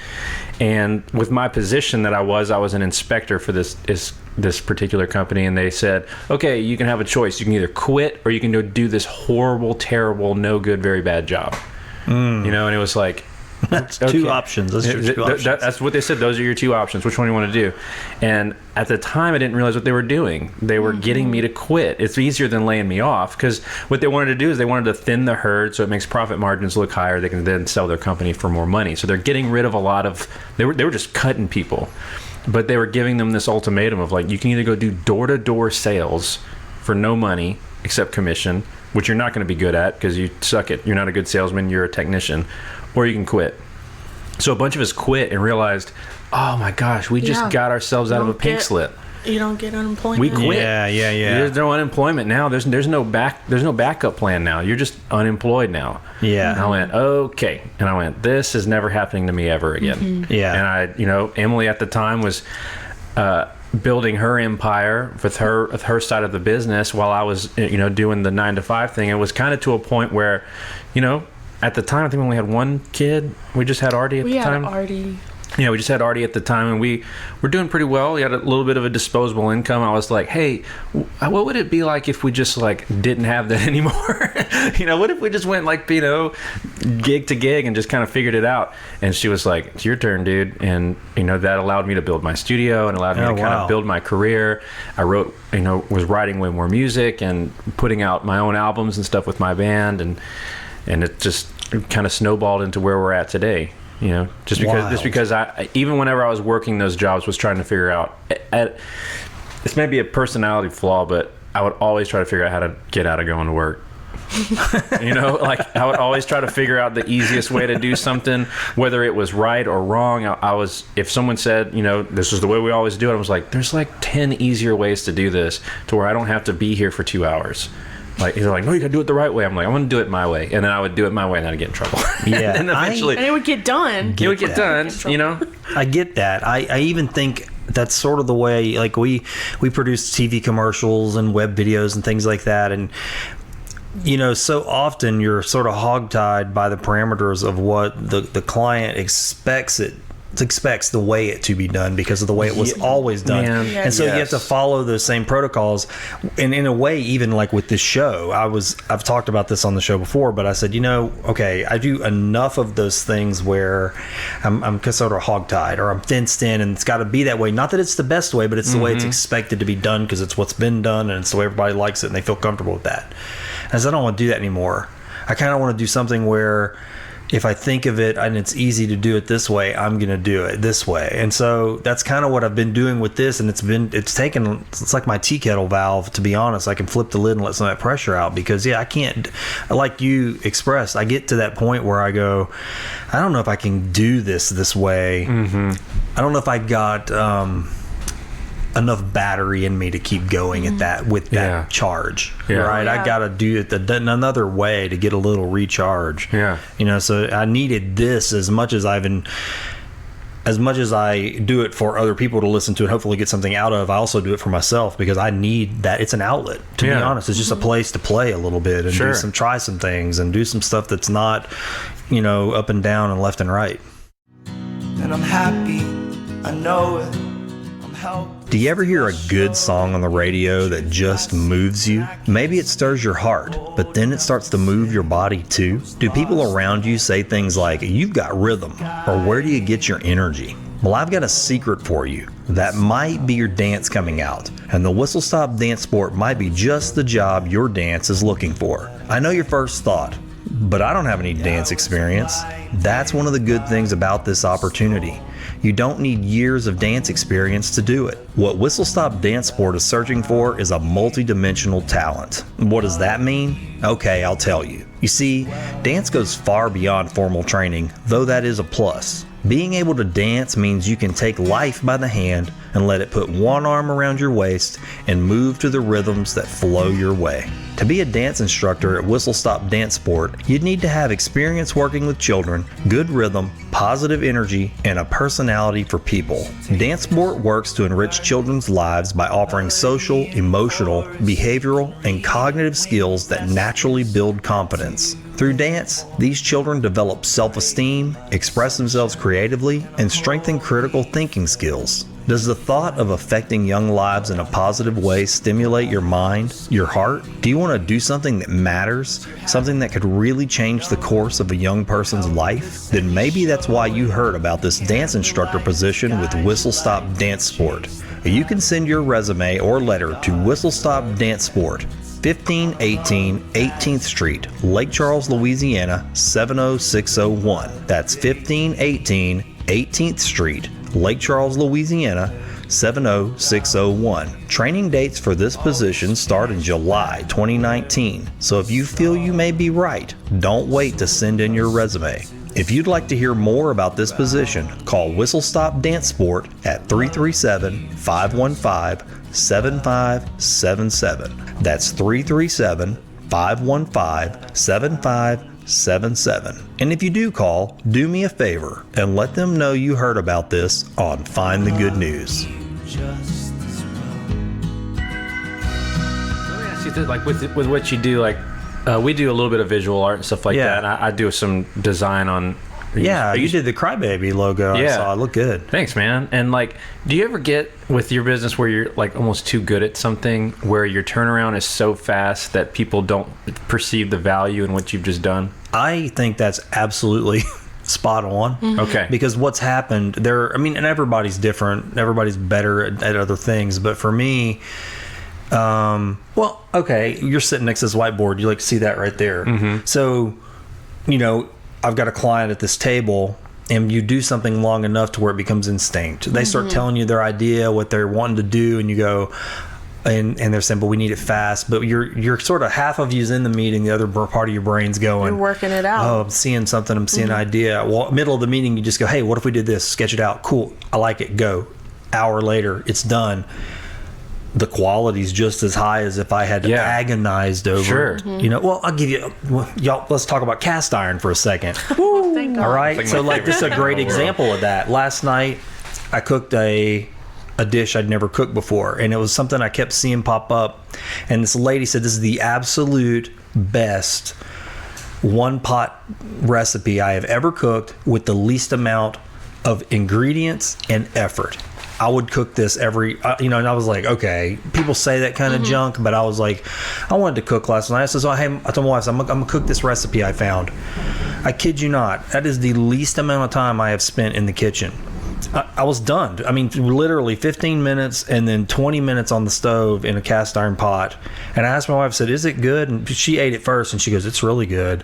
And with my position that I was an inspector for this particular company, and they said, okay, you can have a choice. You can either quit or you can go do this horrible, terrible, no good, very bad job. And it was like, that's two options. That's what they said. Those are your two options. Which one do you want to do? And at the time, I didn't realize what they were doing. They were getting me to quit. It's easier than laying me off, because what they wanted to do is they wanted to thin the herd so it makes profit margins look higher. They can then sell their company for more money. So they're getting rid of a lot of. They were just cutting people, but they were giving them this ultimatum of like, you can either go do door-to-door sales for no money except commission, which you're not going to be good at because you suck at. You're not a good salesman. You're a technician. Or you can quit. So a bunch of us quit and realized, oh my gosh, we just got ourselves out of a pink slip. You don't get unemployment. We quit. Yeah. There's no unemployment now. There's no backup plan now. You're just unemployed now. Yeah. And I went, okay. And I went, this is never happening to me ever again. Yeah. And Emily at the time was building her empire with her side of the business while I was doing the 9-to-5 thing. It was kind of to a point where, at the time, I think we only had one kid. We just had Artie at the time. Yeah, we just had Artie at the time, and we were doing pretty well. We had a little bit of a disposable income. I was like, hey, what would it be like if we just didn't have that anymore? What if we just went gig to gig and just kind of figured it out? And she was like, it's your turn, dude. And that allowed me to build my studio and allowed me to kind of build my career. I wrote, was writing way more music and putting out my own albums and stuff with my band, and it just kind of snowballed into where we're at today. Just because I, even whenever I was working those jobs, was trying to figure out, this may be a personality flaw, but I would always try to figure out how to get out of going to work. I would always try to figure out the easiest way to do something, whether it was right or wrong. If someone said, this is the way we always do it, I was like, there's 10 easier ways to do this to where I don't have to be here for 2 hours. They're like, no, you gotta do it the right way. I'm like, I want to do it my way, and then I would do it my way, and then I'd get in trouble. Yeah, and eventually, and it would get done. It would get done. I get that. I even think that's sort of the way. We produce TV commercials and web videos and things like that, and so often you're sort of hogtied by the parameters of what the client expects the way it to be done because of the way it was always done. And so you have to follow those same protocols. And in a way, even with this show, I've talked about this on the show before, but I said, okay, I do enough of those things where I'm sort of hogtied or I'm fenced in, and it's got to be that way. Not that it's the best way, but it's the way it's expected to be done because it's what's been done and it's the way everybody likes it and they feel comfortable with that. And I said, I don't want to do that anymore. I kind of want to do something where if I think of it and it's easy to do it this way, I'm going to do it this way. And so that's kind of what I've been doing with this. And it's like my tea kettle valve, to be honest. I can flip the lid and let some of that pressure out because, I can't, like you expressed, I get to that point where I go, I don't know if I can do this way. I don't know if I got enough battery in me to keep going at that with that charge, right? I gotta do it another way to get a little recharge. So I needed this as much as I've as much as I do it for other people to listen to and hopefully get something out of, I also do it for myself because I need that. It's an outlet, to be honest. It's just a place to play a little bit and try some things and do some stuff that's not, up and down and left and right. And I'm happy, I know it. I'm helpless. Do you ever hear a good song on the radio that just moves you? Maybe it stirs your heart, but then it starts to move your body too? Do people around you say things like, "You've got rhythm," or "Where do you get your energy?" Well, I've got a secret for you. That might be your dance coming out, and the Whistle Stop Dance Sport might be just the job your dance is looking for. I know your first thought, but I don't have any dance experience. That's one of the good things about this opportunity. You don't need years of dance experience to do it. What Whistle Stop Dance Sport is searching for is a multi-dimensional talent. What does that mean? Okay, I'll tell you. You see, dance goes far beyond formal training, though that is a plus. Being able to dance means you can take life by the hand and let it put one arm around your waist and move to the rhythms that flow your way. To be a dance instructor at Whistle Stop Dance Sport, you'd need to have experience working with children, good rhythm, positive energy, and a personality for people. Dance Sport works to enrich children's lives by offering social, emotional, behavioral, and cognitive skills that naturally build confidence. Through dance, these children develop self-esteem, express themselves creatively, and strengthen critical thinking skills. Does the thought of affecting young lives in a positive way stimulate your mind, your heart? Do you want to do something that matters? Something that could really change the course of a young person's life? Then maybe that's why you heard about this dance instructor position with Whistle Stop Dance Sport. You can send your resume or letter to Whistle Stop Dance Sport, 1518 18th Street, Lake Charles, Louisiana, 70601. That's 1518 18th Street, Lake Charles, Louisiana, 70601. Training dates for this position start in July 2019, so if you feel you may be right, don't wait to send in your resume. If you'd like to hear more about this position, call Whistle Stop Dance Sport at 337-515-7577. That's 337-515-7577. And if you do call, do me a favor and let them know you heard about this on Find the Good News. Just as well. Let me ask you this, like with what you do, like we do a little bit of visual art and stuff like that. And I do some design on. You did the Crybaby logo. I saw it looked good. Thanks, man. And like, do you ever get with your business where you're like almost too good at something, where your turnaround is so fast that people don't perceive the value in what you've just done? I think that's absolutely spot on. Mm-hmm. Okay. Because what's happened there, and everybody's different. Everybody's better at other things. But for me, you're sitting next to this whiteboard. You like to see that right there. Mm-hmm. So, I've got a client at this table, and you do something long enough to where it becomes instinct. They start telling you their idea, what they're wanting to do, and you go, and they're saying, but we need it fast. But you're sort of half of you's in the meeting, the other part of your brain's going, You're working it out. Oh, I'm seeing something. I'm seeing an idea. Well, middle of the meeting, you just go, hey, what if we did this? Sketch it out. Cool. I like it. Go. Hour later, it's done. The quality's just as high as if I had agonized over. Sure. I'll give you, y'all, let's talk about cast iron for a second. Thank God. All right. So this is a great example of that. Last night, I cooked a dish I'd never cooked before, and it was something I kept seeing pop up. And this lady said, this is the absolute best one pot recipe I have ever cooked with the least amount of ingredients and effort. I would cook this and I was like, okay, people say that kind of junk, but I was like, I wanted to cook last night. I told my wife, I'm going to cook this recipe I found. I kid you not, that is the least amount of time I have spent in the kitchen. I was done. Literally 15 minutes and then 20 minutes on the stove in a cast iron pot. And I asked my wife, I said, is it good? And she ate it first, and she goes, it's really good.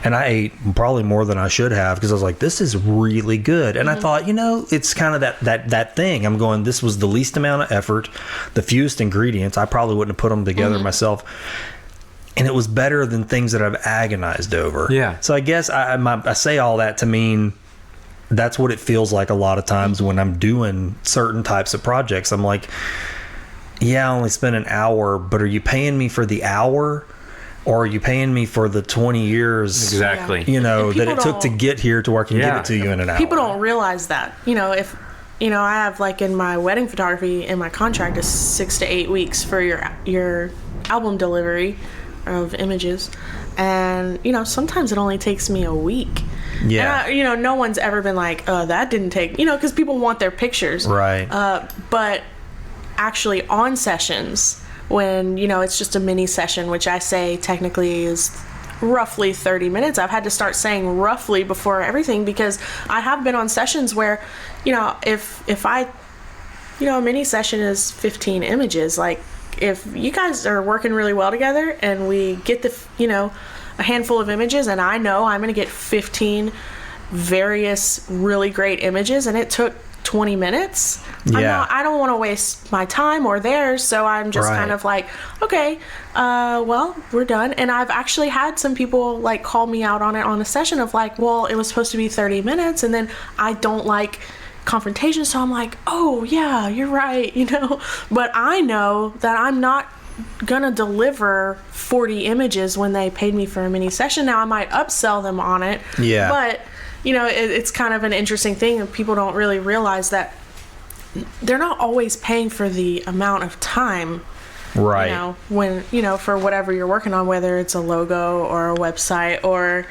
And I ate probably more than I should have, because I was like, this is really good. And I thought, it's kind of that thing. I'm going, this was the least amount of effort, the fewest ingredients. I probably wouldn't have put them together myself. And it was better than things that I've agonized over. Yeah. So I guess I say all that to mean that's what it feels like a lot of times when I'm doing certain types of projects. I'm like, I only spent an hour, but are you paying me for the hour? or are you paying me for the 20 years Exactly. you know And that people it took to don't- get here to where I can give it to you in an hour? People don't realize that. If I have like in my wedding photography, in my contract is 6 to 8 weeks for your album delivery of images, and sometimes it only takes me a week. Yeah. And no one's ever been like, that didn't take, because people want their pictures. Right. But actually on sessions, when, it's just a mini session, which I say technically is roughly 30 minutes. I've had to start saying roughly before everything, because I have been on sessions where, if I, a mini session is 15 images, like if you guys are working really well together and we get a handful of images, and I know I'm going to get 15 various really great images, and it took 20 minutes. Yeah. I don't want to waste my time or theirs, so I'm just Right. kind of like, okay, well, we're done. And I've actually had some people like call me out on it on a session of like, well, it was supposed to be 30 minutes, and then I don't like confrontation, so I'm like, oh yeah, you're right, but I know that I'm not gonna deliver 40 images when they paid me for a mini session. Now I might upsell them on it, Yeah. but it's kind of an interesting thing, and people don't really realize that they're not always paying for the amount of time. Right. When for whatever you're working on, whether it's a logo or a website or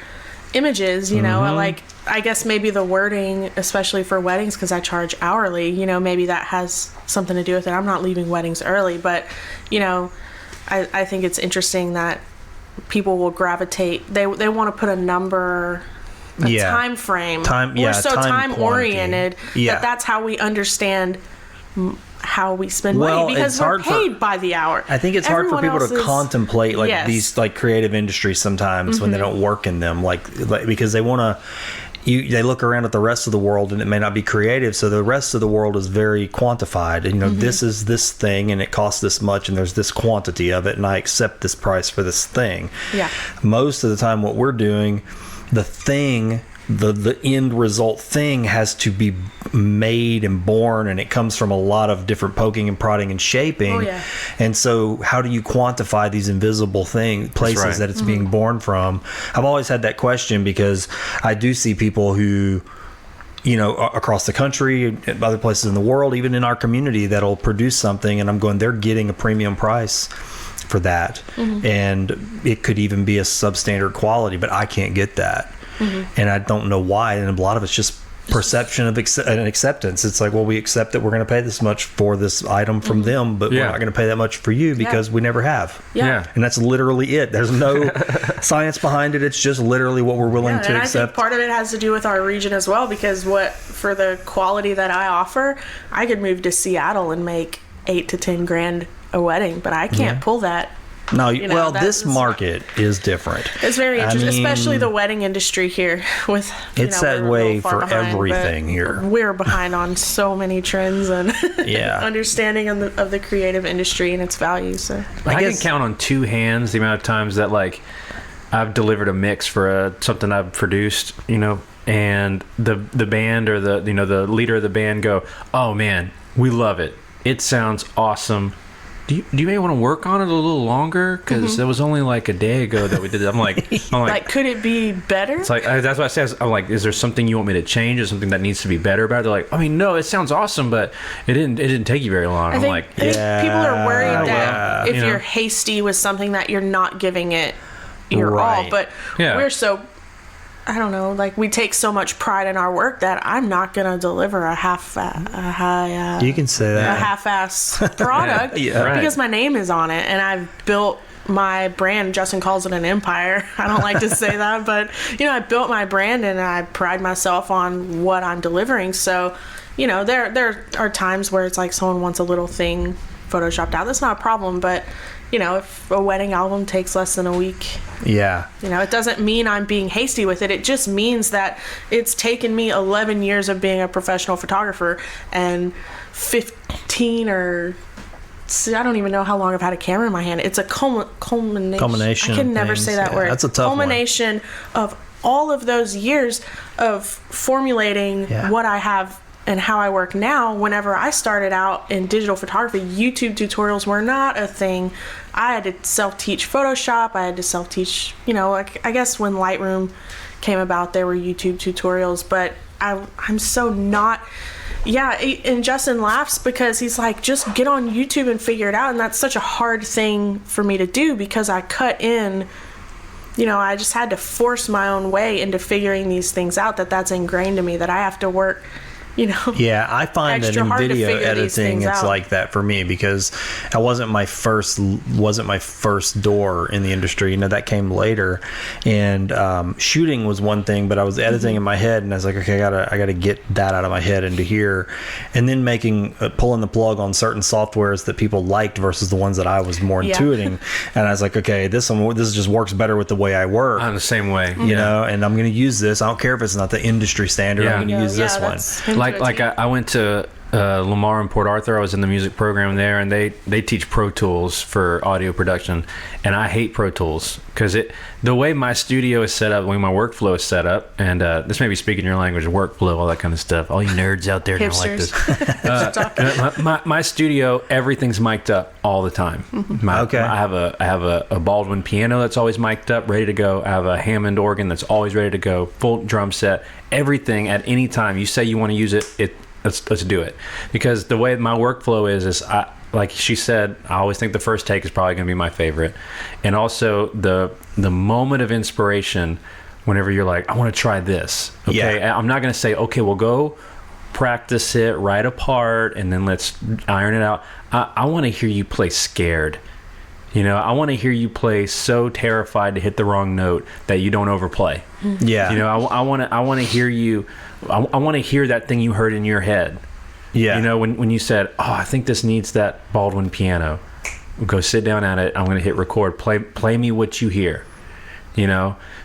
images, like I guess maybe the wording, especially for weddings, because I charge hourly, maybe that has something to do with it. I'm not leaving weddings early, but I think it's interesting that people will gravitate. They want to put a number, a time frame. We're so time oriented that that's how we understand how we spend money, because we're paid by the hour. I think it's hard for people to contemplate these like creative industries sometimes when they don't work in them, like because they want to. They look around at the rest of the world and it may not be creative, so the rest of the world is very quantified, and this is this thing and it costs this much and there's this quantity of it and I accept this price for this thing. Most of the time what we're doing, the thing, the end result thing has to be made and born, and it comes from a lot of different poking and prodding and shaping. And so how do you quantify these invisible places that it's being born from? I've always had that question, because I do see people who across the country, other places in the world, even in our community, that'll produce something and I'm going, they're getting a premium price for that, and it could even be a substandard quality, but I can't get that. And I don't know why, and a lot of it's just perception of and acceptance. It's like, well, we accept that we're going to pay this much for this item from them, but we're not going to pay that much for you because we never have. And that's literally it. There's no science behind it. It's just literally what we're willing to accept. I think part of it has to do with our region as well, because for the quality that I offer, I could move to Seattle and make 8 to 10 grand a wedding, but I can't pull that. No, this market is different. It's very interesting, especially the wedding industry here. With it's that way for everything here. We're behind on so many trends and understanding of the creative industry and its value. So I can count on two hands the amount of times that like I've delivered a mix for something I've produced, and the band or the the leader of the band go, "Oh man, we love it. It sounds awesome. Do you may want to work on it a little longer, because it was only like a day ago that we did it." I'm like, could it be better? It's like that's what I said. I'm like, is there something you want me to change, or something that needs to be better about it? They're like, I mean, no, it sounds awesome, but it didn't take you very long. I think people are worried that if you're hasty with something that you're not giving it your all. But we're so, I don't know, like we take so much pride in our work that I'm not gonna deliver a you can say that, a half-ass product because my name is on it, and I've built my brand. Justin calls it an empire. I don't like to say that, but I built my brand and I pride myself on what I'm delivering. So there are times where it's like someone wants a little thing photoshopped out. That's not a problem, but if a wedding album takes less than a week, it doesn't mean I'm being hasty with it. It just means that it's taken me 11 years of being a professional photographer and 15 or I don't even know how long I've had a camera in my hand. It's a culmination. I can never say that word. That's a tough culmination of all of those years of formulating what I have and how I work now, whenever I started out in digital photography, YouTube tutorials were not a thing. I had to self-teach Photoshop. I had to self-teach, I guess when Lightroom came about, there were YouTube tutorials, but I'm so not... Yeah, and Justin laughs because he's like, just get on YouTube and figure it out. And that's such a hard thing for me to do because I cut in, I just had to force my own way into figuring these things out, that's ingrained to me, that I have to work, Yeah, I find that in video editing, it's like that for me because it wasn't my first door in the industry. That came later, and shooting was one thing, but I was editing in my head, and I was like, okay, I gotta get that out of my head into here, and then pulling the plug on certain softwares that people liked versus the ones that I was more intuiting, and I was like, okay, this just works better with the way I work. I'm the same way, and I'm gonna use this. I don't care if it's not the industry standard. I'm gonna use this one. Like I went to Lamar and Port Arthur. I was in the music program there, and they teach Pro Tools for audio production, and I hate Pro Tools because the way my studio is set up, the way my workflow is set up, and this may be speaking your language, workflow, all that kind of stuff. All you nerds out there don't like this. My studio, everything's mic'd up all the time. I have a Baldwin piano that's always mic'd up, ready to go. I have a Hammond organ that's always ready to go, full drum set, everything at any time. You say you want to use it, let's do it. Because the way my workflow is like she said, I always think the first take is probably going to be my favorite. And also the moment of inspiration, whenever you're like, I want to try this. Okay, I'm not going to say, okay, we'll go practice it, write a part, and then let's iron it out. I want to hear you play scared. I want to hear you play so terrified to hit the wrong note that you don't overplay. Yeah. I want to hear you. I want to hear that thing you heard in your head. Yeah. When you said, "Oh, I think this needs that Baldwin piano." Go sit down at it. I'm going to hit record. Play me what you hear.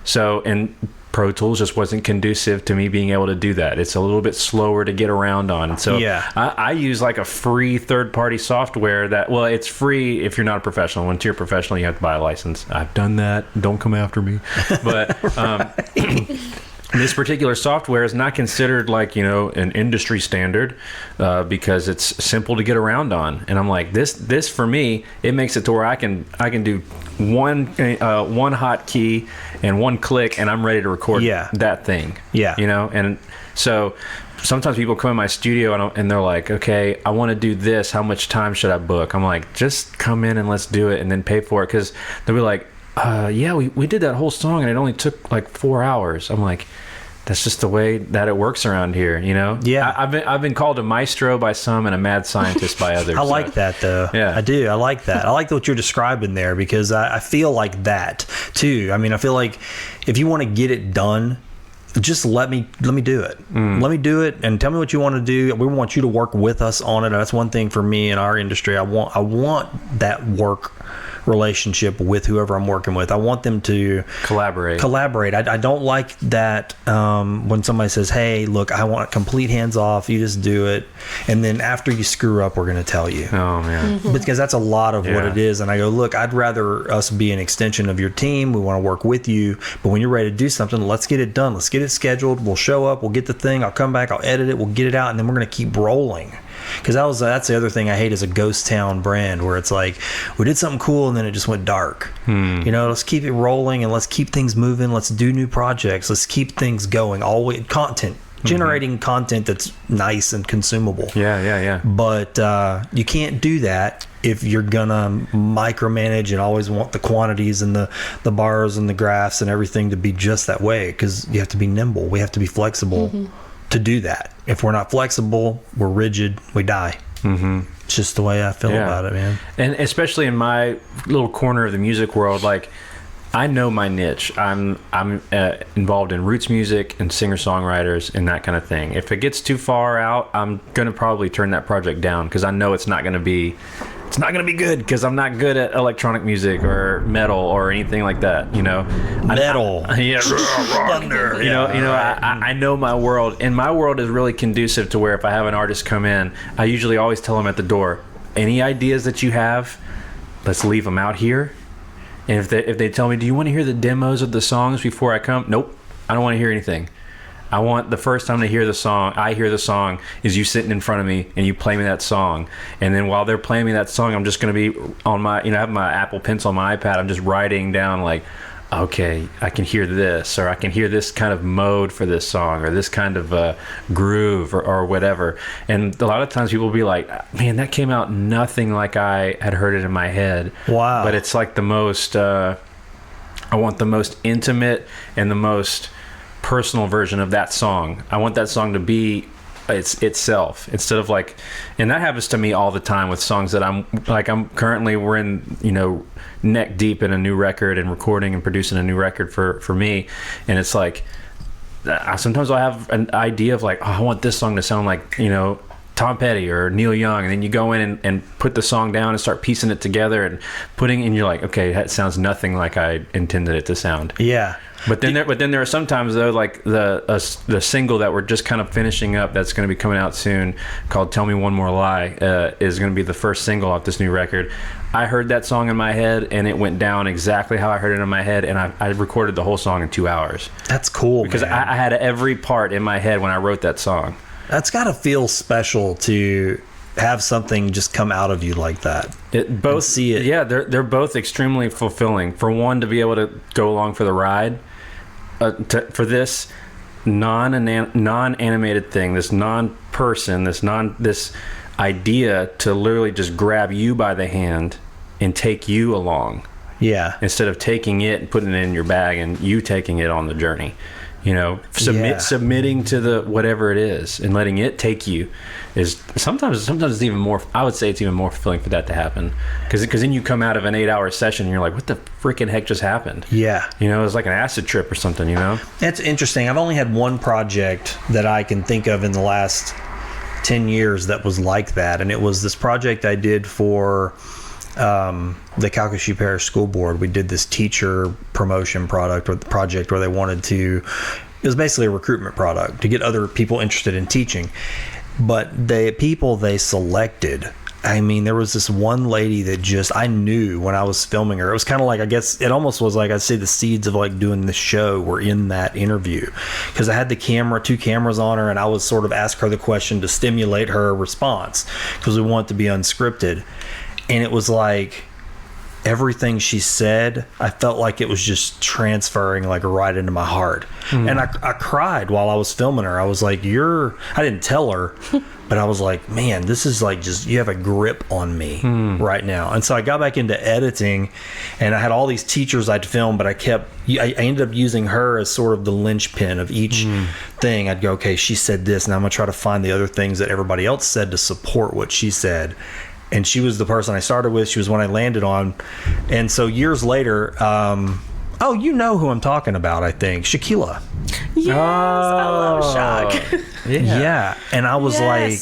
So, and Pro Tools just wasn't conducive to me being able to do that. It's a little bit slower to get around on. And so I use like a free third-party software it's free if you're not a professional. Once you're a professional, you have to buy a license. I've done that. Don't come after me. But this particular software is not considered like, an industry standard because it's simple to get around on. And I'm like, this for me, it makes it to where I can do one hotkey and one click, and I'm ready to record that thing. Yeah. And so sometimes people come in my studio and they're like, okay, I want to do this. How much time should I book? I'm like, just come in and let's do it, and then pay for it. Because they'll be like, we did that whole song and it only took like 4 hours. I'm like, that's just the way that it works around here, Yeah. I've been called a maestro by some and a mad scientist by others. I like that though. Yeah, I do. I like that. I like what you're describing there because I feel like that too. I mean, I feel like if you want to get it done, just let me do it. Let me do it and tell me what you want to do. We want you to work with us on it. That's one thing for me in our industry. I want that work relationship with whoever I'm working with. I want them to collaborate. I don't like that when somebody says, hey, look, I want complete hands off, you just do it, and then after you screw up, we're going to tell you. Oh man. Because that's a lot of what it is. And I go, look, I'd rather us be an extension of your team. We want to work with you, but when you're ready to do something, let's get it done. Let's get it scheduled. We'll show up, we'll get the thing, I'll come back, I'll edit it, we'll get it out, and then we're going to keep rolling. Because that's the other thing I hate is a ghost town brand where it's like we did something cool and then it just went dark. Let's keep it rolling and let's keep things moving. Let's do new projects. Let's keep things going. Always content, generating content that's nice and consumable. Yeah. But you can't do that if you're gonna micromanage and always want the quantities and the bars and the graphs and everything to be just that way. Because you have to be nimble. We have to be flexible. To do that. If we're not flexible, we're rigid, we die. It's just the way I feel about it, man. And especially in my little corner of the music world, like I know my niche. I'm involved in roots music and singer-songwriters and that kind of thing. If it gets too far out, I'm gonna probably turn that project down because I know it's not gonna be good because I'm not good at electronic music or metal or anything like that. Metal, thunder. I know my world, and my world is really conducive to where if I have an artist come in, I usually always tell them at the door, any ideas that you have, let's leave them out here. And if they tell me, do you want to hear the demos of the songs before I come? Nope, I don't want to hear anything. I want the first time I hear the song is you sitting in front of me and you play me that song. And then while they're playing me that song, I'm just going to be on my, I have my Apple Pencil on my iPad. I'm just writing down like, okay, I can hear this, or I can hear this kind of mode for this song, or this kind of groove, or whatever. And a lot of times people will be like, man, that came out nothing like I had heard it in my head. Wow. But it's like the most, I want the most intimate and the most personal version of that song. I want that song to be itself, instead of like, and that happens to me all the time with songs that we're in, neck deep in a new record and recording and producing a new record for me. And it's like, sometimes I'll have an idea of like, I want this song to sound like, Tom Petty or Neil Young, and then you go in and put the song down and start piecing it together and and you're like, okay, that sounds nothing like I intended it to sound. Yeah. But then there are sometimes though, like the single that we're just kind of finishing up, that's going to be coming out soon, called "Tell Me One More Lie," is going to be the first single off this new record. I heard that song in my head, and it went down exactly how I heard it in my head, and I recorded the whole song in 2 hours. That's cool, because man. I had every part in my head when I wrote that song. That's got to feel special to have something just come out of you like that. See it. Yeah, they're both extremely fulfilling. For one, to be able to go along for the ride, for this non-animated thing, this non-person, this idea to literally just grab you by the hand and take you along. Yeah. Instead of taking it and putting it in your bag and you taking it on the journey. Submitting to the whatever it is and letting it take you is sometimes it's even more. I would say it's even more fulfilling for that to happen, because then you come out of an 8-hour session and you're like, what the freaking heck just happened? Yeah, it's like an acid trip or something. That's interesting. I've only had one project that I can think of in the last 10 years that was like that, and it was this project I did for the Calcasieu Parish School Board. We did this teacher promotion project where they wanted to, it was basically a recruitment product to get other people interested in teaching. But the people they selected, I mean, there was this one lady that I knew when I was filming her. It was kind of like, I guess it almost was like, I'd say the seeds of like doing the show were in that interview, because I had two cameras on her, and I was sort of ask her the question to stimulate her response, because we want it to be unscripted. And it was like everything she said, I felt like it was just transferring like right into my heart. And I cried while I was filming her. I was like, I didn't tell her, but I was like, man, this is like just, you have a grip on me right now. And so I got back into editing, and I had all these teachers I'd filmed, but I ended up using her as sort of the linchpin of each thing. I'd go, okay, she said this, and I'm going to try to find the other things that everybody else said to support what she said. And she was the person I started with. She was one I landed on. And so years later, you know who I'm talking about, I think. Shaquila. Yes, I love Shock. Yeah. And I was like,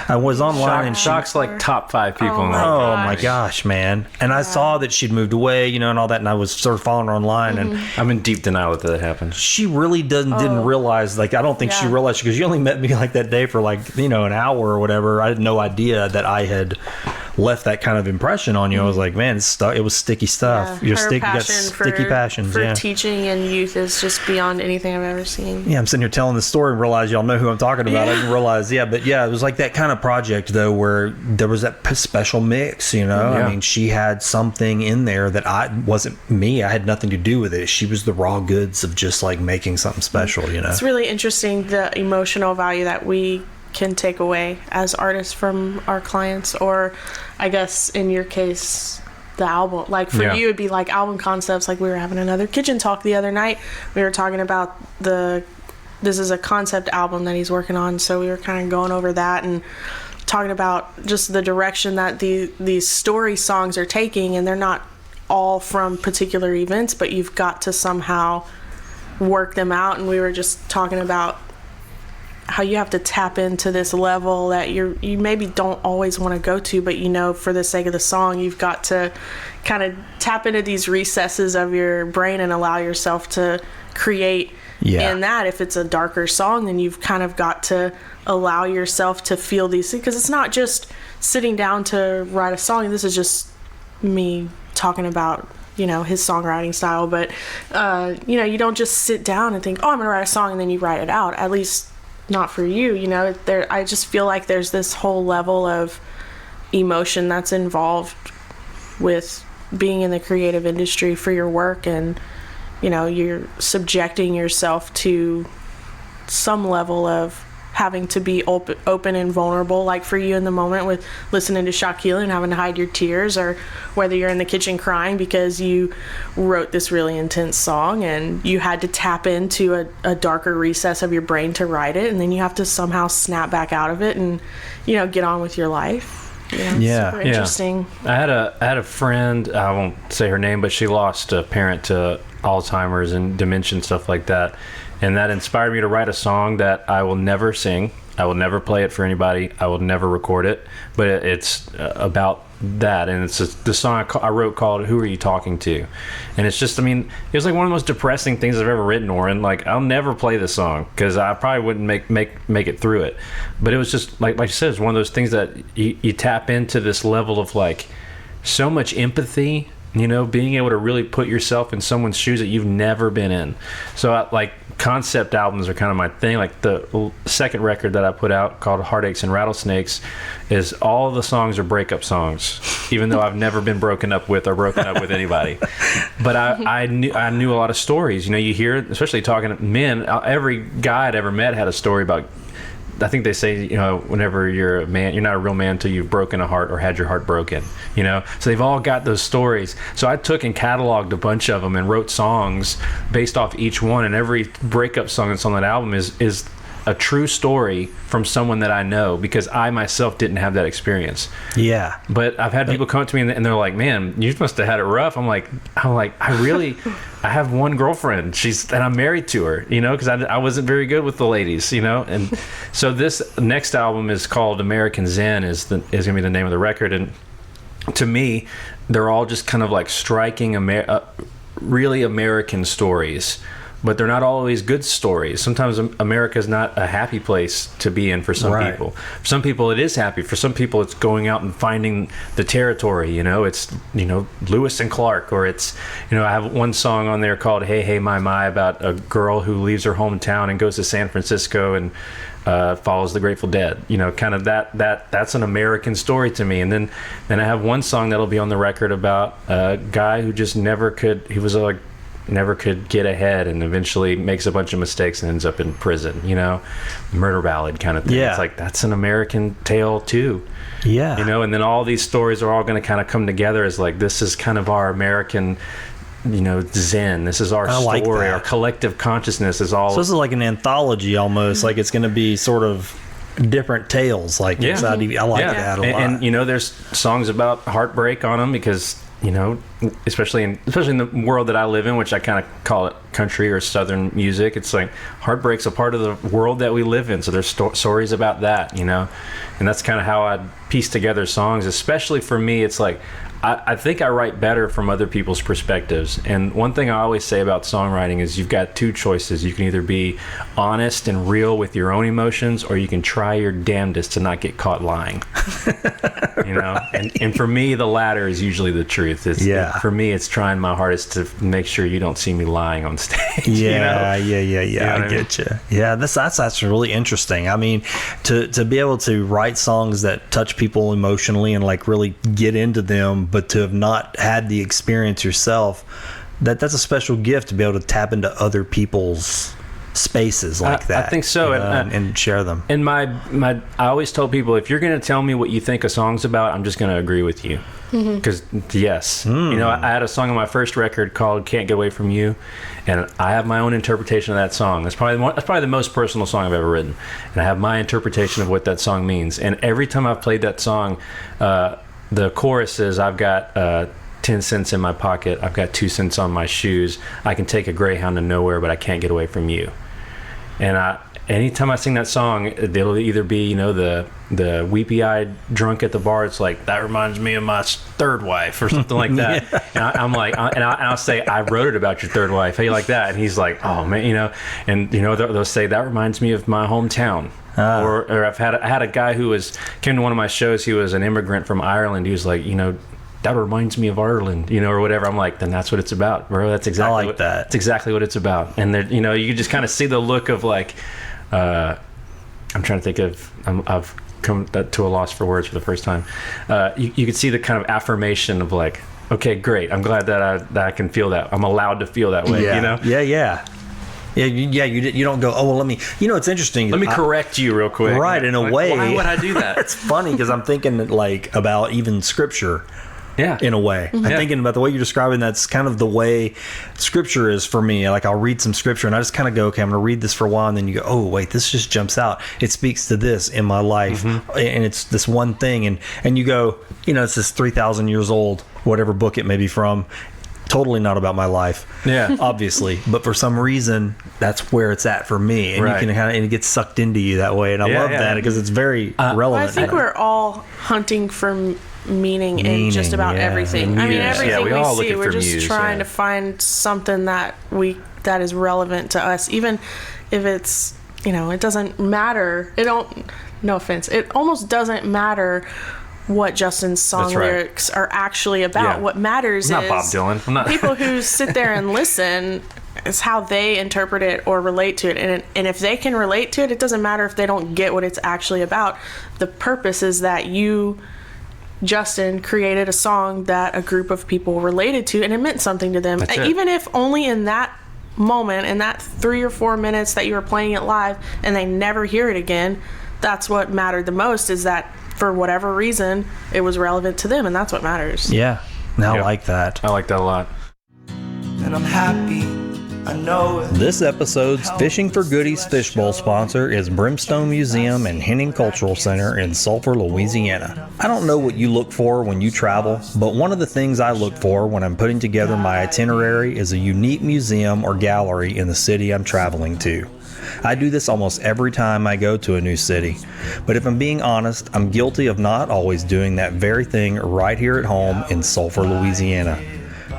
I was online, and Shock's like top 5 people. Oh my gosh, man. And I saw that she'd moved away, and all that, and I was sort of following her online, and I'm in deep denial that happened. she really didn't realize, like, I don't think she realized, because you only met me like that day for like, an hour or whatever. I had no idea that I had left that kind of impression on you. I was like, man, it was sticky stuff. Yeah. You got sticky passions. For teaching and youth is just beyond anything I've ever seen. Yeah, I'm sitting here telling the story and realize y'all know who I'm talking about. I didn't realize. But it was like that kind of project though, where there was that special mix. I mean, she had something in there that wasn't me. I had nothing to do with it. She was the raw goods of just like making something special. It's really interesting, the emotional value that we can take away as artists from our clients, or I guess in your case, the album. Like for you, it'd be like album concepts. Like we were having another kitchen talk the other night. We were talking about this is a concept album that he's working on, so we were kind of going over that and talking about just the direction that these story songs are taking, and they're not all from particular events, but you've got to somehow work them out. And we were just talking about how you have to tap into this level that you maybe don't always want to go to, but for the sake of the song, you've got to kind of tap into these recesses of your brain and allow yourself to create in that. If it's a darker song, then you've kind of got to allow yourself to feel these things, because it's not just sitting down to write a song. This is just me talking about his songwriting style, but you don't just sit down and think, oh, I'm gonna write a song and then you write it out. At least not for you. I just feel like there's this whole level of emotion that's involved with being in the creative industry for your work, and you're subjecting yourself to some level of having to be open and vulnerable, like for you in the moment with listening to Shaquille and having to hide your tears, or whether you're in the kitchen crying because you wrote this really intense song and you had to tap into a darker recess of your brain to write it, and then you have to somehow snap back out of it and get on with your life. Yeah, super interesting. I had a friend, I won't say her name, but she lost a parent to Alzheimer's and dementia and stuff like that. And that inspired me to write a song that I will never sing. I will never play it for anybody. I will never record it. But it's about that. And it's the song I wrote called "Who Are You Talking To?" And it's just, it was like one of the most depressing things I've ever written, Oran. Like, I'll never play this song because I probably wouldn't make it through it. But it was just, like you said, it's one of those things that you tap into this level of, like, so much empathy, being able to really put yourself in someone's shoes that you've never been in. So, concept albums are kind of my thing. Like the second record that I put out called Heartaches and Rattlesnakes is all the songs are breakup songs, even though I've never been broken up with or broken up with anybody. But I knew a lot of stories. You hear, especially talking to men, every guy I'd ever met had a story about, I think they say, whenever you're a man, you're not a real man until you've broken a heart or had your heart broken, So they've all got those stories. So I took and cataloged a bunch of them and wrote songs based off each one. And every breakup song that's on that album is a true story from someone that I know, because I myself didn't have that experience. Yeah. But I've had people come up to me and they're like, "Man, you must have had it rough." I'm like, I have one girlfriend. And I'm married to her, because I wasn't very good with the ladies, And so this next album is called American Zen, is going to be the name of the record. And to me, they're all just kind of like striking really American stories. But they're not always good stories. Sometimes America's not a happy place to be in for some people. For some people, it is happy. For some people, it's going out and finding the territory. It's Lewis and Clark, or it's I have one song on there called "Hey Hey My My" about a girl who leaves her hometown and goes to San Francisco and follows the Grateful Dead. Kind of that's an American story to me. And then I have one song that'll be on the record about a guy who just never could get ahead and eventually makes a bunch of mistakes and ends up in prison, murder ballad kind of thing. Yeah. It's like, that's an American tale too. Yeah. And then all these stories are all going to kind of come together as like, this is kind of our American, Zen. This is our story. Our collective consciousness is all. So this is like an anthology almost, like it's going to be sort of different tales. Like, yeah. I like that a lot. And there's songs about heartbreak on them because, especially in the world that I live in, which I kind of call it country or southern music, it's like heartbreak's a part of the world that we live in. So there's stories about that, and that's kind of how I piece together songs. Especially for me, it's like I think I write better from other people's perspectives. And one thing I always say about songwriting is you've got two choices. You can either be honest and real with your own emotions, or you can try your damnedest to not get caught lying. And for me, the latter is usually the truth. For me, it's trying my hardest to make sure you don't see me lying on stage. Yeah. I get you. Yeah, that's really interesting. To be able to write songs that touch people emotionally and like really get into them, but to have not had the experience yourself, that's a special gift to be able to tap into other people's spaces like that. I think so, and share them. And I always tell people, if you're going to tell me what you think a song's about, I'm just going to agree with you. Because yes, I had a song on my first record called "Can't Get Away From You," and I have my own interpretation of that song. That's probably the most personal song I've ever written, and I have my interpretation of what that song means. And every time I've played that song, the chorus is, "I've got 10 cents in my pocket, I've got 2 cents on my shoes, I can take a Greyhound to nowhere, but I can't get away from you." And anytime I sing that song, it'll either be, the weepy-eyed drunk at the bar. It's like, that reminds me of my third wife or something like that. Yeah. And I'm like, I'll say, I wrote it about your third wife. How you like that? And he's like, oh man, and they'll say, that reminds me of my hometown. Or I had a guy who came to one of my shows. He was an immigrant from Ireland. He was like, that reminds me of Ireland, you know, or whatever. I'm like, then that's what it's about, bro. That's exactly That's exactly what it's about. And there, you know, you can just kind of see the look of like, I'm trying to think of, I've come to a loss for words for the first time. You could see the kind of affirmation of like, okay, great. I'm glad that I can feel that. I'm allowed to feel that way, you know? Yeah. You don't go, oh, well, let me, you know, it's interesting. Let me correct you real quick. Right, in a way. Why would I do that? It's funny because I'm thinking like about even scripture. Yeah. In a way. I'm thinking about the way you're describing that's kind of the way scripture is for me. Like I'll read some scripture and I just kind of go, okay, I'm going to read this for a while. And then you go, oh, wait, this just jumps out. It speaks to this in my life. And it's this one thing. And you go, you know, it's this 3,000 years old, whatever book it may be from. Totally not about my life. Yeah. Obviously. But for some reason, that's where it's at for me. And you can kind of, and it gets sucked into you that way. And I love that because it's very relevant. Well, I think we're all hunting for meaning in just about everything. I mean, everything we see, we're just trying to find something that is relevant to us, even if it's, you know, it doesn't matter. No offense. It almost doesn't matter what Justin's song lyrics are actually about. Yeah. What matters is Bob Dylan. I'm not people who sit there and listen is how they interpret it or relate to it. And if they can relate to it, it doesn't matter if they don't get what it's actually about. The purpose is that you, Justin, created a song that a group of people related to and it meant something to them. Even if only in that moment, in that 3 or 4 minutes that you were playing it live and they never hear it again, that's what mattered the most, is that for whatever reason, it was relevant to them, and that's what matters. Yeah. I like that. I like that a lot. And I'm happy, I know it. This episode's Fishing for Goodies Fishbowl sponsor is Brimstone Museum and Henning Cultural Center in Sulphur, Louisiana. I don't know what you look for when you travel, but one of the things I look for when I'm putting together my itinerary is a unique museum or gallery in the city I'm traveling to. I do this almost every time I go to a new city, but if I'm being honest, I'm guilty of not always doing that very thing right here at home in Sulphur, Louisiana.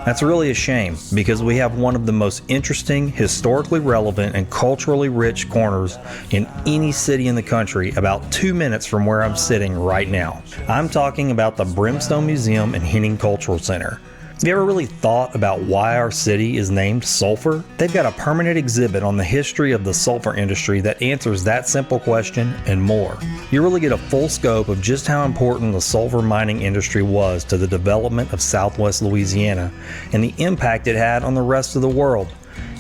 That's really a shame, because we have one of the most interesting, historically relevant, and culturally rich corners in any city in the country about 2 minutes from where I'm sitting right now. I'm talking about the Brimstone Museum and Henning Cultural Center. Have you ever really thought about why our city is named Sulphur? They've got a permanent exhibit on the history of the sulfur industry that answers that simple question and more. You really get a full scope of just how important the sulfur mining industry was to the development of Southwest Louisiana and the impact it had on the rest of the world.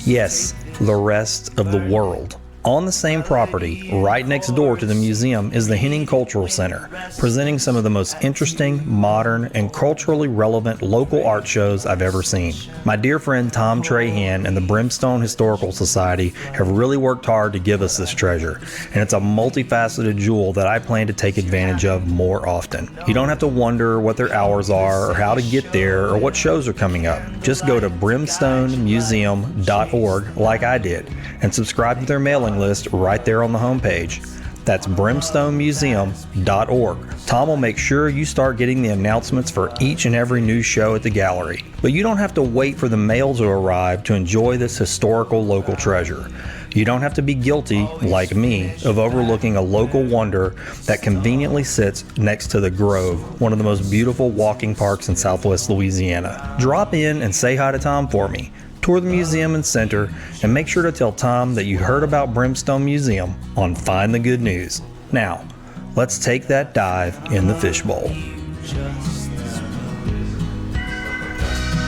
Yes, the rest of the world. On the same property, right next door to the museum, is the Henning Cultural Center, presenting some of the most interesting, modern, and culturally relevant local art shows I've ever seen. My dear friend Tom Trahan and the Brimstone Historical Society have really worked hard to give us this treasure, and it's a multifaceted jewel that I plan to take advantage of more often. You don't have to wonder what their hours are, or how to get there, or what shows are coming up. Just go to brimstonemuseum.org like I did, and subscribe to their mailing list right there on the homepage. That's brimstonemuseum.org. Tom will make sure you start getting the announcements for each and every new show at the gallery. But you don't have to wait for the mail to arrive to enjoy this historical local treasure. You don't have to be guilty, like me, of overlooking a local wonder that conveniently sits next to the Grove, one of the most beautiful walking parks in Southwest Louisiana. Drop in and say hi to Tom for me. Tour the museum and center, and make sure to tell Tom that you heard about Brimstone Museum on Find the Good News. Now, let's take that dive in the fishbowl.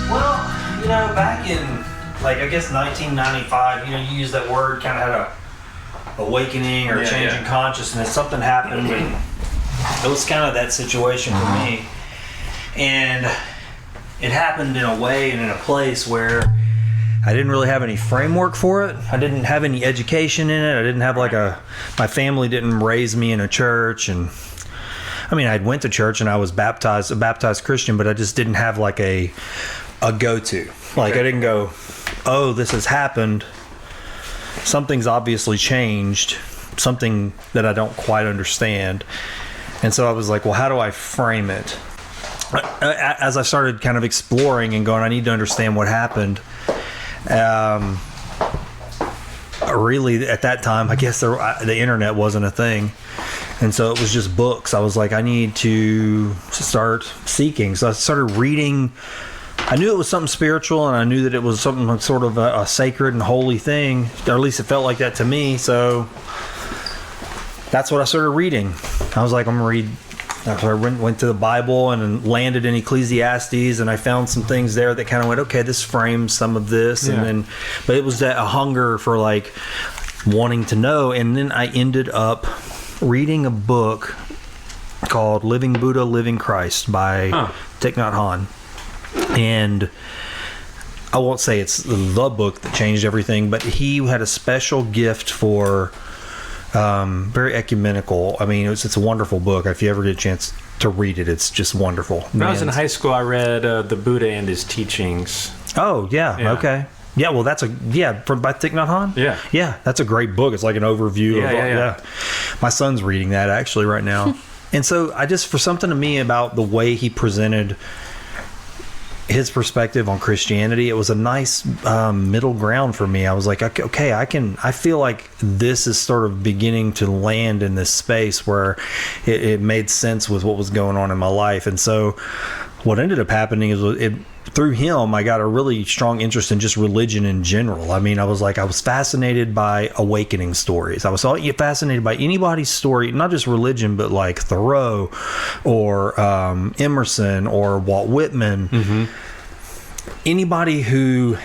Well, you know, back in, I guess 1995, you use that word, kind of had a awakening or change in consciousness. Something happened, and it was kind of that situation for me. And it happened in a way and in a place where I didn't really have any framework for it. I didn't have any education in it. I didn't have my family didn't raise me in a church. And I mean, I went to church and I was a baptized Christian, but I just didn't have a go-to. I didn't go, oh, this has happened. Something's obviously changed. Something that I don't quite understand. And so I was like, well, how do I frame it? As I started kind of exploring and going, I need to understand what happened. Really, at that time, I guess the internet wasn't a thing, And so it was just books. I was like, I need to start seeking. So I started reading. I knew it was something spiritual, and I knew that it was something like sort of a sacred and holy thing, or at least it felt like that to me. So that's what I started reading. I was like, I'm going to read. I went to the Bible and landed in Ecclesiastes, and I found some things there that kind of went, okay, this frames some of this. Yeah. And then, but it was that a hunger for like wanting to know. And then I ended up reading a book called Living Buddha, Living Christ by Thich Nhat Hanh. And I won't say it's the book that changed everything, but he had a special gift for very ecumenical. I mean, it's a wonderful book. If you ever get a chance to read it, it's just wonderful. When I was in high school, I read The Buddha and His Teachings. Oh, yeah. Okay. Yeah, well, by Thich Nhat Hanh? Yeah. Yeah, that's a great book. It's like an overview of Yeah. My son's reading that actually right now. And so for something to me about the way he presented his perspective on Christianity, it was a nice middle ground for me. I was like, okay, I feel like this is sort of beginning to land in this space where it made sense with what was going on in my life. And so what ended up happening is through him, I got a really strong interest in just religion in general. I mean, I was fascinated by awakening stories. I was fascinated by anybody's story, not just religion, but like Thoreau or Emerson or Walt Whitman. Mm-hmm. Anybody who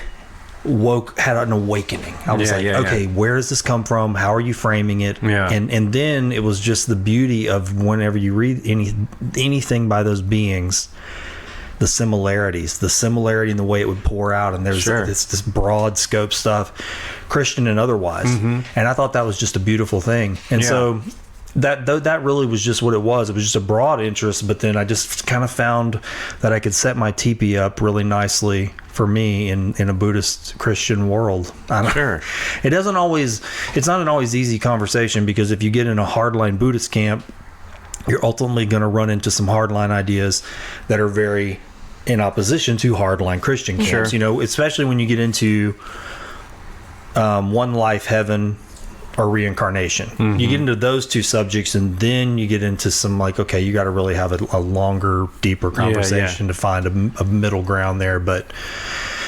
had an awakening. I was where does this come from? How are you framing it? Yeah. And then it was just the beauty of whenever you read anything by those beings, the similariity in the way it would pour out, and there's this broad scope stuff, Christian and otherwise. Mm-hmm. And I thought that was just a beautiful thing. And so that really was just what it was. It was just a broad interest, but then I just kind of found that I could set my teepee up really nicely for me in a Buddhist Christian world. It's not an always easy conversation, because if you get in a hardline Buddhist camp, you're ultimately going to run into some hardline ideas that are very in opposition to hardline Christian camps. You know, especially when you get into one life, heaven, or reincarnation. Mm-hmm. You get into those two subjects, and then you get into some like, okay, you got to really have a longer, deeper conversation to find a middle ground there. But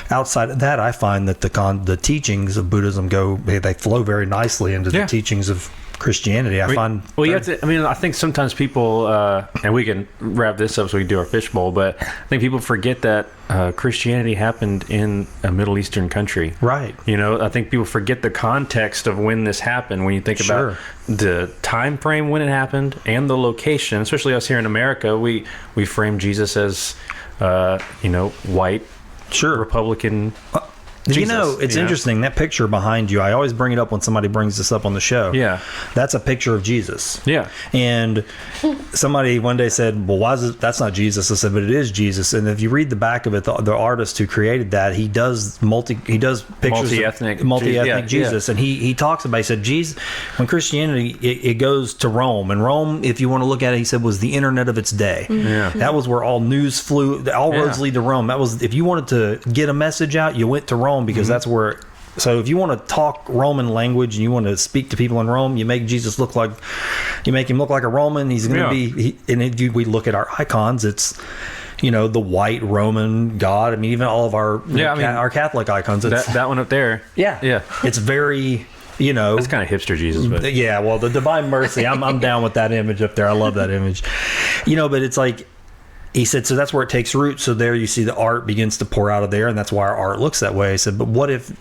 outside of that, I find that the teachings of Buddhism they flow very nicely into the teachings of Christianity. I think sometimes people, and we can wrap this up so we can do our fishbowl, but I think people forget that Christianity happened in a Middle Eastern country. Right. You know, I think people forget the context of when this happened. When you think about the time frame when it happened and the location, especially us here in America, we frame Jesus as, white, Republican. Jesus, it's interesting, that picture behind you, I always bring it up when somebody brings this up on the show. Yeah. That's a picture of Jesus. Yeah. And somebody one day said, well, why is it, that's not Jesus? I said, but it is Jesus. And if you read the back of it, the artist who created that, he does pictures multi-ethnic Jesus. And he talks about, he said, Jesus, when Christianity, it goes to Rome. And Rome, if you want to look at it, he said, was the internet of its day. Yeah. That was where all news flew, all roads lead to Rome. That was, if you wanted to get a message out, you went to Rome, because that's where. So if you want to talk Roman language and you want to speak to people in Rome, you make Jesus look like a Roman. He's going to be. And if we look at our icons, it's the white Roman God. I mean, even all of our our Catholic icons. It's, that one up there. Yeah. It's very. That's kind of hipster Jesus, but well, the Divine Mercy. I'm down with that image up there. I love that image. But it's like. He said, so that's where it takes root. So there you see the art begins to pour out of there, and that's why our art looks that way. He said, but what if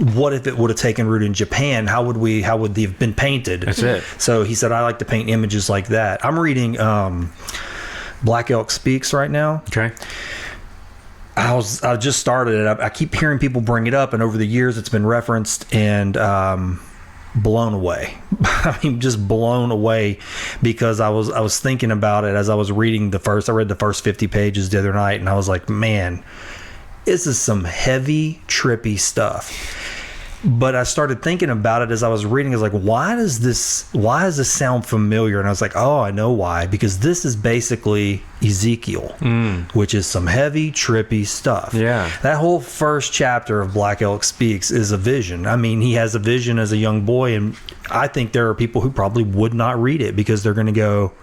it would have taken root in Japan? How would they have been painted? That's it. So he said, I like to paint images like that. I'm reading Black Elk Speaks right now. Okay. I just started it. I keep hearing people bring it up, and over the years it's been referenced, and blown away. I mean, just blown away, because I was thinking about it as I was reading I read the first 50 pages the other night, and I was like, man, this is some heavy, trippy stuff. But I started thinking about it as I was reading. I was like, why does this sound familiar? And I was like, oh, I know why. Because this is basically Ezekiel, which is some heavy, trippy stuff. Yeah. That whole first chapter of Black Elk Speaks is a vision. I mean, he has a vision as a young boy, and I think there are people who probably would not read it because they're going to go,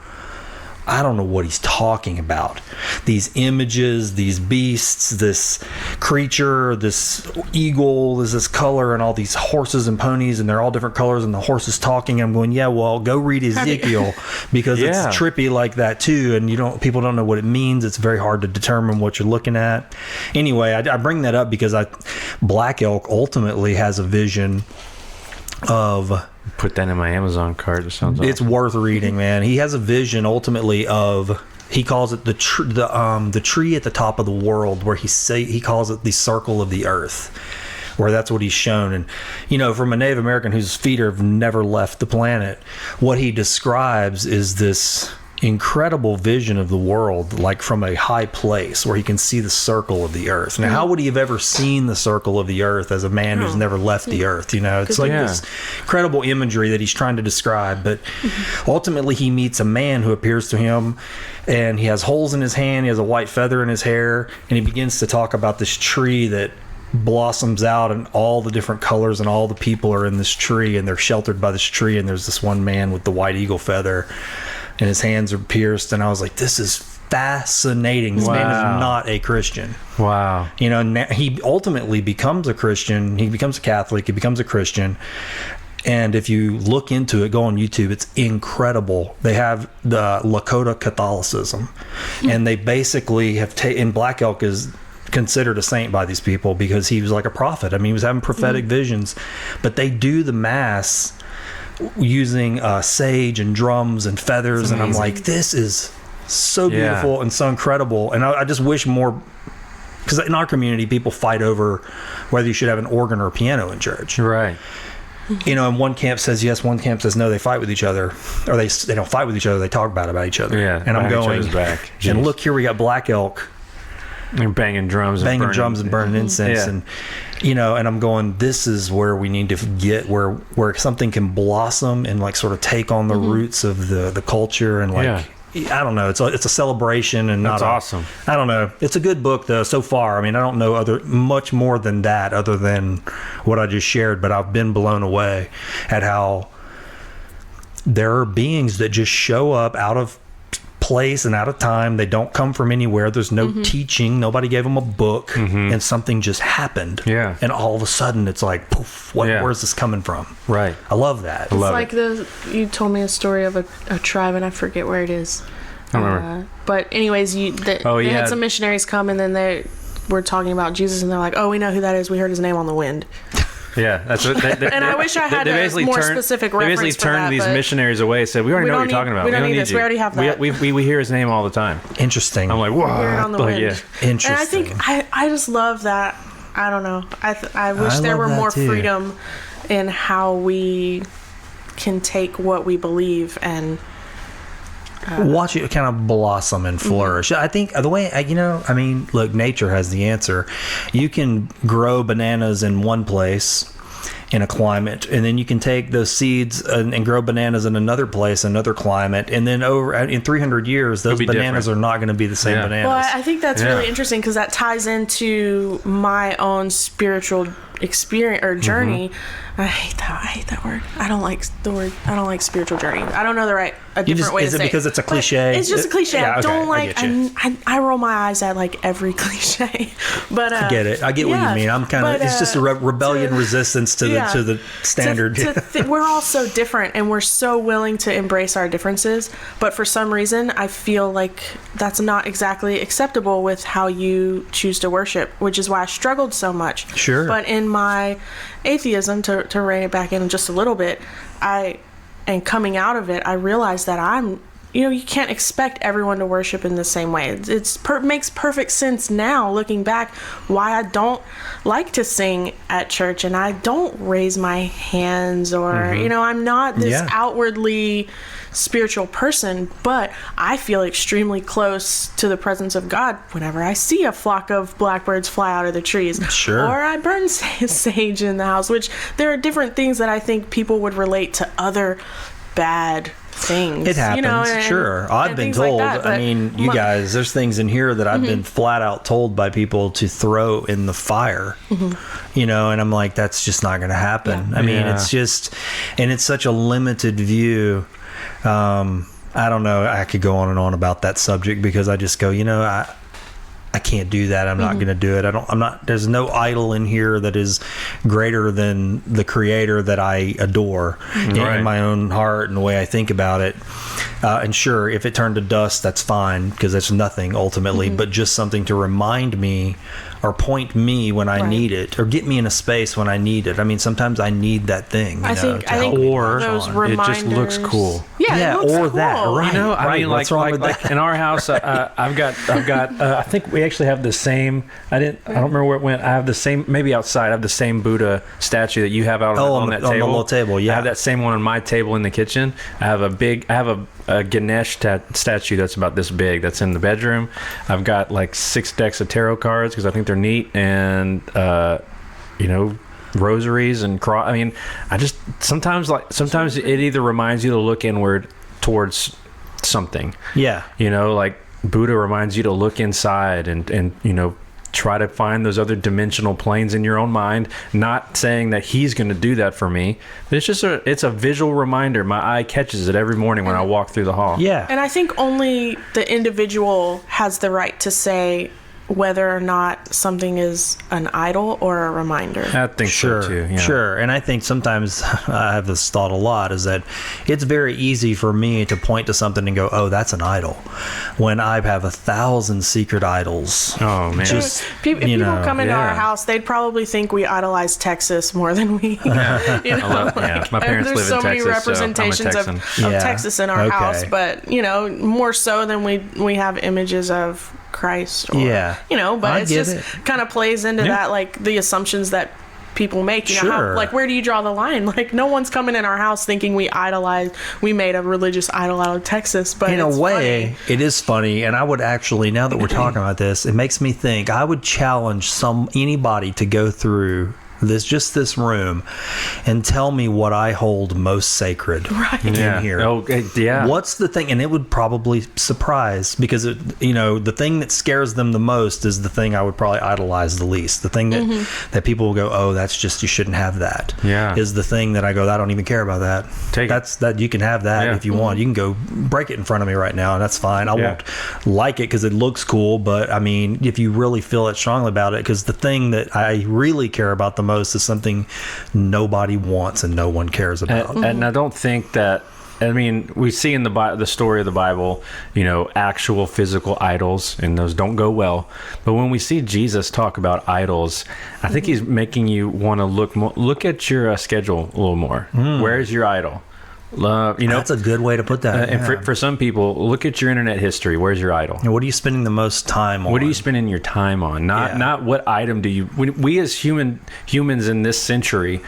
I don't know what he's talking about. These images, these beasts, this creature, this eagle, this color, and all these horses and ponies, and they're all different colors, and the horse is talking. I'm going, yeah, well, go read Ezekiel because it's trippy like that too, and people don't know what it means. It's very hard to determine what you're looking at. Anyway, I bring that up because Black Elk ultimately has a vision of... Put that in my Amazon cart. It sounds awesome. It's worth reading, man. He has a vision ultimately of, he calls it the tree at the top of the world, where he calls it the circle of the earth, where that's what he's shown. And from a Native American whose feet have never left the planet, what he describes is this incredible vision of the world, like from a high place where he can see the circle of the earth. Now, how would he have ever seen the circle of the earth as a man who's never left the earth? It's like this incredible imagery that he's trying to describe. But ultimately, he meets a man who appears to him, and he has holes in his hand, he has a white feather in his hair, and he begins to talk about this tree that blossoms out and all the different colors, and all the people are in this tree, and they're sheltered by this tree, and there's this one man with the white eagle feather, and his hands are pierced. And I was like, this is fascinating. This man is not a Christian. Wow. He ultimately becomes a Christian. He becomes a Catholic. He becomes a Christian. And if you look into it, go on YouTube, it's incredible. They have the Lakota Catholicism. And they basically have and Black Elk is considered a saint by these people because he was like a prophet. I mean, he was having prophetic visions. But they do the Mass using sage and drums and feathers, and I'm like, this is so beautiful and so incredible. And I just wish more, because in our community people fight over whether you should have an organ or a piano in church, right? And one camp says yes, one camp says no. They fight with each other, or they don't fight with each other, they talk bad about each other. And I'm going, and look, here we got Black Elk, they're banging drums and burning incense, and and I'm going, this is where we need to get where something can blossom and like sort of take on the roots of the culture, and like I don't know, it's a celebration, and that's awesome. I don't know, it's a good book though so far. I mean, I don't know much more than that other than what I just shared, but I've been blown away at how there are beings that just show up out of place and out of time. They don't come from anywhere. There's no teaching. Nobody gave them a book, and something just happened. And all of a sudden it's like, poof, where's this coming from? Right. I love that. It's like you told me a story of a tribe, and I forget where it is. I don't remember. But anyways, they had some missionaries come, and then they were talking about Jesus, and they're like, oh, we know who that is. We heard his name on the wind. Yeah, that's what. And I wish I had a more specific reference. They basically turned these missionaries away. Said, "We already know what you're talking about. We don't need this. We already have that. We hear his name all the time." Interesting. I'm like, whoa. On the wind. Interesting. And I think I just love that. I don't know. I wish there were more freedom in how we can take what we believe and watch it kind of blossom and flourish. I think the way look, nature has the answer. You can grow bananas in one place in a climate, and then you can take those seeds and grow bananas in another place, another climate, and then in 300 years those bananas are not going to be the same bananas. Well, I think that's really interesting, because that ties into my own spiritual experience or journey. I hate that word. I don't like the word. I don't like spiritual journey. I don't know a different way to say it. Is it because it's a cliche? It's just a cliche. Yeah, I don't like. I roll my eyes at like every cliche. But I get it. I get what you mean. I'm kind of. It's just a rebellion, resistance to the standard. We're all so different, and we're so willing to embrace our differences. But for some reason, I feel like that's not exactly acceptable with how you choose to worship, which is why I struggled so much. Sure. But in my atheism, to rein it back in just a little bit, and coming out of it, I realized that I'm you can't expect everyone to worship in the same way. Makes perfect sense now looking back why I don't like to sing at church and I don't raise my hands or I'm not this outwardly spiritual person, but I feel extremely close to the presence of God whenever I see a flock of blackbirds fly out of the trees. Sure. Or I burn sage in the house, which there are different things that I think people would relate to other bad things. It happens, sure. I've been told, like that, you guys, there's things in here that I've been flat out told by people to throw in the fire, and I'm like, that's just not going to happen. I mean, it's just, and it's such a limited view. I don't know. I could go on and on about that subject because I just go, I can't do that. I'm not going to do it. There's no idol in here that is greater than the creator that I adore in my own heart and the way I think about it. And sure, if it turned to dust, that's fine because it's nothing ultimately, but just something to remind me or point me when I need it or get me in a space when I need it. I mean, sometimes I need that thing. I think or those it just looks cool. Yeah, it looks or cool. that. Right. I mean, what's wrong with like that? in our house, I've got. I think we actually have the same. I don't remember where it went. I have the same. Maybe outside, I have the same Buddha statue that you have out on that table. On the little table. Yeah, I have that same one on my table in the kitchen. I have a Ganesh statue that's about this big. That's in the bedroom. I've got like 6 decks of tarot cards because I think they're neat, and rosaries and cross. I mean, I just sometimes it either reminds you to look inward towards something. Yeah. Like Buddha reminds you to look inside and try to find those other dimensional planes in your own mind. Not saying that he's going to do that for me, but it's a visual reminder. My eye catches it every morning when I walk through the hall. Yeah. And I think only the individual has the right to say whether or not something is an idol or a reminder. I think so too. Yeah. Sure. And I think sometimes I have this thought a lot is that it's very easy for me to point to something and go, oh, that's an idol, when I have 1,000 secret idols. Oh, man. If people come into our house, they'd probably think we idolize Texas more than we. My parents live in Texas. There's so many representations so I'm a of Texas in our house, but more so than we have images of Christ or, but it just kind of plays into that, like the assumptions that people make, where do you draw the line? Like, no one's coming in our house thinking we made a religious idol out of Texas, but in a way it is funny. And I would actually, now that we're talking about this, it makes me think I would challenge anybody to go through this room and tell me what I hold most sacred in here. Oh, yeah. What's the thing? And it would probably surprise, because the thing that scares them the most is the thing I would probably idolize the least. The thing that people will go, oh, that's just, you shouldn't have that. Yeah. Is the thing that I go, I don't even care about that. That you can have that if you want. You can go break it in front of me right now, and that's fine. I won't like it because it looks cool, but I mean, if you really feel it strongly about it, because the thing that I really care about the most is something nobody wants and no one cares about. And I don't think that, I mean, we see in the story of the Bible, actual physical idols, and those don't go well. But when we see Jesus talk about idols, I think he's making you want to look at your schedule a little more. Where's your idol? That's a good way to put that. And for some people, look at your internet history. Where's your idol? And what are you spending the most time on? What are you spending your time on? Not what item do you... We as humans in this century,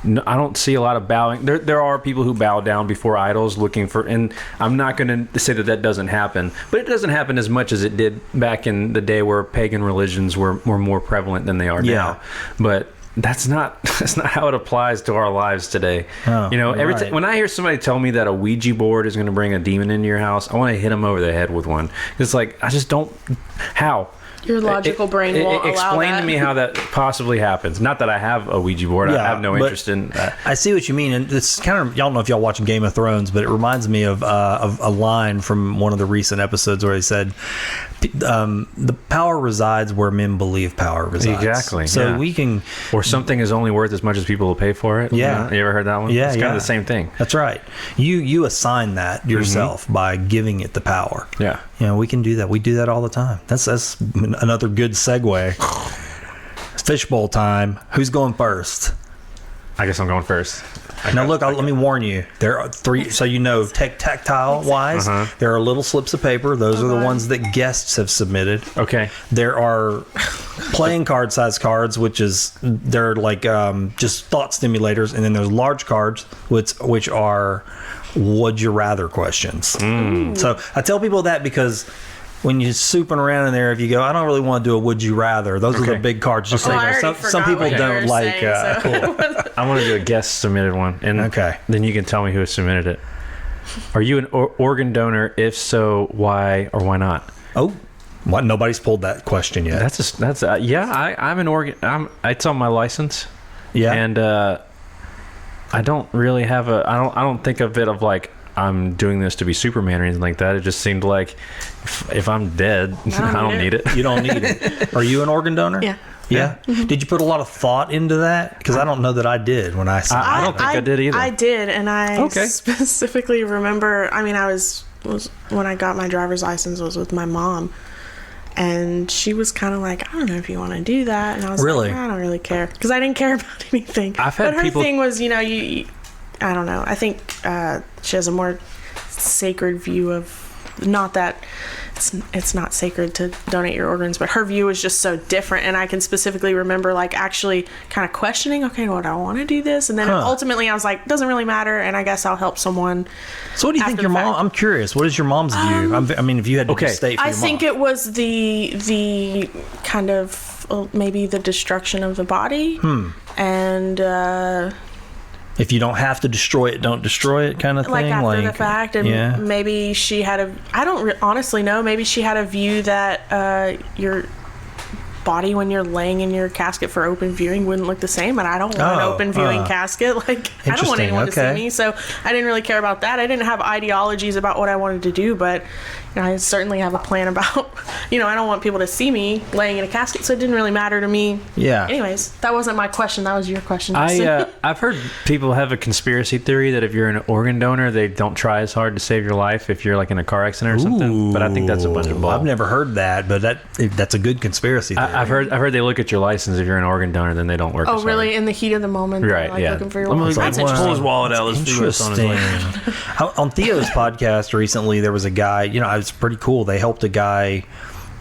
I don't see a lot of bowing. There are people who bow down before idols looking for... And I'm not going to say that doesn't happen, but it doesn't happen as much as it did back in the day where pagan religions were more prevalent than they are now. But... That's not how it applies to our lives today. When I hear somebody tell me that a Ouija board is going to bring a demon into your house, I want to hit them over the head with one. It's like, I just don't. How? Your logical brain won't allow explain that. to me how that possibly happens. Not that I have a Ouija board. I have no interest in that. I see what you mean, and it's kind of, y'all don't know if y'all watching Game of Thrones, but it reminds me of a line from one of the recent episodes where he said, the power resides where men believe power resides. Exactly. So we can... Or something is only worth as much as people will pay for it. Yeah. You ever heard that one? Yeah, it's kind of the same thing. That's right. You assign that yourself by giving it the power. Yeah. We can do that. We do that all the time. That's another good segue. Fishbowl time. Who's going first? I guess I'm going first. Now look, let me warn you. There are 3, so tactile wise, there are little slips of paper. Those are the ones that guests have submitted. Okay. There are playing card size cards, they're like just thought stimulators, and then there's large cards, which are would you rather questions. So I tell people that because when you're souping around in there, if you go, I don't really want to do a would you rather, those are the big cards. Just so you know, some people don't like. Cool. I want to do a guest submitted one, and then you can tell me who submitted it. Are you an organ donor? If so, why or why not? Oh, what? Nobody's pulled that question yet. I'm an organ. It's on my license. Yeah, and I don't really have I don't think of it of like I'm doing this to be Superman or anything like that. It just seemed like if I'm dead, I don't need it. You don't need it. Are you an organ donor? Yeah. Yeah. Mm-hmm. Did you put a lot of thought into that? Because I don't know that I did when I saw. I don't think I did either. I did, and I specifically remember. I mean, I was when I got my driver's license was with my mom, and she was kind of like, I don't know if you want to do that, and I was like, I don't really care, because I didn't care about anything. I've had but her thing was, you I don't know. I think she has a more sacred view of, not that it's not sacred to donate your organs, but her view is just so different. And I can specifically remember like actually kind of questioning, okay, do I want to do this? And then ultimately I was like, doesn't really matter, and I guess I'll help someone. So what do you think your mom, I'm curious, what is your mom's view? I mean, if you had to just state for your mom. I think it was the kind of maybe the destruction of the body. And if you don't have to destroy it, don't destroy it, kind of thing. Like after the fact, and maybe she had I don't honestly know. Maybe she had a view that your body when you're laying in your casket for open viewing wouldn't look the same, and I don't want an open viewing casket. Like, I don't want anyone to see me, so I didn't really care about that. I didn't have ideologies about what I wanted to do, but I certainly have a plan about, I don't want people to see me laying in a casket, so it didn't really matter to me. Yeah. Anyways, that wasn't my question. That was your question. I've heard people have a conspiracy theory that if you're an organ donor, they don't try as hard to save your life if you're like in a car accident or something. But I think that's a bunch of bull. I've never heard that, but that's a good conspiracy theory. I've heard they look at your license. If you're an organ donor, then they don't work. Oh, really? In the heat of the moment, right? Like looking for your wallet. That's interesting. Pull his wallet out. Interesting. On Theo's podcast recently, there was a guy. It was pretty cool. They helped a guy.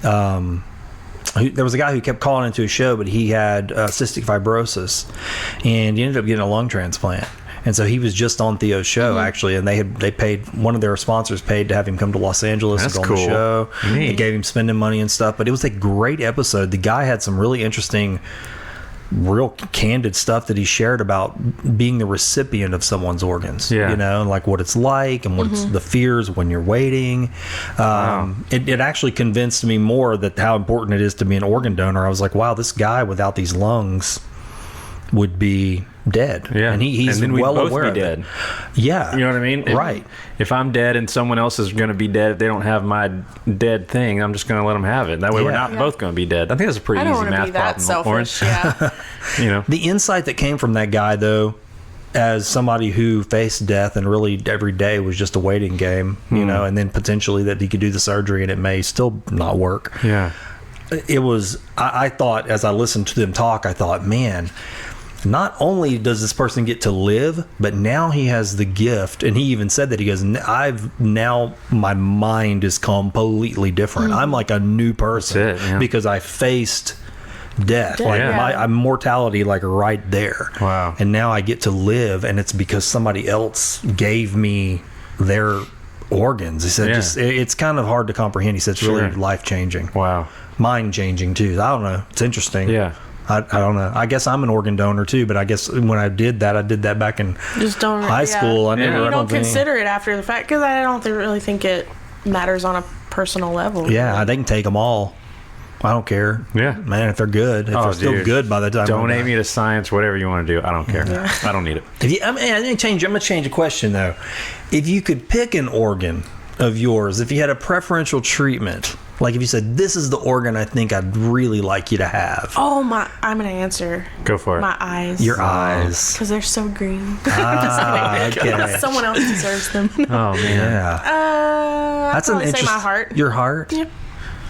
There was a guy who kept calling into a show, but he had cystic fibrosis, and he ended up getting a lung transplant. And so he was just on Theo's show, actually, and they paid, one of their sponsors paid to have him come to Los Angeles and go on the show. They gave him spending money and stuff, but it was a great episode. The guy had some really interesting, real candid stuff that he shared about being the recipient of someone's organs. Like what it's like and what's the fears when you're waiting. It actually convinced me more that how important it is to be an organ donor. I was like, wow, this guy without these lungs would be dead. And he's and then well both aware be of dead. it. Yeah. You know what I mean? Right. If I'm dead and someone else is going to be dead, if they don't have my dead thing, I'm just going to let them have it. That way we're not both going to be dead. I think that's a pretty easy math problem. Selfish. Yeah. The insight that came from that guy, though, as somebody who faced death and really every day was just a waiting game, and then potentially that he could do the surgery and it may still not work. Yeah. It was, I thought, as I listened to them talk, I thought, man, not only does this person get to live, but now he has the gift. And he even said that, he goes, my mind is completely different. I'm like a new person because I faced death. My mortality, like right there. Wow. And now I get to live, and it's because somebody else gave me their organs. He said, it's kind of hard to comprehend. He said, it's really life-changing. Wow. Mind-changing too. I don't know. It's interesting. Yeah. I don't know. I guess I'm an organ donor too, but I guess when I did that back in high school. You don't consider it after the fact, because I don't really think it matters on a personal level. Yeah, they can take them all. I don't care. Yeah. Man, if they're good. If they're still good by the time. Donate me to science, whatever you want to do. I don't care. Yeah. I don't need it. I'm going to change a question, though. If you could pick an organ of yours, if you had a preferential treatment, like if you said, this is the organ I think I'd really like you to have. Oh, I'm going to answer. Go for it. My eyes. Your eyes. Because they're so green. Okay. Someone else deserves them. Oh, man. Yeah. That's an interesting. Say my heart. Your heart? Yeah.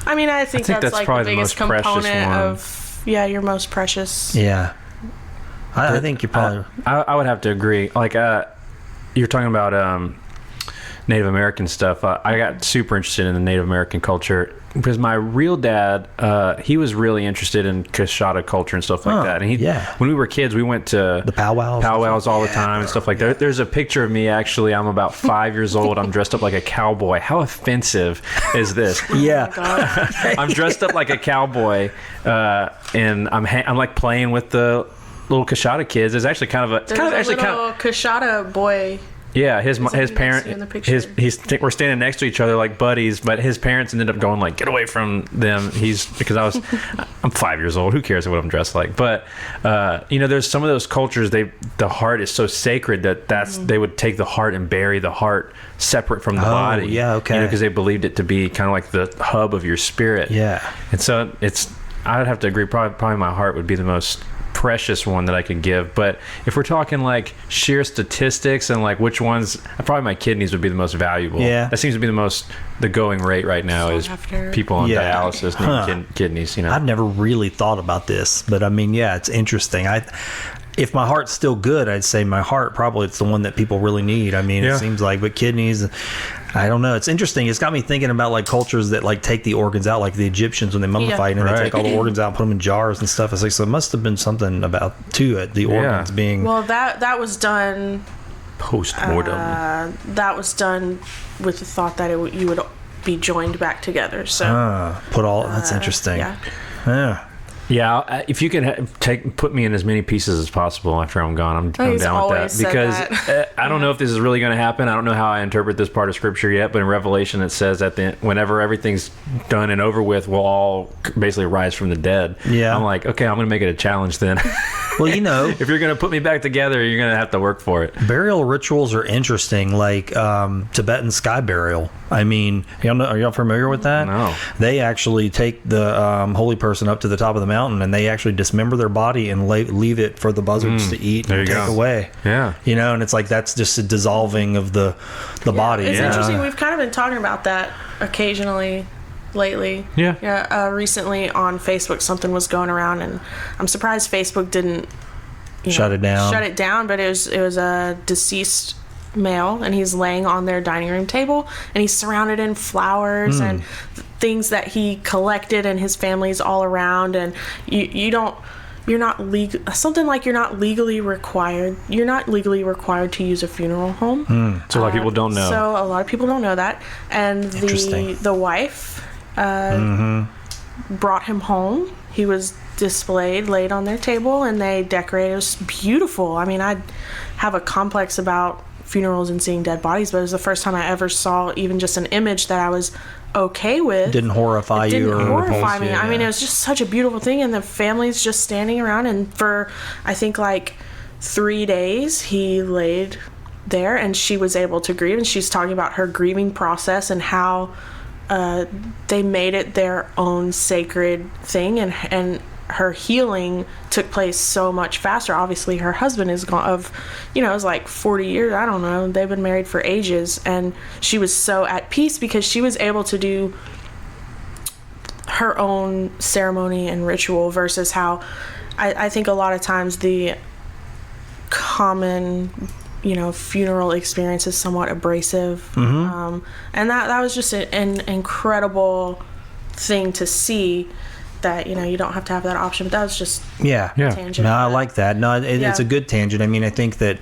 I mean, I think that's like probably the biggest the most component one. of, your most precious. Yeah. I think you probably. I would have to agree. Like, you're talking about Native American stuff. I got super interested in the Native American culture because my real dad, he was really interested in Coshada culture and stuff like that. And when we were kids, we went to the powwows all the time and stuff like that. There's a picture of me, actually. I'm about 5 years old. I'm dressed up like a cowboy. How offensive is this? Yeah. I'm dressed up like a cowboy, and I'm like playing with the little Coshada kids. It's actually kind of a Coshada boy. Yeah, his next parent, to you in the picture? we're standing next to each other like buddies, but his parents ended up going like, get away from them. Because I'm 5 years old. Who cares what I'm dressed like? But there's some of those cultures. The heart is so sacred that they would take the heart and bury the heart separate from the body. Yeah, okay. Because they believed it to be kind of like the hub of your spirit. Yeah, and so I would have to agree. Probably my heart would be the most precious one that I could give. But if we're talking like sheer statistics and like which ones, probably my kidneys would be the most valuable. Yeah, that seems to be the going rate right now is people on dialysis need kidneys. I've never really thought about this, but I mean, it's interesting. If my heart's still good, I'd say my heart probably it's the one that people really need. I mean, it seems like, but kidneys, I don't know. It's interesting. It's got me thinking about like cultures that like take the organs out, like the Egyptians when they mummified and they take all the organs out and put them in jars and stuff. It's like, so it must have been something about the organs being. Well, that was done post-mortem. That was done with the thought that you would be joined back together. So that's interesting. Yeah. Yeah, if you can put me in as many pieces as possible after I'm gone, I'm down with that. Because I don't know if this is really going to happen. I don't know how I interpret this part of Scripture yet, but in Revelation it says that whenever everything's done and over with, we'll all basically rise from the dead. Yeah. I'm like, okay, I'm going to make it a challenge then. Well, if you're going to put me back together, you're going to have to work for it. Burial rituals are interesting, like Tibetan sky burial. I mean, are y'all familiar with that? No. They actually take the holy person up to the top of the mountain, and they actually dismember their body and leave it for the buzzards to eat and take away. Yeah. And it's like that's just a dissolving of the body. It's interesting. We've kind of been talking about that occasionally lately. Yeah. Recently on Facebook, something was going around, and I'm surprised Facebook didn't shut it down. But it was a deceased male, and he's laying on their dining room table, and he's surrounded in flowers and things that he collected, and his family's all around, and you're not legally required to use a funeral home. So a lot of people don't know. So a lot of people don't know that, and the wife brought him home. He was laid on their table, and they decorated. It was beautiful. I mean, I have a complex about funerals and seeing dead bodies, but it was the first time I ever saw even just an image that I was okay with. Didn't horrify you or horrify me. I mean, it was just such a beautiful thing, and the family's just standing around, and for I think like 3 days he laid there, and she was able to grieve, and she's talking about her grieving process and how they made it their own sacred thing, and her healing took place so much faster. Obviously her husband is gone it was like 40 years, I don't know, they've been married for ages, and she was so at peace because she was able to do her own ceremony and ritual versus how I think a lot of times the common funeral experience is somewhat abrasive. And that was just an incredible thing to see, that you don't have to have that option, but that was just tangent. No, I like that. No, it's a good tangent. I mean, I think that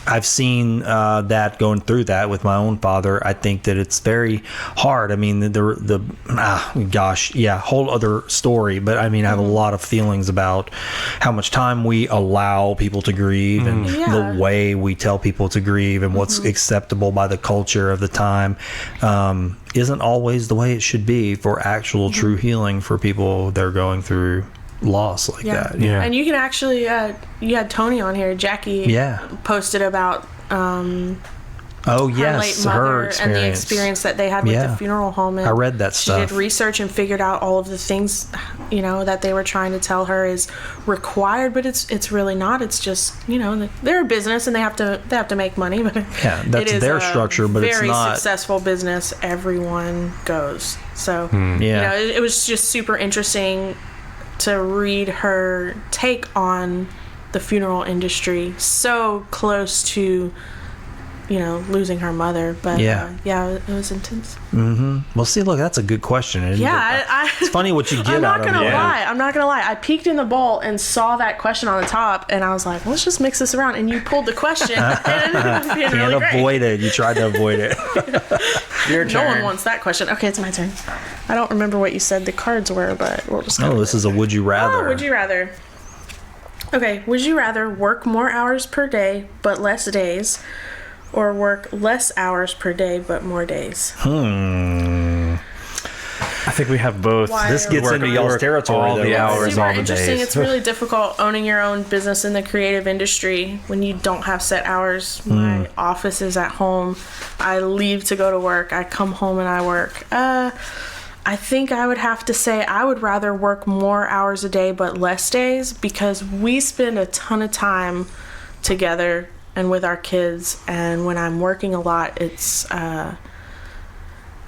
I've seen that going through that with my own father. I think that it's very hard. I mean, whole other story. But I mean, I have a lot of feelings about how much time we allow people to grieve and the way we tell people to grieve and what's acceptable by the culture of the time. Isn't always the way it should be for actual true healing for people that are going through loss like that. Yeah. And you can actually you had Tony on here, Jackie posted about her late mother and the experience that they had with the funeral home, and I read that stuff. She did research and figured out all of the things that they were trying to tell her is required, but it's really not. It's just they're a business and they have to make money, but that's their structure, but it's not very successful business. Everyone goes. So it was just super interesting to read her take on the funeral industry, so close to, losing her mother. But it was intense. Well, see, look, that's a good question. It's funny what you get I'm out not of gonna it. lie. I'm not gonna lie. I peeked in the bowl and saw that question on the top, and I was like, let's just mix this around. And you pulled the question, and it ended up being really great. Avoid it. You tried to avoid it. Your turn. No one wants that question. Okay, it's my turn. I don't remember what you said the cards were, but we'll just go. Oh, this is a would you rather. Would you rather? Okay, would you rather work more hours per day but less days, or work less hours per day but more days? I think we have both. This gets into y'all's territory. All the hours, super all the interesting. days. It's really difficult owning your own business in the creative industry when you don't have set hours. My office is at home. I leave to go to work. I come home and I work. I think I would have to say I would rather work more hours a day but less days, because we spend a ton of time together and with our kids, and when I'm working a lot, it's I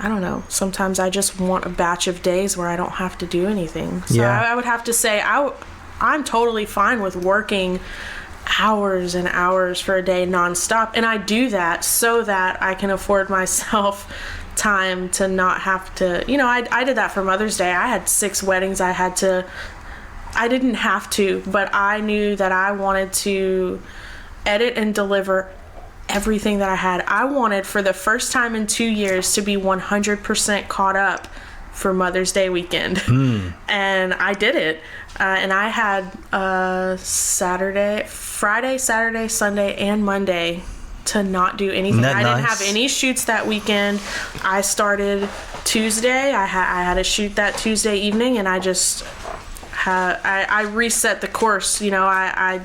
don't know, sometimes I just want a batch of days where I don't have to do anything. So I would have to say I'm totally fine with working hours and hours for a day nonstop, and I do that so that I can afford myself time to not have to, I did that for Mother's Day. I had 6 weddings. I didn't have to, but I knew that I wanted to edit and deliver everything that I had. I wanted, for the first time in 2 years, to be 100% caught up for Mother's Day weekend. And I did it. And I had Friday, Saturday, Sunday, and Monday to not do anything. I didn't have any shoots that weekend. I started Tuesday. I had a shoot that Tuesday evening, and I just I reset the course. I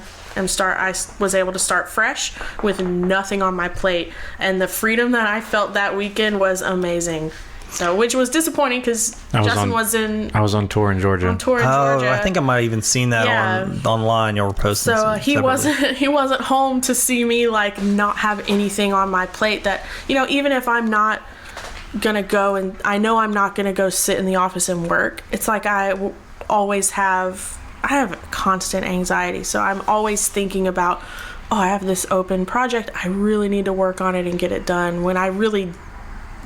was able to start fresh with nothing on my plate, and the freedom that I felt that weekend was amazing. So, which was disappointing because Justin was on tour in Georgia. I think I might have even seen that online. Y'all were posting. So he wasn't home to see me not have anything on my plate. That even if I'm not gonna go, and I know I'm not gonna go sit in the office and work. It's like I have constant anxiety, so I'm always thinking about, I have this open project. I really need to work on it and get it done. When I really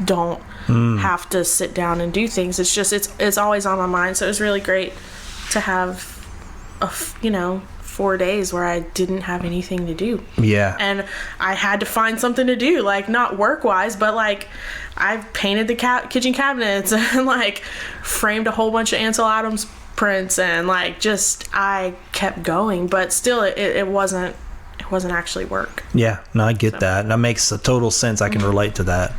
don't have to sit down and do things. It's just it's always on my mind. So it was really great to have 4 days where I didn't have anything to do. Yeah. And I had to find something to do, not work wise, but I've painted the kitchen cabinets and framed a whole bunch of Ansel Adams prints, and I kept going, but still it wasn't actually work. Yeah, no, I get that. That makes a total sense. I can relate to that.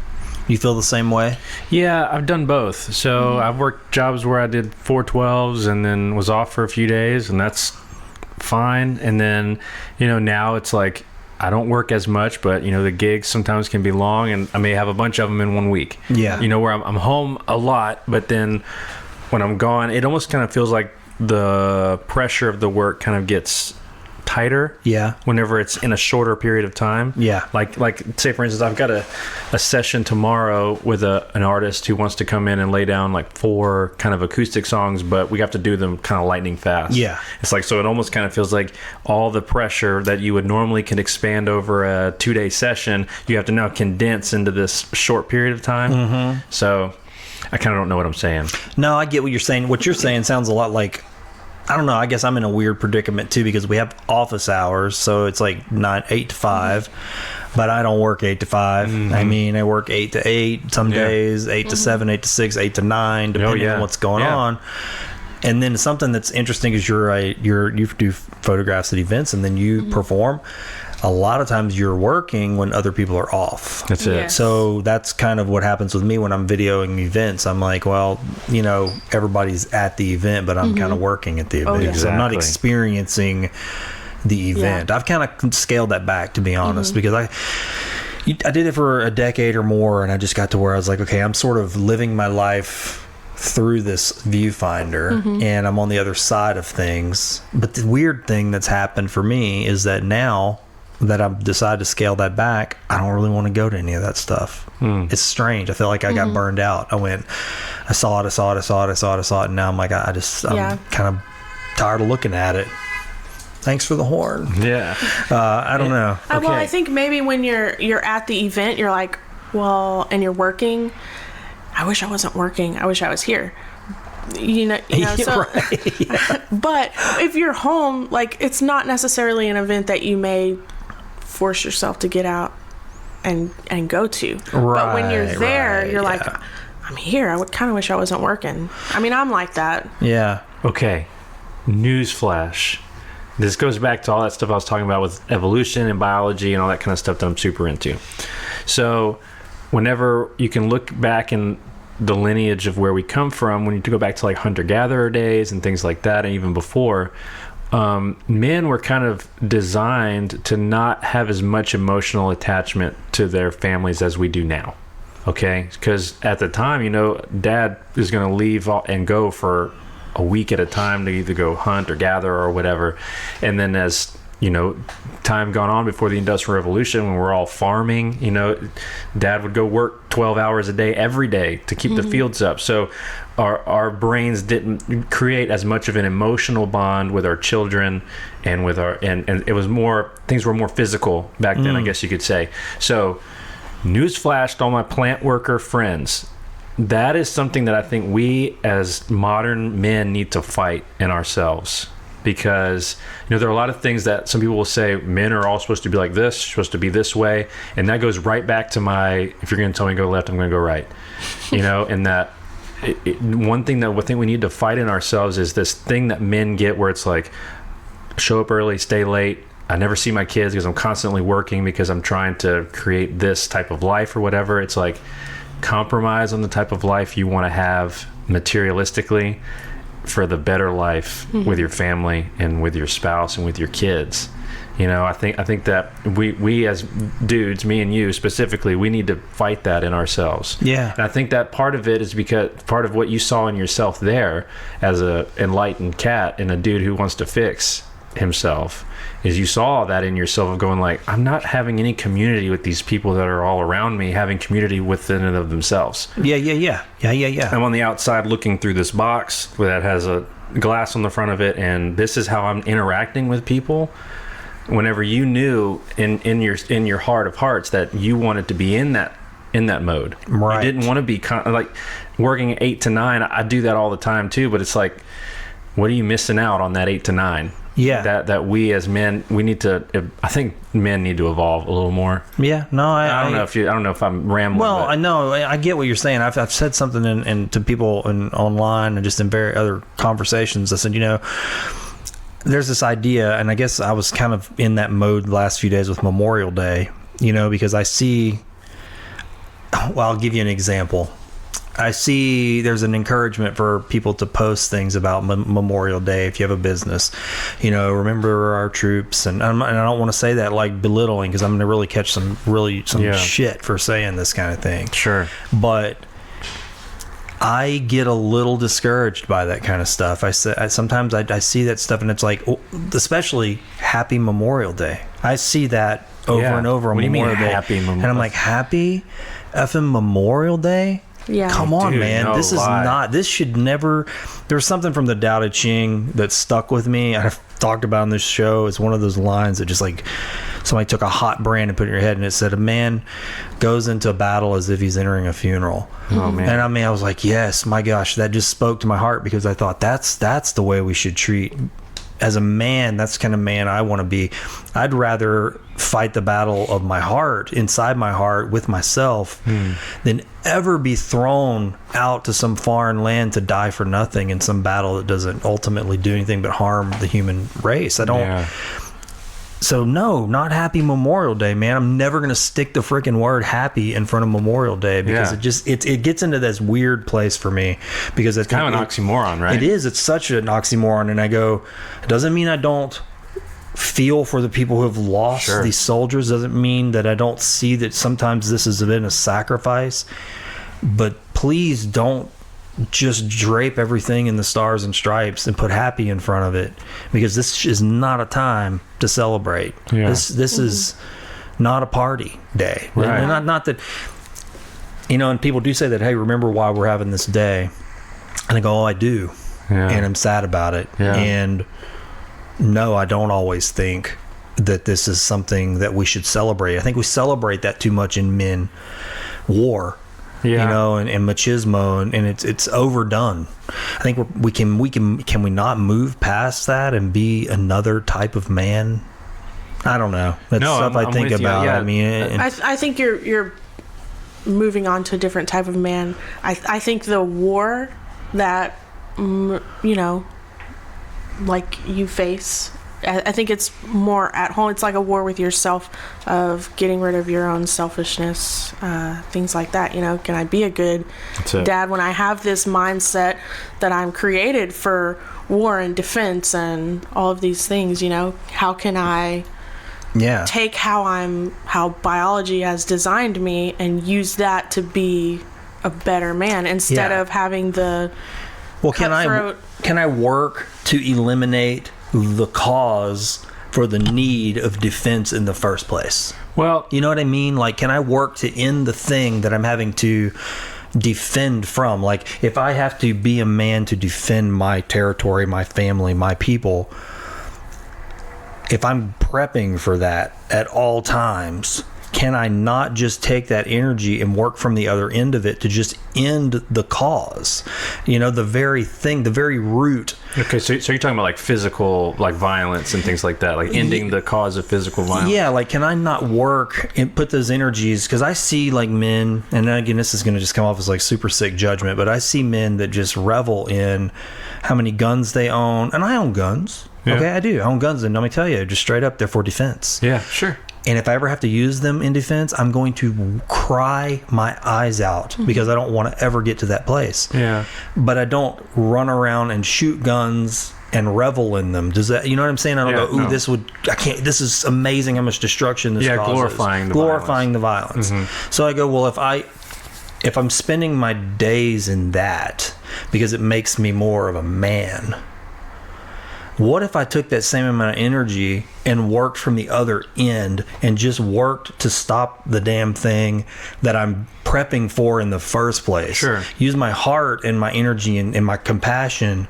You feel the same way? Yeah, I've done both. So I've worked jobs where I did 4/12s and then was off for a few days, and that's fine. And then, now it's I don't work as much, but the gigs sometimes can be long, and I may have a bunch of them in 1 week. Yeah. Where I'm home a lot, but then when I'm gone, it almost kind of feels like the pressure of the work kind of gets tighter. Yeah. Whenever it's in a shorter period of time. Yeah. Like say for instance, I've got a session tomorrow with an artist who wants to come in and lay down 4 kind of acoustic songs, but we have to do them kind of lightning fast. Yeah. It's so it almost kind of feels like all the pressure that you would normally can expand over a 2-day session, you have to now condense into this short period of time. So I kind of don't know what I'm saying. No, I get what you're saying. What you're saying sounds a lot like, I don't know, I guess I'm in a weird predicament too, because we have office hours, so it's 8 to 5, but I don't work 8 to 5. I mean, I work 8 to 8 some days, 8 to 7, 8 to 6, 8 to 9, depending on what's going on. And then something that's interesting is you do photographs at events, and then you perform. A lot of times you're working when other people are off. That's it. Yes. So that's kind of what happens with me when I'm videoing events. I'm everybody's at the event, but I'm kind of working at the event. Yeah. So I'm not Exactly. experiencing the event. Yeah. I've kind of scaled that back, to be honest, because I did it for a decade or more, and I just got to where I was like, okay, I'm sort of living my life through this viewfinder, and I'm on the other side of things. But the weird thing that's happened for me is that now that I've decided to scale that back, I don't really want to go to any of that stuff. It's strange. I feel like I got burned out. I saw it, and now I'm like, I'm kind of tired of looking at it. Thanks for the horn. Yeah. I don't know. Well, I think maybe when you're at the event, you're like, well, and you're working. I wish I wasn't working. I wish I was here. You know. So, Right. Yeah. but if you're home, like, it's not necessarily an event that you may force yourself to get out and go to. But when you're there, you're like, I'm here. I would kind of wish I wasn't working. I mean, I'm like that. Yeah. Okay. Newsflash. This goes back to all that stuff I was talking about with evolution and biology and all that kind of stuff that I'm super into. So whenever you can look back in the lineage of where we come from, when you go back to like hunter-gatherer days and things like that, and even before, men were kind of designed to not have as much emotional attachment to their families as we do now. Okay? Because at the time, dad is going to leave and go for a week at a time to either go hunt or gather or whatever. And then as time gone on before the Industrial Revolution, when we're all farming, dad would go work 12 hours a day every day to keep the fields up. So our brains didn't create as much of an emotional bond with our children and with and it was more, things were more physical back then, I guess you could say. So newsflash to all my plant worker friends, that is something that I think we as modern men need to fight in ourselves, because there are a lot of things that some people will say men are all supposed to be like this, supposed to be this way, and that goes right back to if you're going to tell me to go left, I'm going to go right. And that one thing that I think we need to fight in ourselves is this thing that men get where it's like, show up early, stay late, I never see my kids because I'm constantly working because I'm trying to create this type of life or whatever. It's like, compromise on the type of life you want to have materialistically for the better life with your family and with your spouse and with your kids. I think that we as dudes, me and you specifically, we need to fight that in ourselves. Yeah. And I think that part of it is because part of what you saw in yourself there as a enlightened cat and a dude who wants to fix himself is you saw that in yourself of going like, I'm not having any community with these people that are all around me, having community within and of themselves. Yeah. I'm on the outside looking through this box that has a glass on the front of it, and this is how I'm interacting with people. Whenever you knew in your heart of hearts that you wanted to be in that mode, right? You didn't want to be like working 8 to 9. I do that all the time too, but it's like, what are you missing out on that 8 to 9? Yeah, that we as men, we need to. I think men need to evolve a little more. Yeah, no, I don't know if I'm rambling. Well, but. I know, I get what you're saying. I've said something in to people online and just in very other conversations. I said, there's this idea, and I guess I was kind of in that mode the last few days with Memorial Day. Because I see. Well, I'll give you an example. I see there's an encouragement for people to post things about Memorial Day if you have a business. Remember our troops, and I don't want to say that like belittling, because I'm going to really catch some shit for saying this kind of thing. Sure. But I get a little discouraged by that kind of stuff. Sometimes I see that stuff and it's like, especially Happy Memorial Day. I see that over and over on Memorial Day. Happy Memorial Day? And I'm like, happy effing Memorial Day? Yeah. Come on, Dude, man. no This is lie. not. This should never. There's something from the Tao Te Ching that stuck with me. I've talked about on this show. It's one of those lines that just like somebody took a hot brand and put it in your head, and it said, "A man goes into a battle as if he's entering a funeral." Oh man. And I was like, yes, my gosh, that just spoke to my heart, because I thought that's the way we should treat. As a man, that's the kind of man I want to be. I'd rather fight the battle of my heart, inside my heart, with myself, than ever be thrown out to some foreign land to die for nothing in some battle that doesn't ultimately do anything but harm the human race. I don't. Yeah. So no, not Happy Memorial Day, man. I'm never going to stick the freaking word happy in front of Memorial Day, because it gets into this weird place for me, because it's kind of an oxymoron, right? It is. It's such an oxymoron. And I go, it doesn't mean I don't feel for the people who have lost these soldiers. Doesn't mean that I don't see that sometimes this has been a sacrifice. But please don't just drape everything in the stars and stripes and put happy in front of it, because this is not a time to celebrate. This is not a party day, right? Not that, and people do say that, hey, remember why we're having this day, and I go, oh, I do, and I'm sad about it, and no, I don't always think that this is something that we should celebrate. I think we celebrate that too much in men war, you know, and machismo, and it's overdone. I think we can we not move past that and be another type of man? I don't know. That's stuff I think about. Yeah. I mean, I think you're moving on to a different type of man. I think the war that you know, like you face, I think it's more at home. It's like a war with yourself of getting rid of your own selfishness, things like that. You know, can I be a good dad when I have this mindset that I'm created for war and defense and all of these things? You know, how can I take how biology has designed me and use that to be a better man instead of having the can I work to eliminate the cause for the need of defense in the first place? Well, you know what I mean? Like, can I work to end the thing that I'm having to defend from? Like, if I have to be a man to defend my territory, my family, my people, if I'm prepping for that at all times, can I not just take that energy and work from the other end of it to just end the cause? You know, the very thing, the very root. Okay, so you're talking about like physical, like violence and things like that, like ending the cause of physical violence. Yeah, like can I not work and put those energies? Because I see like men, and again, this is going to just come off as like super sick judgment, but I see men that just revel in how many guns they own, and I own guns. Yeah. Okay, I do. I own guns, and let me tell you, just straight up, they're for defense. Yeah, sure. And if I ever have to use them in defense, I'm going to cry my eyes out because I don't want to ever get to that place. Yeah. But I don't run around and shoot guns and revel in them. Does that, you know what I'm saying? I don't go, ooh, this is amazing how much destruction this causes. Glorifying the violence. Mm-hmm. So I go, well, if I'm spending my days in that because it makes me more of a man, what if I took that same amount of energy and worked from the other end and just worked to stop the damn thing that I'm prepping for in the first place? Sure. Use my heart and my energy and my compassion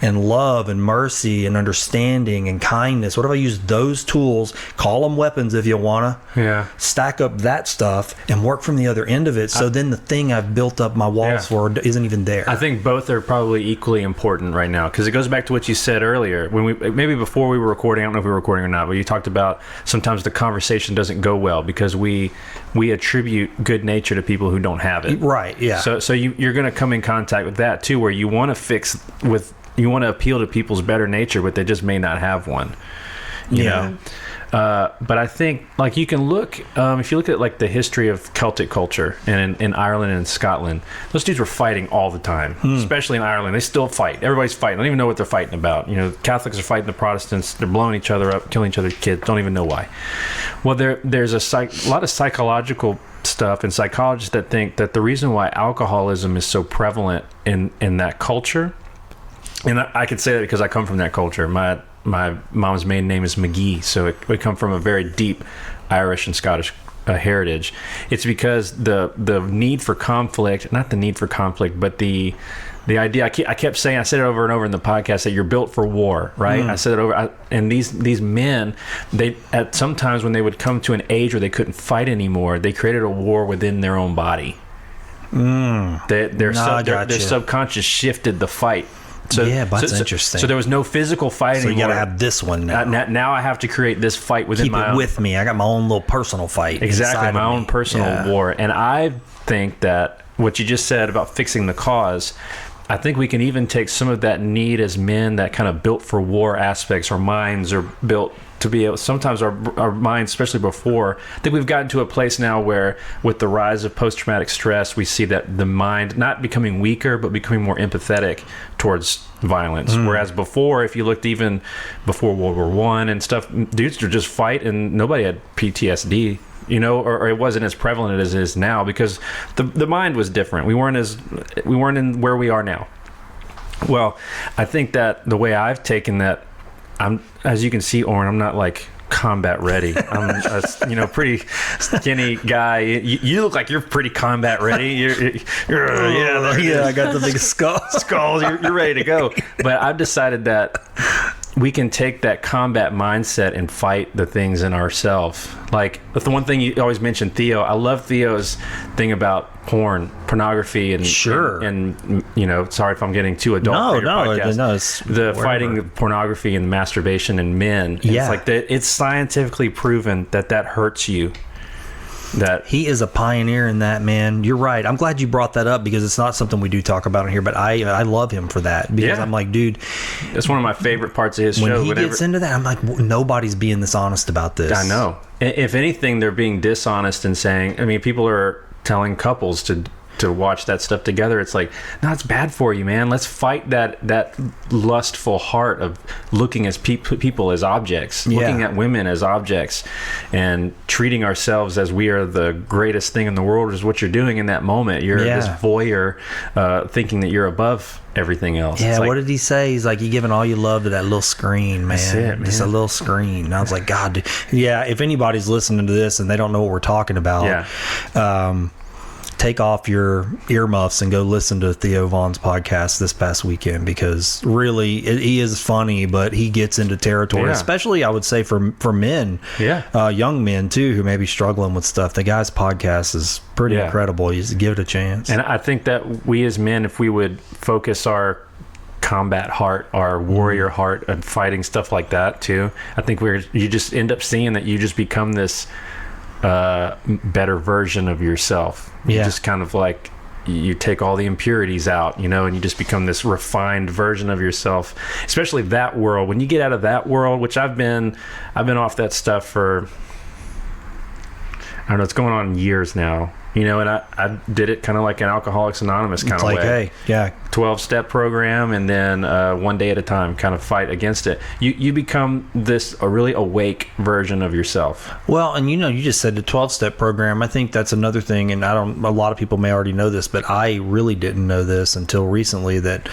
and love and mercy and understanding and kindness. What if I use those tools, call them weapons if you want to, stack up that stuff and work from the other end of it, so then the thing I've built up my walls for isn't even there. I think both are probably equally important right now, because it goes back to what you said earlier. Maybe before we were recording, I don't know if we were recording or not, but you talked about sometimes the conversation doesn't go well because we attribute good nature to people who don't have it. Right, yeah. So you're going to come in contact with that too, where you want to appeal to people's better nature, but they just may not have one. You know? But I think, like, you can look, if you look at, like, the history of Celtic culture and in Ireland and Scotland, those dudes were fighting all the time, especially in Ireland. They still fight. Everybody's fighting. They don't even know what they're fighting about. You know, Catholics are fighting the Protestants. They're blowing each other up, killing each other's kids. Don't even know why. Well, there's a lot of psychological stuff and psychologists that think that the reason why alcoholism is so prevalent in that culture, and I can say that because I come from that culture. My mom's maiden name is McGee, so we come from a very deep Irish and Scottish heritage. It's because the need for conflict, not the need for conflict, but the idea. I kept saying, I said it over and over in the podcast, that you're built for war, right? I said it over, and these men, they at sometimes when they would come to an age where they couldn't fight anymore, they created a war within their own body. Their subconscious shifted the fight. So, that's interesting. So there was no physical fight anymore. So you got to have this one now. Now I have to create this fight within my own. Keep it with me. I got my own little personal fight. Exactly, my own personal war. And I think that what you just said about fixing the cause, I think we can even take some of that need as men, that kind of built for war aspects. Our minds are built to be able, sometimes our minds, especially before, I think we've gotten to a place now where with the rise of post-traumatic stress, we see that the mind not becoming weaker, but becoming more empathetic towards violence. Whereas before, if you looked even before World War I and stuff, dudes would just fight and nobody had PTSD, you know, or it wasn't as prevalent as it is now, because the mind was different. We weren't in where we are now. Well, I think that the way I've taken that, as you can see, Oran, I'm not like combat ready. I'm a pretty skinny guy. You look like you're pretty combat ready. I got the big skull. Skulls. You're ready to go. But I've decided that we can take that combat mindset and fight the things in ourselves. Like the one thing you always mention, Theo. I love Theo's thing about pornography, and and you know, sorry if I'm getting too adult. It's the whatever. fighting pornography and masturbation in men. Yeah. It's like that. It's scientifically proven that hurts you. That he is a pioneer in that, man. You're right. I'm glad you brought that up because it's not something we do talk about in here, but I love him for that because I'm like, dude, it's one of my favorite parts of his when show. He gets into that, I'm like, nobody's being this honest about this. I know. If anything, they're being dishonest and saying, I mean, people are telling couples to watch that stuff together. It's like, no, it's bad for you, man. Let's fight that lustful heart of looking as people as objects, looking at women as objects, and treating ourselves as we are the greatest thing in the world is what you're doing in that moment. You're this voyeur, thinking that you're above everything else. Yeah, like, what did he say? He's like, you're giving all your love to that little screen, man. That's it, man. Just a little screen. And I was like, God, dude. Yeah, if anybody's listening to this and they don't know what we're talking about, take off your earmuffs and go listen to Theo Vaughn's podcast this past weekend, because really he is funny, but he gets into territory, especially I would say for men, young men too, who may be struggling with stuff. The guy's podcast is pretty incredible. You just give it a chance. And I think that we as men, if we would focus our combat heart, our warrior heart, and fighting stuff like that too, I think you just end up seeing that you just become this better version of yourself. You just kind of like, you take all the impurities out, you know, and you just become this refined version of yourself. Especially that world. When you get out of that world, which I've been off that stuff for, I don't know, it's going on years now. You know, and I did it kind of like an Alcoholics Anonymous kind of way. 12-step program, and then one day at a time kind of fight against it. You become a really awake version of yourself. Well, and you know, you just said the 12-step program. I think that's another thing, and a lot of people may already know this, but I really didn't know this until recently, that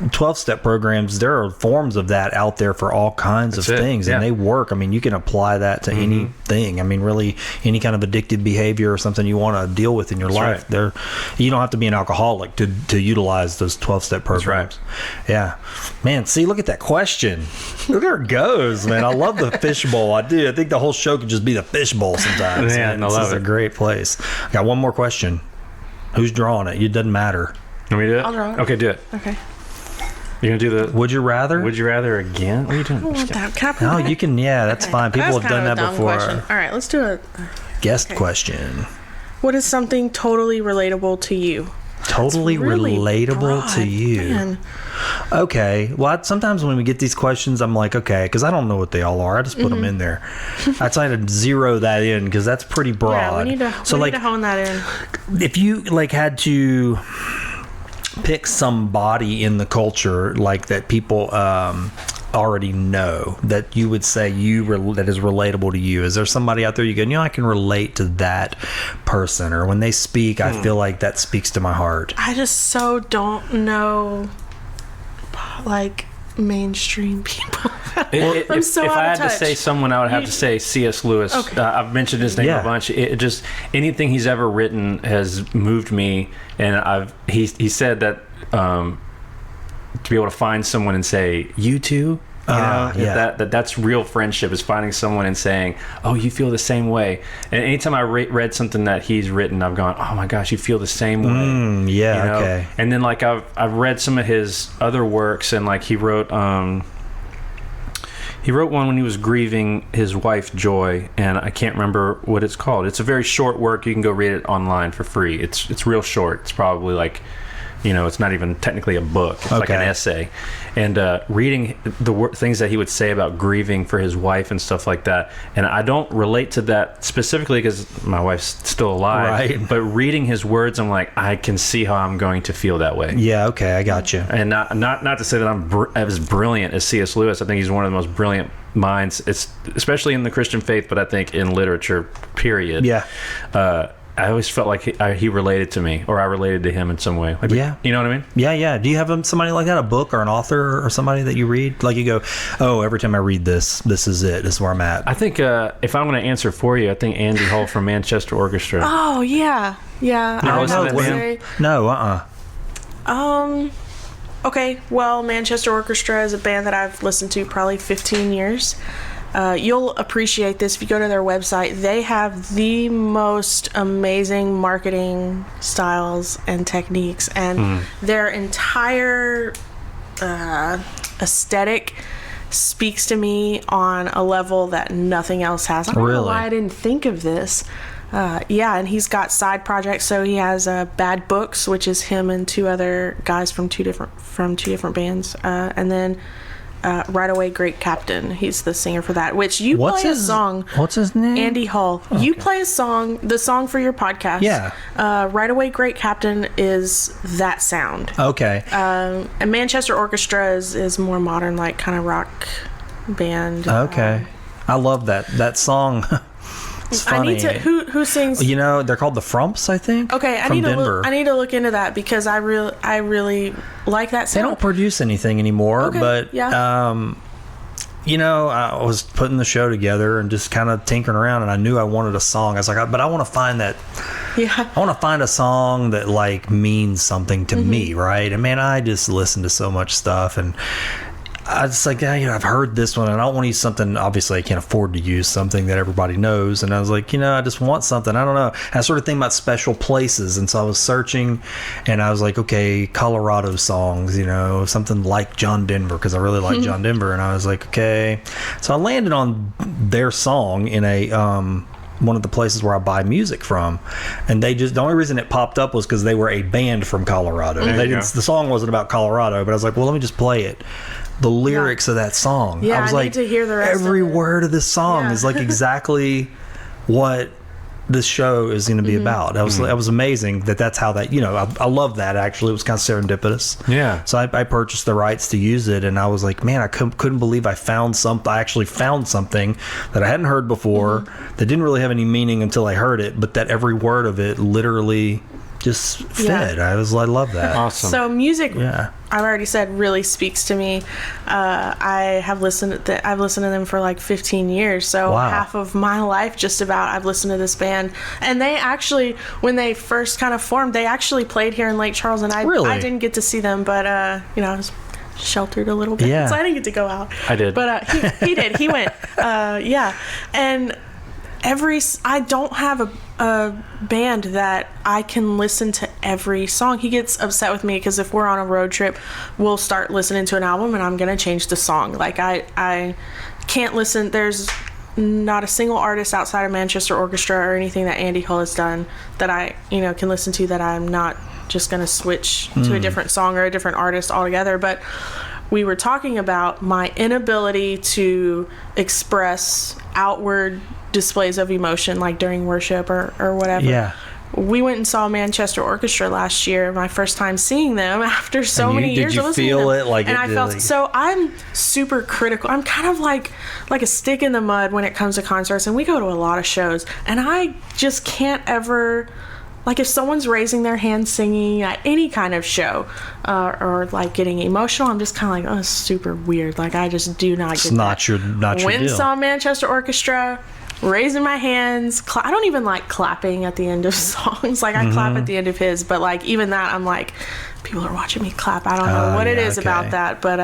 12-step programs, there are forms of that out there for all kinds of things, and they work. I mean, you can apply that to anything. I mean, really, any kind of addictive behavior or something you want to deal with in your life. There, you don't have to be an alcoholic to utilize those 12-step programs. Yeah, man. See, look at that question. There it goes, man. I love the fishbowl. I do. I think the whole show could just be the fishbowl sometimes. Yeah, man. This is a great place. I got one more question. Who's drawing it? It doesn't matter. Want me to do it? I'll draw it. Okay, do it. Okay. You're going to do the Would you rather? Would you rather again? What are you doing? No, you can. Yeah, that's fine. People have done that before. Question. All right, let's do a guest question. What is something totally relatable to you? Totally really relatable broad, to you. Man. Okay. Well, sometimes when we get these questions, I'm like, okay, because I don't know what they all are. I just put them in there. I try to zero that in because that's pretty broad. Yeah, we need to hone that in. If you had to pick somebody in the culture like that people already know that you would say that is relatable to you, is there somebody out there you go, I can relate to that person, or when they speak I feel like that speaks to my heart? I just so don't know like mainstream people. I'm so if out I had of touch. to say someone, I would have to say C.S. Lewis. Okay. I've mentioned his name a bunch. It just, anything he's ever written has moved me, and he said that to be able to find someone and say, you too, that's real friendship, is finding someone and saying, oh, you feel the same way. And anytime I read something that he's written, I've gone, oh my gosh, you feel the same way. Okay. And then like I've read some of his other works, and like he wrote one when he was grieving his wife Joy, and I can't remember what it's called. It's a very short work. You can go read it online for free. It's real short. It's probably like, it's not even technically a book. It's like an essay. And reading the things that he would say about grieving for his wife and stuff like that. And I don't relate to that specifically because my wife's still alive. Right. But reading his words, I'm like, I can see how I'm going to feel that way. Yeah, okay, I got you. And not to say that I'm as brilliant as C.S. Lewis. I think he's one of the most brilliant minds, especially in the Christian faith, but I think in literature, period. Yeah. I always felt like he related to me, or I related to him in some way. Like, you know what I mean? Yeah. Do you have somebody like that, a book or an author or somebody that you read? Like you go, oh, every time I read this is it. This is where I'm at. I think if I'm going to answer for you, I think Andy Hull from Manchester Orchestra. Oh, yeah. Yeah. You listen to that band? No, Okay, well, Manchester Orchestra is a band that I've listened to probably 15 years. You'll appreciate this if you go to their website. They have the most amazing marketing styles and techniques, and their entire aesthetic speaks to me on a level that nothing else has. I don't know why I didn't think of this. And he's got side projects. So he has Bad Books, which is him and two other guys from two different bands, and then Right Away Great Captain. He's the singer for that. Which you play a song. What's his name? Andy Hall. Okay. You play a song, the song for your podcast. Yeah. Right Away Great Captain is that sound. Okay. And Manchester Orchestra is more modern, like kind of rock band. Okay. I love that song. It's funny. I need to. Who sings? You know, they're called the Frumps, I think. Okay, I need to look into that because I really like that sound. They don't produce anything anymore, but you know, I was putting the show together and just kind of tinkering around, and I knew I wanted a song. I was like, but I want to find that. Yeah. I want to find a song that like means something to me, right? And man, I just listen to so much stuff, and I was like, I've heard this one, and I don't want to use something. Obviously, I can't afford to use something that everybody knows. And I was like, I just want something. I don't know. And I started thinking about special places, and so I was searching, and I was like, okay, Colorado songs, something like John Denver, because I really like John Denver. And I was like, okay. So I landed on their song in a one of the places where I buy music from, and the only reason it popped up was because they were a band from Colorado. The song wasn't about Colorado, but I was like, well, let me just play it. The lyrics of that song. Yeah, I was need to hear the rest every of it. word of this song is like exactly what this show is going to be about. That was amazing. That's how that, I love that actually. It was kind of serendipitous. Yeah. So I purchased the rights to use it, and I was like, man, I couldn't believe I actually found something that I hadn't heard before that didn't really have any meaning until I heard it, but that every word of it literally just fit. I love that. Awesome. So music, I've already said, really speaks to me. I've listened to them for like 15 years. So half of my life, just about, I've listened to this band. And they actually, when they first kind of formed, they actually played here in Lake Charles, and I didn't get to see them, but I was sheltered a little bit, so I didn't get to go out. I did. But he did. He went. And I don't have a band that I can listen to every song. He gets upset with me because if we're on a road trip, we'll start listening to an album and I'm going to change the song. Like I can't listen. There's not a single artist outside of Manchester Orchestra or anything that Andy Hull has done that I, can listen to that I'm not just going to switch to a different song or a different artist altogether. But we were talking about my inability to express outward displays of emotion, like during worship or whatever. Yeah. We went and saw Manchester Orchestra last year, my first time seeing them after so many years of listening to them. Did you feel it? And I felt so. I'm super critical. I'm kind of like a stick in the mud when it comes to concerts, and we go to a lot of shows, and I just can't ever. Like if someone's raising their hand singing at any kind of show or like getting emotional, I'm just kind of like, oh, it's super weird. Like I just do not get not your When deal. saw Manchester Orchestra, raising my hands. I don't even like clapping at the end of songs. Like I clap at the end of his, but like even that, I'm like, people are watching me clap. I don't know what it is about that, but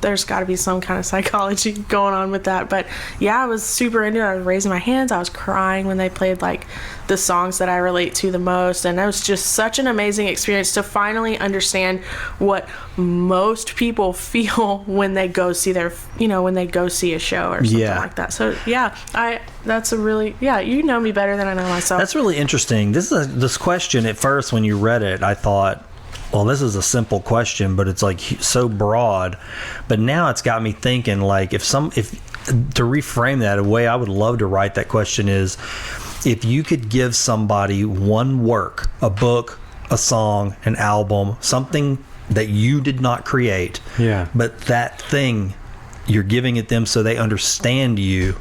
there's got to be some kind of psychology going on with that. But yeah, I was super into it. I was raising my hands. I was crying when they played like the songs that I relate to the most, and it was just such an amazing experience to finally understand what most people feel when they go see when they go see a show or something like that. So that's a really you know me better than I know myself. That's really interesting. This question at first when you read it, I thought, well, this is a simple question, but it's like so broad. But now it's got me thinking, like, if to reframe that, a way I would love to write that question is, if you could give somebody one work, a book, a song, an album, something that you did not create, but that thing you're giving it them so they understand you,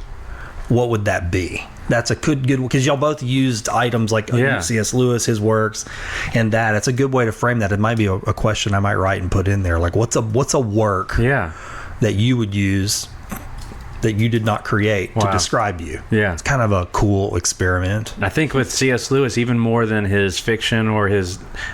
what would that be? That's a good because y'all both used items like C.S. Lewis, his works, and that's a good way to frame that. It might be a question I might write and put in there. Like, what's a work that you would use that you did not create to Wow. describe you. Yeah. It's kind of a cool experiment. I think with C.S. Lewis, even more than his fiction or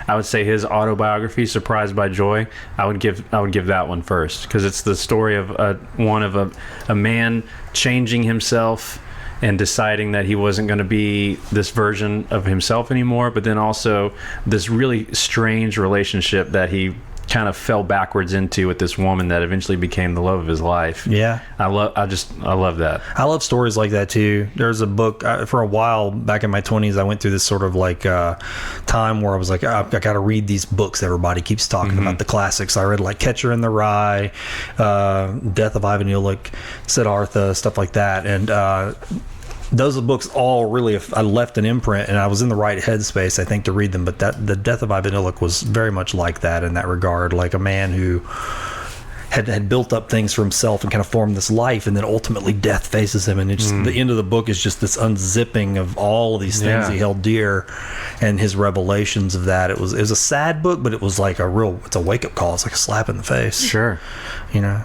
I would say his autobiography, Surprised by Joy, I would give that one first, because it's the story of a man changing himself and deciding that he wasn't going to be this version of himself anymore, but then also this really strange relationship that he kind of fell backwards into with this woman that eventually became the love of his life. Yeah. I love that. I love stories like that too. There's a book for a while back in my 20s. I went through this sort of like time where I was like, I got to read these books everybody keeps talking about, the classics. I read like Catcher in the Rye, Death of Ivan Illich, Siddhartha, stuff like that. And those books all really, I left an imprint, and I was in the right headspace, I think, to read them. But the Death of Ivan Illich was very much like that in that regard, like a man who had built up things for himself and kind of formed this life, and then ultimately death faces him, and it's the end of the book is just this unzipping of all of these things he held dear, and his revelations of that. It was a sad book, but it was like it's a wake up call. It's like a slap in the face. Sure. You know.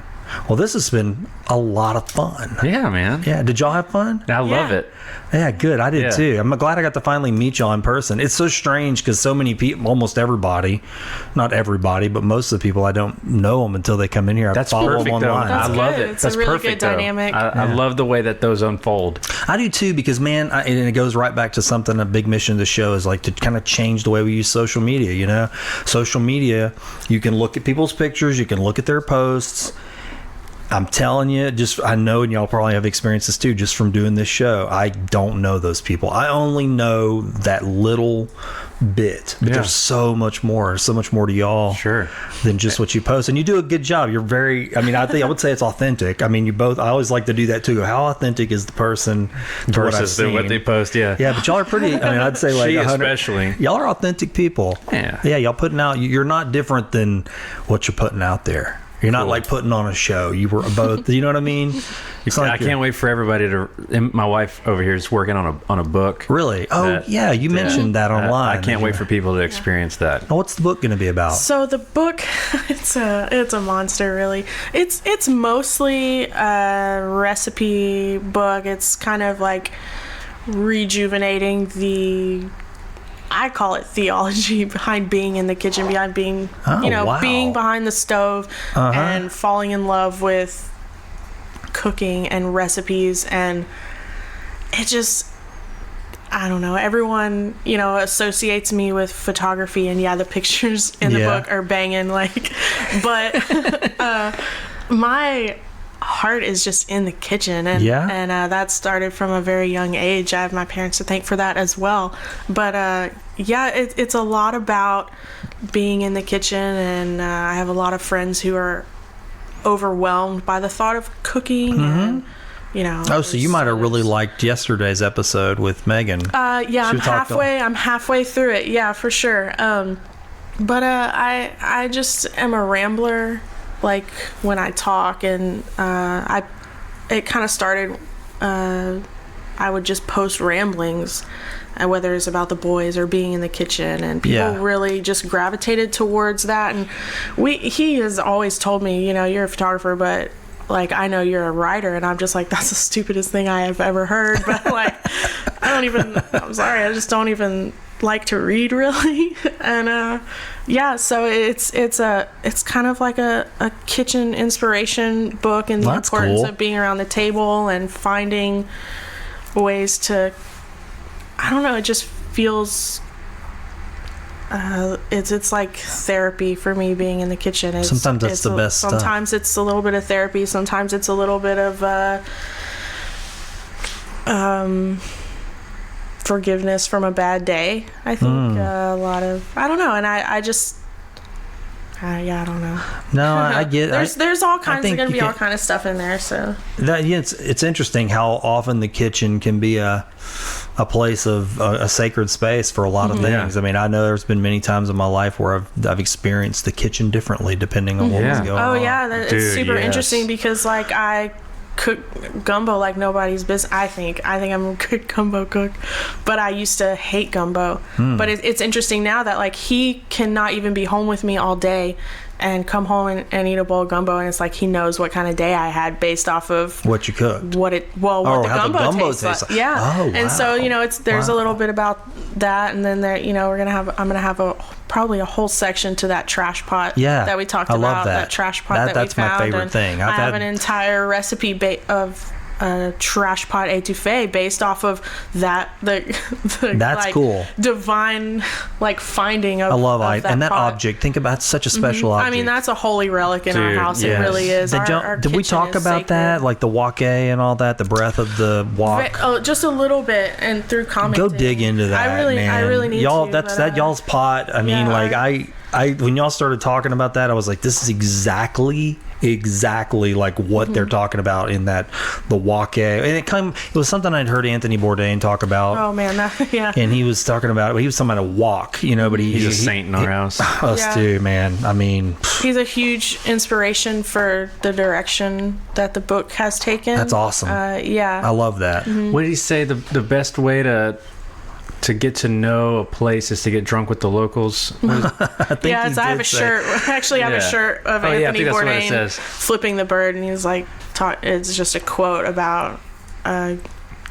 Well, this has been a lot of fun. Yeah, man. Yeah. Did y'all have fun? I love it. Yeah, good. I did Yeah. too. I'm glad I got to finally meet y'all in person. It's so strange because so many people, almost everybody, not everybody, but most of the people, I don't know them until they come in here. I That's follow perfect, them though. online. That's I love good. it. It's That's a really perfect, good though. dynamic. I love the way that those unfold. I do too, because man, and it goes right back to something, a big mission of the show is like to kind of change the way we use social media. You know, social media, you can look at people's pictures, you can look at their posts. I'm telling you, I know, and y'all probably have experiences too, just from doing this show. I don't know those people. I only know that little bit, but there's so much more to y'all than just what you post. And you do a good job. You're very, I would say it's authentic. I mean, I always like to do that too. How authentic is the person to Versus what they post, yeah. Yeah, but y'all are pretty, I'd say like She 100, especially. y'all are authentic people. Yeah. Yeah, y'all putting out, you're not different than what you're putting out there. You're not like putting on a show. You were both. You know what I mean? It's like I can't wait for everybody to. And my wife over here is working on a book. Really? Oh, yeah. You mentioned that online. I can't wait for people to experience that. Now, what's the book going to be about? So the book, it's a monster, really. It's mostly a recipe book. It's kind of like rejuvenating I call it theology behind being in the kitchen, behind being, being behind the stove and falling in love with cooking and recipes. And it just, I don't know, everyone, associates me with photography, and the pictures in the book are banging, but my heart is just in the kitchen, and that started from a very young age. I have my parents to thank for that as well, but it's a lot about being in the kitchen, and I have a lot of friends who are overwhelmed by the thought of cooking, and so you might have really liked yesterday's episode with Megan. I'm halfway through it, for sure. But I just am a rambler, like when I talk, and it kind of started, I would just post ramblings, whether it's about the boys or being in the kitchen, and people really just gravitated towards that. And he has always told me, you're a photographer, but like, I know you're a writer, and I'm just like, that's the stupidest thing I have ever heard. But like, I'm sorry, I just don't even like to read, really. And so it's kind of like a kitchen inspiration book, and the importance of being around the table and finding ways to, I don't know, it just feels it's like therapy for me, being in the kitchen. Sometimes that's the best stuff. Sometimes it's a little bit of therapy, sometimes it's a little bit of forgiveness from a bad day. I think a lot of, I don't know, and I just I don't know. No, I get it. There's all kinds. There's going to be all kind of stuff in there. So it's interesting how often the kitchen can be a place of a sacred space for a lot of things. Yeah. I mean, I know there's been many times in my life where I've experienced the kitchen differently depending on what was going on. Oh yeah, it's super interesting because like I cook gumbo like nobody's business. I think I'm a good gumbo cook, but I used to hate gumbo. But it's interesting now that like he cannot even be home with me all day and come home and eat a bowl of gumbo, and it's like he knows what kind of day I had based off of what you cooked, what the how gumbo, the gumbo tastes like. Yeah. Oh, wow. And so, you know, there's a little bit about that, and then there, you know, I'm gonna have probably a whole section to that trash pot that we talked about. Love that trash pot that's we found. my favorite thing. I have an entire recipe of trash pot etouffee based off of that. That's like, cool. Divine like finding of. I love of that, and that pot. object. Think about such a special object. I mean, that's a holy relic in our house. Yes. It really is. Did we talk about that, like the wok and all that, the breath of the wok? Just a little bit, and through commenting. Go dig into that. Man. I really need y'all. to. That's y'all's pot. I mean, like I when y'all started talking about that, I was like, this is exactly like what they're talking about in that the wok, and it was something I'd heard Anthony Bourdain talk about. Oh man, and he was talking about a wok, you know, but he's a saint in our house. Us too, man. I mean, he's a huge inspiration for the direction that the book has taken. That's awesome. I love that. What did he say? The best way to get to know a place is to get drunk with the locals. I think I have a shirt. Actually, I have a shirt of Anthony Bourdain flipping the bird, and he's like, it's just a quote about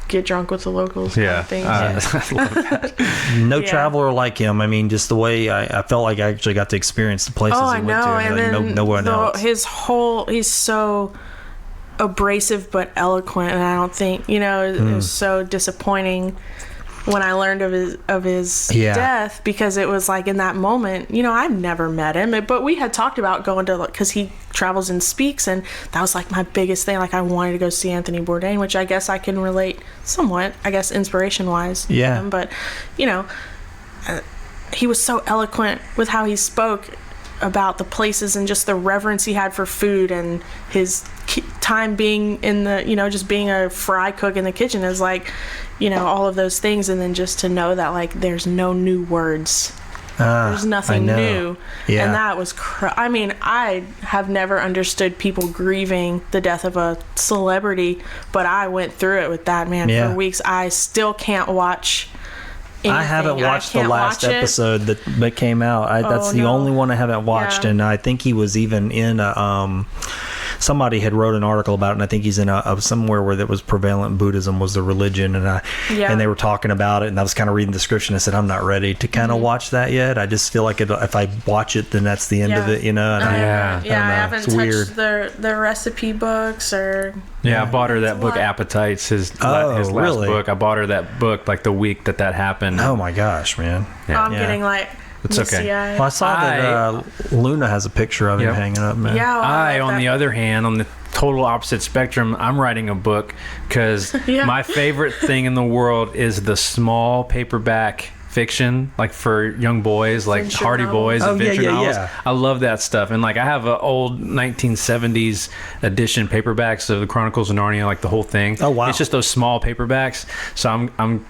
get drunk with the locals. Yeah, thing. I love that. No traveler like him. I mean, just the way I felt like I actually got to experience the places he went to. And like, then no one else. He's so abrasive but eloquent, and I don't think, you know, it was so disappointing when I learned of his death, because it was like in that moment, you know, I've never met him, but we had talked about going to, because he travels and speaks, and that was like my biggest thing. Like, I wanted to go see Anthony Bourdain, which I guess I can relate somewhat, I guess, inspiration wise. Yeah. But, you know, he was so eloquent with how he spoke about the places and just the reverence he had for food, and his time being in the, you know, just being a fry cook in the kitchen is like, you know, all of those things. And then just to know that, like, there's no new words. There's nothing new. Yeah. And that was I mean, I have never understood people grieving the death of a celebrity, but I went through it with that man for weeks. I still can't watch anything. I haven't watched the last episode that came out. That's the only one I haven't watched, and I think he was even in somebody had wrote an article about it, and I think he's in somewhere where that was prevalent Buddhism was the religion, and they were talking about it, and I was kind of reading the description. I said, I'm not ready to kind of watch that yet. I just feel like if I watch it, then that's the end of it, you know. And I haven't touched the recipe books or. Yeah, I bought her that book, Appetites, his last book. I bought her that book like the week that happened. Oh my gosh, man! I'm getting like. It's okay. Well, I saw that Luna has a picture of him hanging up, man. Yeah, well, on the other hand, on the total opposite spectrum, I'm writing a book because my favorite thing in the world is the small paperback fiction, like for young boys, like adventure Hardy novels. Boys, adventure novels. Yeah. I love that stuff. And like, I have an old 1970s edition paperbacks of the Chronicles of Narnia, like the whole thing. Oh wow! It's just those small paperbacks. So I'm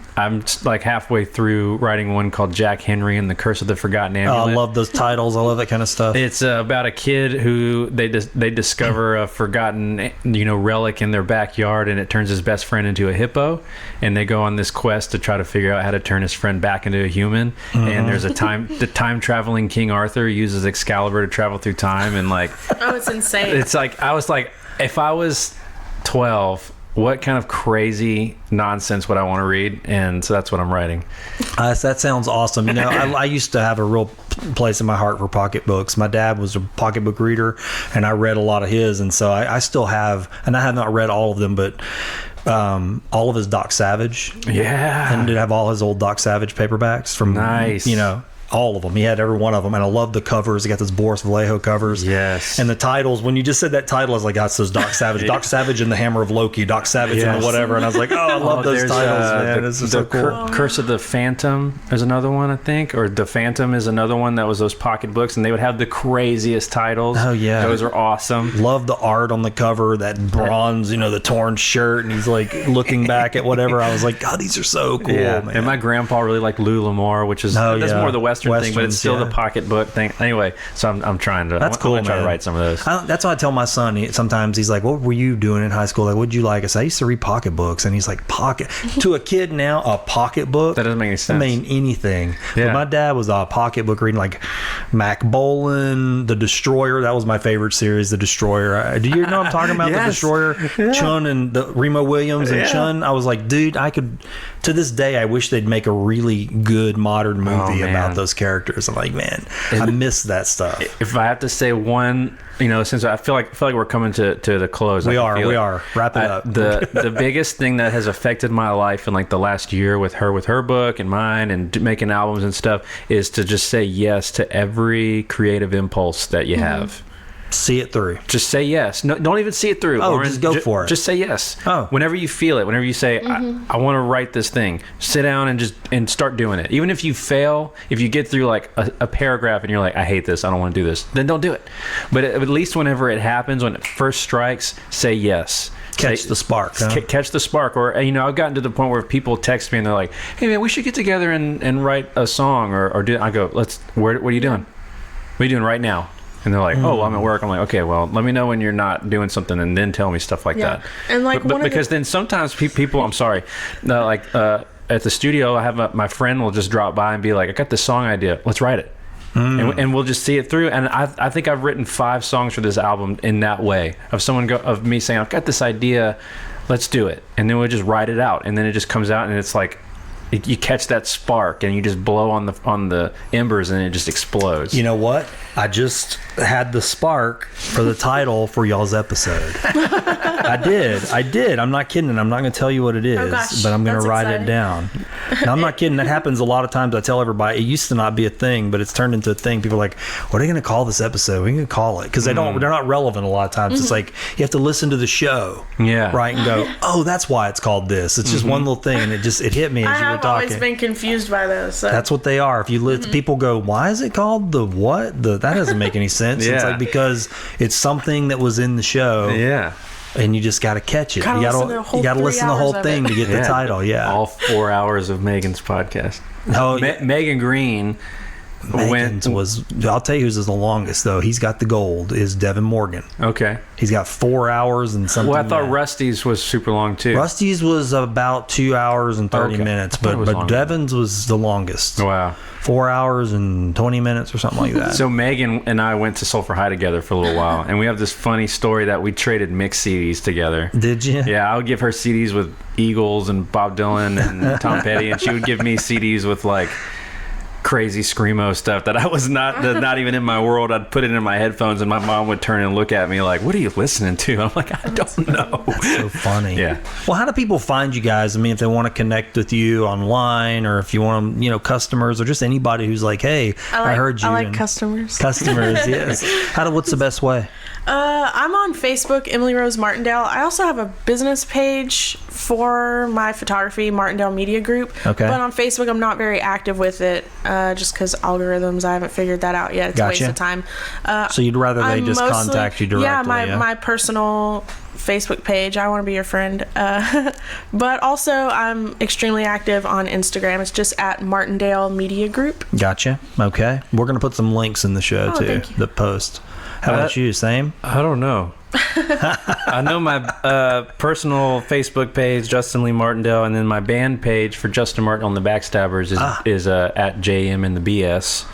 like halfway through writing one called Jack Henry and the Curse of the Forgotten Amulet. I love those titles. I love that kind of stuff. It's about a kid who they discover a forgotten, you know, relic in their backyard, and it turns his best friend into a hippo, and they go on this quest to try to figure out how to turn his friend back into a human. And there's the time traveling King Arthur uses Excalibur to travel through time, and like, it's insane. It's like, I was like, if I was 12, what kind of crazy nonsense would I want to read? And so that's what I'm writing. That sounds awesome. You know, I used to have a real place in my heart for pocketbooks. My dad was a pocketbook reader, and I read a lot of his, and so I still have, and I have not read all of them, but all of his Doc Savage. Yeah. And did have all his old Doc Savage paperbacks from, you know, all of them. He had every one of them, and I love the covers. He got those Boris Vallejo covers. Yes. And the titles, when you just said that title, I was like, that's those Doc Savage. Doc Savage and the Hammer of Loki, Doc Savage and the whatever. And I was like, oh, I love those titles, man. This is so cool. Curse of the Phantom is another one, I think. Or The Phantom is another one that was those pocket books, and they would have the craziest titles. Oh, yeah. Those are awesome. Love the art on the cover, that bronze, you know, the torn shirt, and he's like looking back at whatever. I was like, God, these are so cool, man. And my grandpa really liked Lou Lamar, which is that's more the West Western thing, but it's still the pocketbook thing. Anyway, so I'm trying to. That's cool, I'm gonna try man. to write some of those. That's why I tell my son. Sometimes he's like, "What were you doing in high school? Like, what'd you like?" I say, "I used to read pocketbooks," and he's like, "Pocket." To a kid now, a pocketbook That doesn't make any sense. I mean anything. Yeah. But my dad was a pocketbook reading, like Mac Bolan, The Destroyer. That was my favorite series, The Destroyer. Do you know what I'm talking about? Yes. The Destroyer, Yeah. Chun and the Remo Williams and Chun. I was like, dude, I could. To this day, I wish they'd make a really good modern movie man. about those characters. I'm like, man, I miss that stuff. If I have to say one, since I feel like we're coming to the close. We are. Wrap it up. The biggest thing that has affected my life in like the last year with her book and mine and making albums and stuff is to just say yes to every creative impulse that you have. See it through. Just say yes. No, don't even see it through. Oh, Oran. just go for it. Just say yes. Oh. Whenever you feel it, whenever you say, I want to write this thing, sit down and start doing it. Even if you fail, if you get through like a paragraph and you're like, I hate this, I don't want to do this, then don't do it. But at least whenever it happens, when it first strikes, say yes. Catch the spark. Huh? Catch the spark. Or, I've gotten to the point where people text me and they're like, hey man, we should get together and write a song or do. I go, what are you doing? What are you doing right now? And they're like, oh, well, I'm at work. I'm like, okay, well, let me know when you're not doing something and then tell me stuff like that. And like but because then sometimes people, I'm sorry, at the studio, I have my friend will just drop by and be like, I got this song idea. Let's write it. And we'll just see it through. And I think I've written 5 songs for this album in that way of me saying, I've got this idea. Let's do it. And then we'll just write it out. And then it just comes out and it's like, you catch that spark and you just blow on the embers and it just explodes. You know what? I just had the spark for the title for y'all's episode. I did. I'm not kidding. I'm not going to tell you what it is, but I'm going to write it down. Now, I'm not kidding. That happens a lot of times. I tell everybody, it used to not be a thing, but it's turned into a thing. People are like, what are they going to call this episode? What are you going to call it? Because they're not relevant a lot of times. It's like you have to listen to the show. Yeah. Right. And go, oh, that's why it's called this. It's just one little thing. And it hit me as you were talking. I've always been confused by those. So. That's what they are. If you listen, people go, why is it called the what? That doesn't make any sense. Yeah. It's like because it's something that was in the show. Yeah. And you just got to catch it. You got to listen to the whole thing to get the title. Yeah. All 4 hours of Megan's podcast. Oh, Megan Green. Megan's I'll tell you who's the longest though. He's got the gold. Is Devin Morgan. Okay. He's got 4 hours and something. Well, I thought Rusty's was super long too. Rusty's was about 2 hours and 30 minutes, but Devin's was the longest. Wow. 4 hours and 20 minutes or something like that. So Megan and I went to Sulphur High together for a little while, and we have this funny story that we traded mix CDs together. Did you? Yeah, I would give her CDs with Eagles and Bob Dylan and Tom Petty, and she would give me CDs with like crazy screamo stuff that I was not even in my world. I'd put it in my headphones and my mom would turn and look at me like, what are you listening to? I'm like, I don't know. That's so funny. Yeah. Well, how do people find you guys? I mean, if they want to connect with you online or if you want them, customers or just anybody who's like, hey, I heard you. I like customers. Customers, yes. What's the best way? I'm on Facebook, Emily Rose Martindale. I also have a business page for my photography, Martindale Media Group. Okay. But on Facebook, I'm not very active with it, just because algorithms. I haven't figured that out yet. It's a waste of time. So you'd rather they just contact you directly? Yeah, my personal Facebook page. I want to be your friend. But also, I'm extremely active on Instagram. It's just at Martindale Media Group. Gotcha. Okay. We're going to put some links in the show, too. Thank you. The post. How about you? Same? I don't know. I know my personal Facebook page, Justin Lee Martindale, and then my band page for Justin Martin on the Backstabbers is at JM in the BS.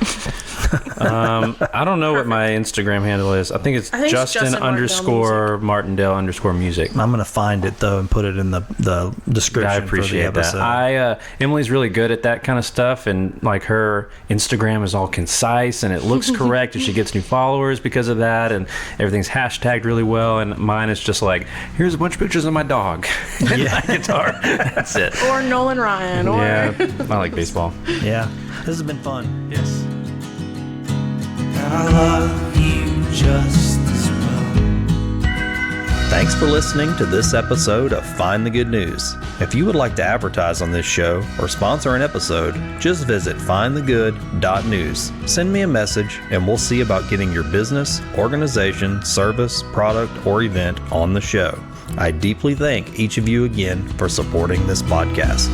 I don't know what my Instagram handle is. I think it's Justin _ Martindale _ music. I'm going to find it, though, and put it in the description. I appreciate for the episode. that. Emily's really good at that kind of stuff, and like her Instagram is all concise and it looks correct, and she gets new followers because of that, and everything's hashtagged really well. And mine is just like, here's a bunch of pictures of my dog and my guitar. That's it. Or Nolan Ryan. Or Yeah, I like baseball. Yeah, this has been fun. Yes. And I love you just as well. Thanks for listening to this episode of Find the Good News. If you would like to advertise on this show or sponsor an episode, just visit findthegood.news. Send me a message and we'll see about getting your business, organization, service, product, or event on the show. I deeply thank each of you again for supporting this podcast.